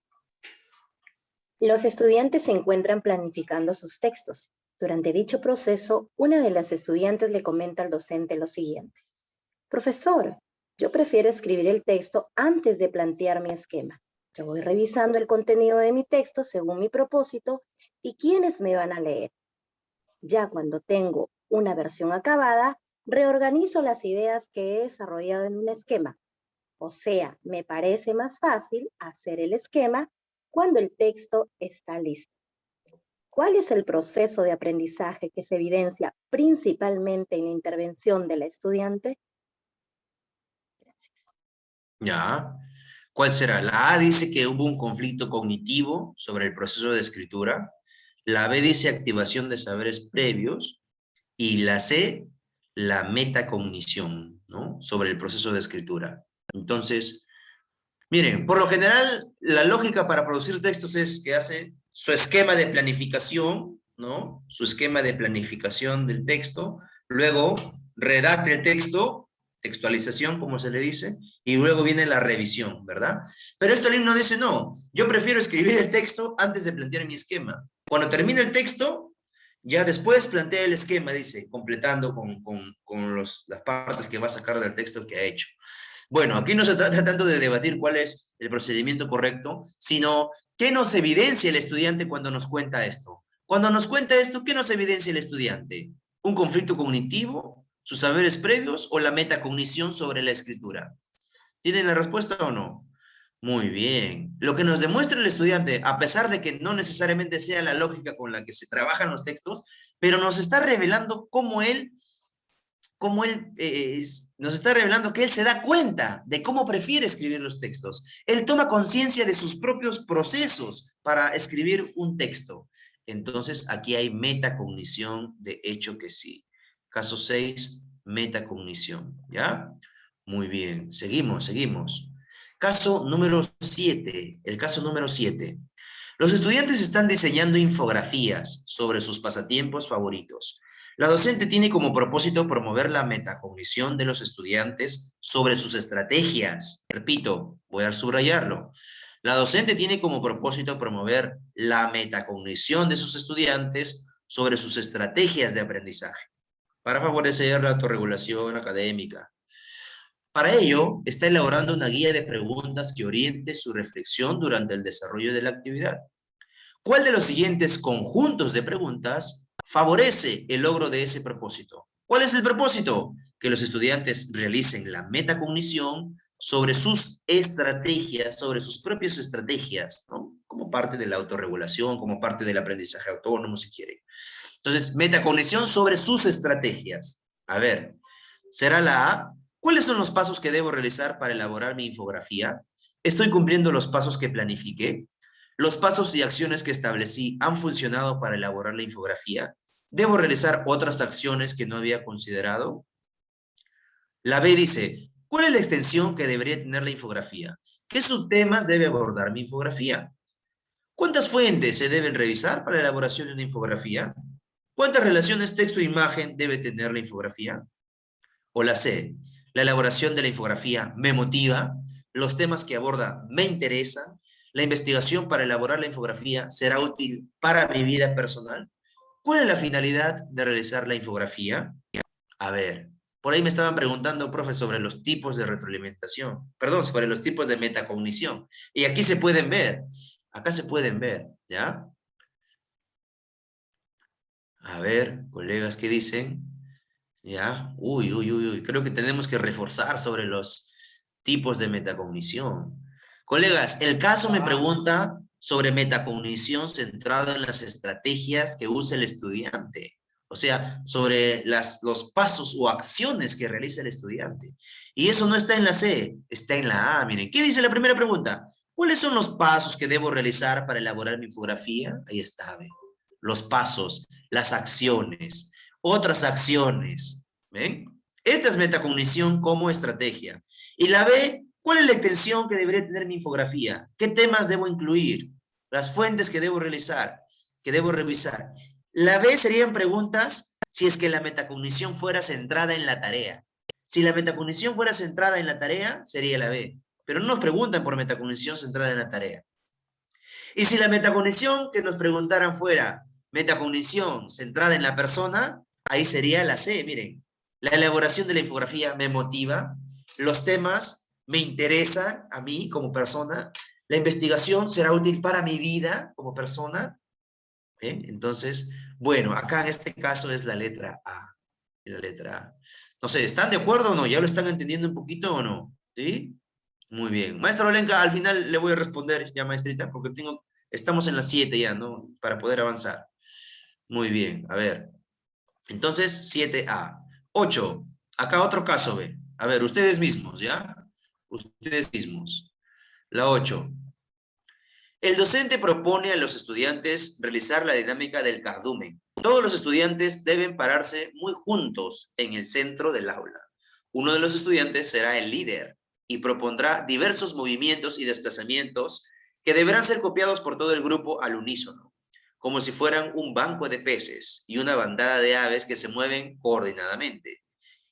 Los estudiantes se encuentran planificando sus textos. Durante dicho proceso, una de las estudiantes le comenta al docente lo siguiente. Profesor, yo prefiero escribir el texto antes de plantear mi esquema. Yo voy revisando el contenido de mi texto según mi propósito y quiénes me van a leer. Ya cuando tengo una versión acabada, reorganizo las ideas que he desarrollado en un esquema. O sea, me parece más fácil hacer el esquema cuando el texto está listo. ¿Cuál es el proceso de aprendizaje que se evidencia principalmente en la intervención de la estudiante? Gracias. Ya. ¿Cuál será? La A dice que hubo un conflicto cognitivo sobre el proceso de escritura. La B dice activación de saberes previos. Y la C, la metacognición, ¿no? Sobre el proceso de escritura. Entonces, miren, por lo general, la lógica para producir textos es que hace su esquema de planificación, ¿no? Su esquema de planificación del texto, luego redacta el texto, textualización, como se le dice, y luego viene la revisión, ¿verdad? Pero este alumno dice, no, yo prefiero escribir el texto antes de plantear mi esquema. Cuando termine el texto, ya después plantea el esquema, dice, completando con las partes que va a sacar del texto que ha hecho. Bueno, aquí no se trata tanto de debatir cuál es el procedimiento correcto, sino qué nos evidencia el estudiante cuando nos cuenta esto. Cuando nos cuenta esto, ¿qué nos evidencia el estudiante? ¿Un conflicto cognitivo? ¿Sus saberes previos? ¿O la metacognición sobre la escritura? ¿Tienen la respuesta o no? Muy bien. Lo que nos demuestra el estudiante, a pesar de que no necesariamente sea la lógica con la que se trabajan los textos, pero nos está revelando cómo él nos está revelando que él se da cuenta de cómo prefiere escribir los textos. Él toma conciencia de sus propios procesos para escribir un texto. Entonces, aquí hay metacognición, de hecho que sí. Caso 6, metacognición, ¿ya? Muy bien, seguimos. Caso número 7, el caso número 7. Los estudiantes están diseñando infografías sobre sus pasatiempos favoritos. La docente tiene como propósito promover la metacognición de los estudiantes sobre sus estrategias. Repito, voy a subrayarlo. La docente tiene como propósito promover la metacognición de sus estudiantes sobre sus estrategias de aprendizaje, para favorecer la autorregulación académica. Para ello, está elaborando una guía de preguntas que oriente su reflexión durante el desarrollo de la actividad. ¿Cuál de los siguientes conjuntos de preguntas favorece el logro de ese propósito? ¿Cuál es el propósito? Que los estudiantes realicen la metacognición sobre sus estrategias, sobre sus propias estrategias, ¿no? Como parte de la autorregulación, como parte del aprendizaje autónomo, si quieren. Entonces, metacognición sobre sus estrategias. A ver, ¿será la A? ¿Cuáles son los pasos que debo realizar para elaborar mi infografía? ¿Estoy cumpliendo los pasos que planifiqué? ¿Los pasos y acciones que establecí han funcionado para elaborar la infografía? ¿Debo realizar otras acciones que no había considerado? La B dice, ¿cuál es la extensión que debería tener la infografía? ¿Qué subtemas debe abordar mi infografía? ¿Cuántas fuentes se deben revisar para la elaboración de una infografía? ¿Cuántas relaciones texto-imagen debe tener la infografía? O la C, la elaboración de la infografía me motiva, los temas que aborda me interesan, la investigación para elaborar la infografía será útil para mi vida personal. ¿Cuál es la finalidad de realizar la infografía? A ver, por ahí me estaban preguntando, profe, sobre los tipos de retroalimentación, perdón, sobre los tipos de metacognición. Y aquí se pueden ver, acá se pueden ver, ¿ya? A ver, colegas, ¿qué dicen? ¿Ya? Uy, creo que tenemos que reforzar sobre los tipos de metacognición. Colegas, el caso me pregunta sobre metacognición centrada en las estrategias que usa el estudiante. O sea, sobre los pasos o acciones que realiza el estudiante. Y eso no está en la C, está en la A. Miren, ¿qué dice la primera pregunta? ¿Cuáles son los pasos que debo realizar para elaborar mi infografía? Ahí está, ¿ven? Los pasos, las acciones, otras acciones. ¿Ven? Esta es metacognición como estrategia. Y la B, ¿cuál es la extensión que debería tener mi infografía? ¿Qué temas debo incluir? Las fuentes que debo realizar, que debo revisar. La B serían preguntas si es que la metacognición fuera centrada en la tarea. Si la metacognición fuera centrada en la tarea, sería la B. Pero no nos preguntan por metacognición centrada en la tarea. Y si la metacognición que nos preguntaran fuera metacognición centrada en la persona, ahí sería la C, miren. La elaboración de la infografía me motiva, los temas me interesan a mí como persona, la investigación será útil para mi vida como persona. ¿Bien? Entonces, bueno, acá en este caso es la letra A. La letra A. No sé, ¿están de acuerdo o no? ¿Ya lo están entendiendo un poquito o no? ¿Sí? Muy bien. Maestra Olenka, al final le voy a responder ya, maestrita, porque estamos en las 7 ya, ¿no? Para poder avanzar. Muy bien, a ver. Entonces, 7A. 8. Acá otro caso, ve. A ver, ustedes mismos, ¿ya? Ustedes mismos. La 8. El docente propone a los estudiantes realizar la dinámica del cardumen. Todos los estudiantes deben pararse muy juntos en el centro del aula. Uno de los estudiantes será el líder y propondrá diversos movimientos y desplazamientos que deberán ser copiados por todo el grupo al unísono, como si fueran un banco de peces y una bandada de aves que se mueven coordinadamente.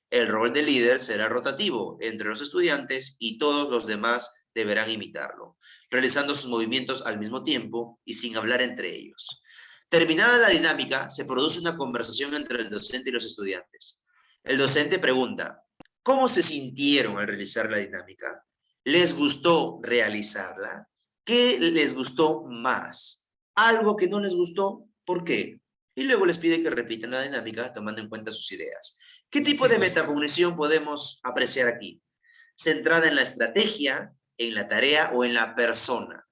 El rol de líder será rotativo entre los estudiantes y todos los demás deberán imitarlo, realizando sus movimientos al mismo tiempo y sin hablar entre ellos. Terminada la dinámica, se produce una conversación entre el docente y los estudiantes. El docente pregunta, ¿cómo se sintieron al realizar la dinámica? ¿Les gustó realizarla? ¿Qué les gustó más? ¿Algo que no les gustó? ¿Por qué? Y luego les pide que repitan la dinámica tomando en cuenta sus ideas. ¿Qué tipo de metacognición podemos apreciar aquí? ¿Centrada en la estrategia, en la tarea o en la persona?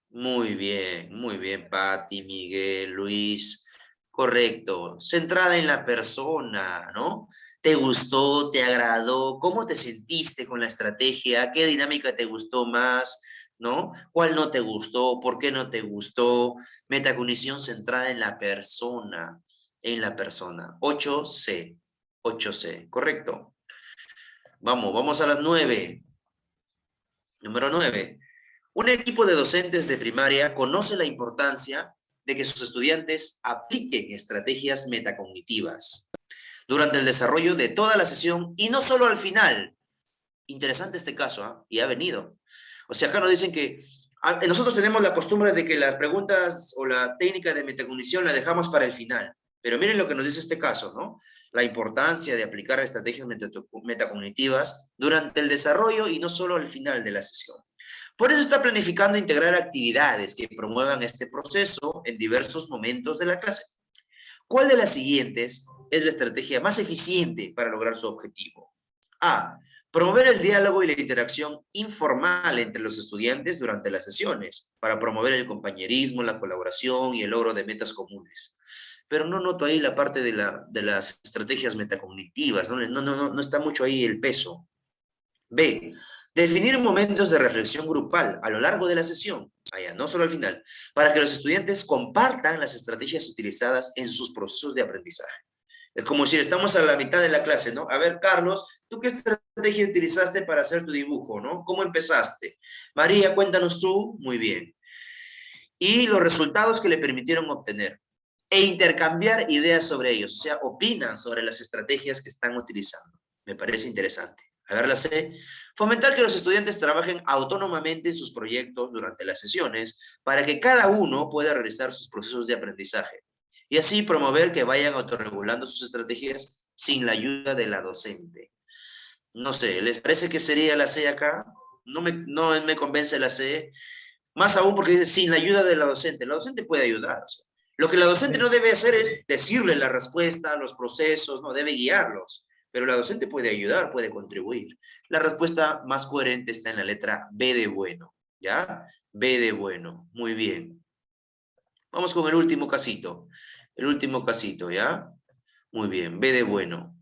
Muy bien, Patti, Miguel, Luis. Correcto. Centrada en la persona, ¿no? ¿Te gustó? ¿Te agradó? ¿Cómo te sentiste con la estrategia? ¿Qué dinámica te gustó más? ¿No? ¿Cuál no te gustó? ¿Por qué no te gustó? Metacognición centrada en la persona. En la persona. 8C. 8C. Correcto. Vamos a las 9. Número 9. Un equipo de docentes de primaria conoce la importancia de que sus estudiantes apliquen estrategias metacognitivas durante el desarrollo de toda la sesión y no solo al final. Interesante este caso, ¿eh? Y ha venido. O sea, acá nos dicen que nosotros tenemos la costumbre de que las preguntas o la técnica de metacognición la dejamos para el final. Pero miren lo que nos dice este caso, ¿no? La importancia de aplicar estrategias metacognitivas durante el desarrollo y no solo al final de la sesión. Por eso está planificando integrar actividades que promuevan este proceso en diversos momentos de la clase. ¿Cuál de las siguientes es la estrategia más eficiente para lograr su objetivo? A. Promover el diálogo y la interacción informal entre los estudiantes durante las sesiones para promover el compañerismo, la colaboración y el logro de metas comunes. Pero no noto ahí la parte de las estrategias metacognitivas, no está mucho ahí el peso. B. Definir momentos de reflexión grupal a lo largo de la sesión, no solo al final, para que los estudiantes compartan las estrategias utilizadas en sus procesos de aprendizaje. Es como decir, estamos a la mitad de la clase, ¿no? A ver, Carlos, ¿tú qué estrategia utilizaste para hacer tu dibujo, no? ¿Cómo empezaste? María, cuéntanos tú. Muy bien. Y los resultados que le permitieron obtener. E intercambiar ideas sobre ellos, o sea, opinan sobre las estrategias que están utilizando. Me parece interesante. A ver, la C. Fomentar que los estudiantes trabajen autónomamente en sus proyectos durante las sesiones para que cada uno pueda realizar sus procesos de aprendizaje. Y así promover que vayan autorregulando sus estrategias sin la ayuda de la docente. No sé, ¿les parece que sería la C acá? No me convence la C. Más aún porque dice sin la ayuda de la docente. La docente puede ayudar. O sea, lo que la docente no debe hacer es decirle la respuesta, los procesos, no, debe guiarlos. Pero la docente puede ayudar, puede contribuir. La respuesta más coherente está en la letra B de bueno, ¿ya? B de bueno, muy bien. Vamos con el último casito. El último casito, ¿ya? Muy bien, B de bueno.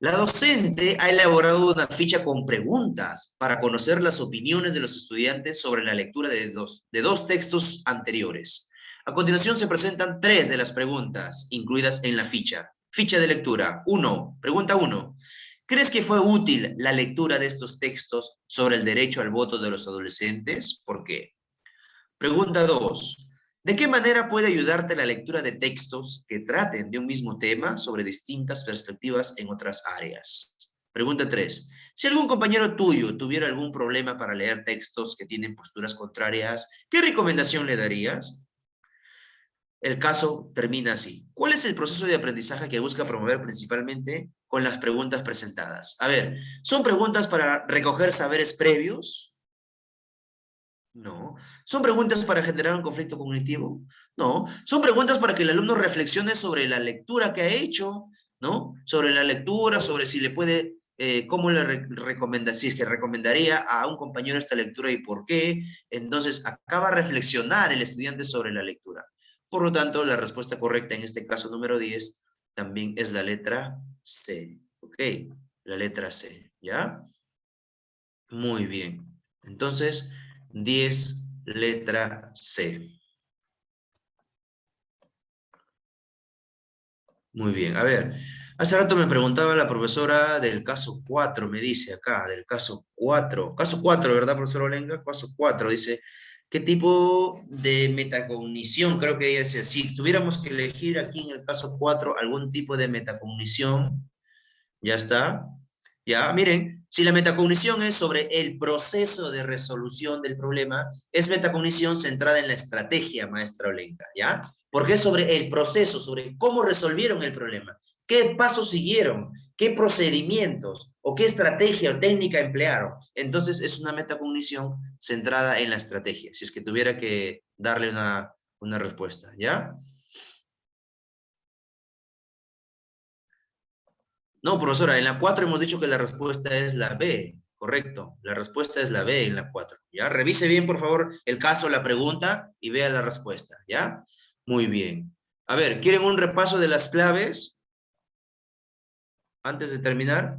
La docente ha elaborado una ficha con preguntas para conocer las opiniones de los estudiantes sobre la lectura de dos textos anteriores. A continuación se presentan 3 de las preguntas incluidas en la ficha. Ficha de lectura. 1. Pregunta 1. ¿Crees que fue útil la lectura de estos textos sobre el derecho al voto de los adolescentes? ¿Por qué? Pregunta 2. ¿De qué manera puede ayudarte la lectura de textos que traten de un mismo tema sobre distintas perspectivas en otras áreas? Pregunta 3. Si algún compañero tuyo tuviera algún problema para leer textos que tienen posturas contrarias, ¿qué recomendación le darías? El caso termina así. ¿Cuál es el proceso de aprendizaje que busca promover principalmente con las preguntas presentadas? A ver, ¿son preguntas para recoger saberes previos? No. ¿Son preguntas para generar un conflicto cognitivo? No. ¿Son preguntas para que el alumno reflexione sobre la lectura que ha hecho? ¿No? Sobre la lectura, sobre si le puede, cómo le recomienda, si es que recomendaría a un compañero esta lectura y por qué. Entonces, acaba de reflexionar el estudiante sobre la lectura. Por lo tanto, la respuesta correcta en este caso número 10 también es la letra C. ¿Ok? La letra C. ¿Ya? Muy bien. Entonces, 10, letra C. Muy bien, a ver, hace rato me preguntaba la profesora del caso 4, me dice acá, del caso 4. Caso 4, ¿verdad, profesor Olenga? Caso 4, dice, ¿qué tipo de metacognición? Creo que ella decía, si tuviéramos que elegir aquí en el caso 4 algún tipo de metacognición, ya está. Ya, miren, si la metacognición es sobre el proceso de resolución del problema, es metacognición centrada en la estrategia, maestra Olenka, ¿ya? Porque es sobre el proceso, sobre cómo resolvieron el problema, qué pasos siguieron, qué procedimientos o qué estrategia o técnica emplearon. Entonces es una metacognición centrada en la estrategia, si es que tuviera que darle una respuesta, ¿ya? No, profesora, en la 4 hemos dicho que la respuesta es la B, correcto. La respuesta es la B en la 4, ¿ya? Revise bien, por favor, el caso, la pregunta y vea la respuesta, ¿ya? Muy bien. A ver, ¿quieren un repaso de las claves? Antes de terminar.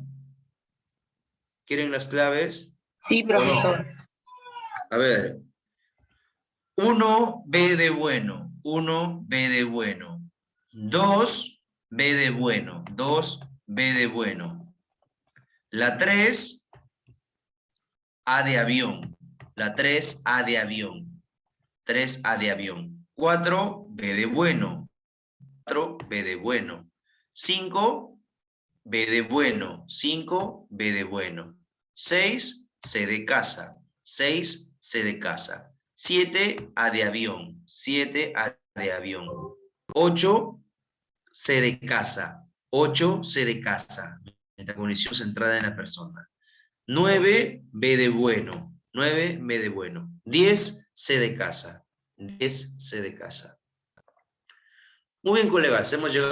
¿Quieren las claves? Sí, profesor. A ver. 1, B de bueno. 1, B de bueno. 2, B de bueno. 2, B de bueno. La 3, A de avión. La 3, A de avión. 3, A de avión. 4, B de bueno. 4, B de bueno. 5, B de bueno. 5, B de bueno. 6, C de casa. 6, C de casa. 7, A de avión. 7, A de avión. 8, C de casa. 8, C de casa. Metacognición centrada en la persona. 9, B de bueno. 9, B de bueno. 10, C de casa. 10, C de casa. Muy bien, colegas, hemos llegado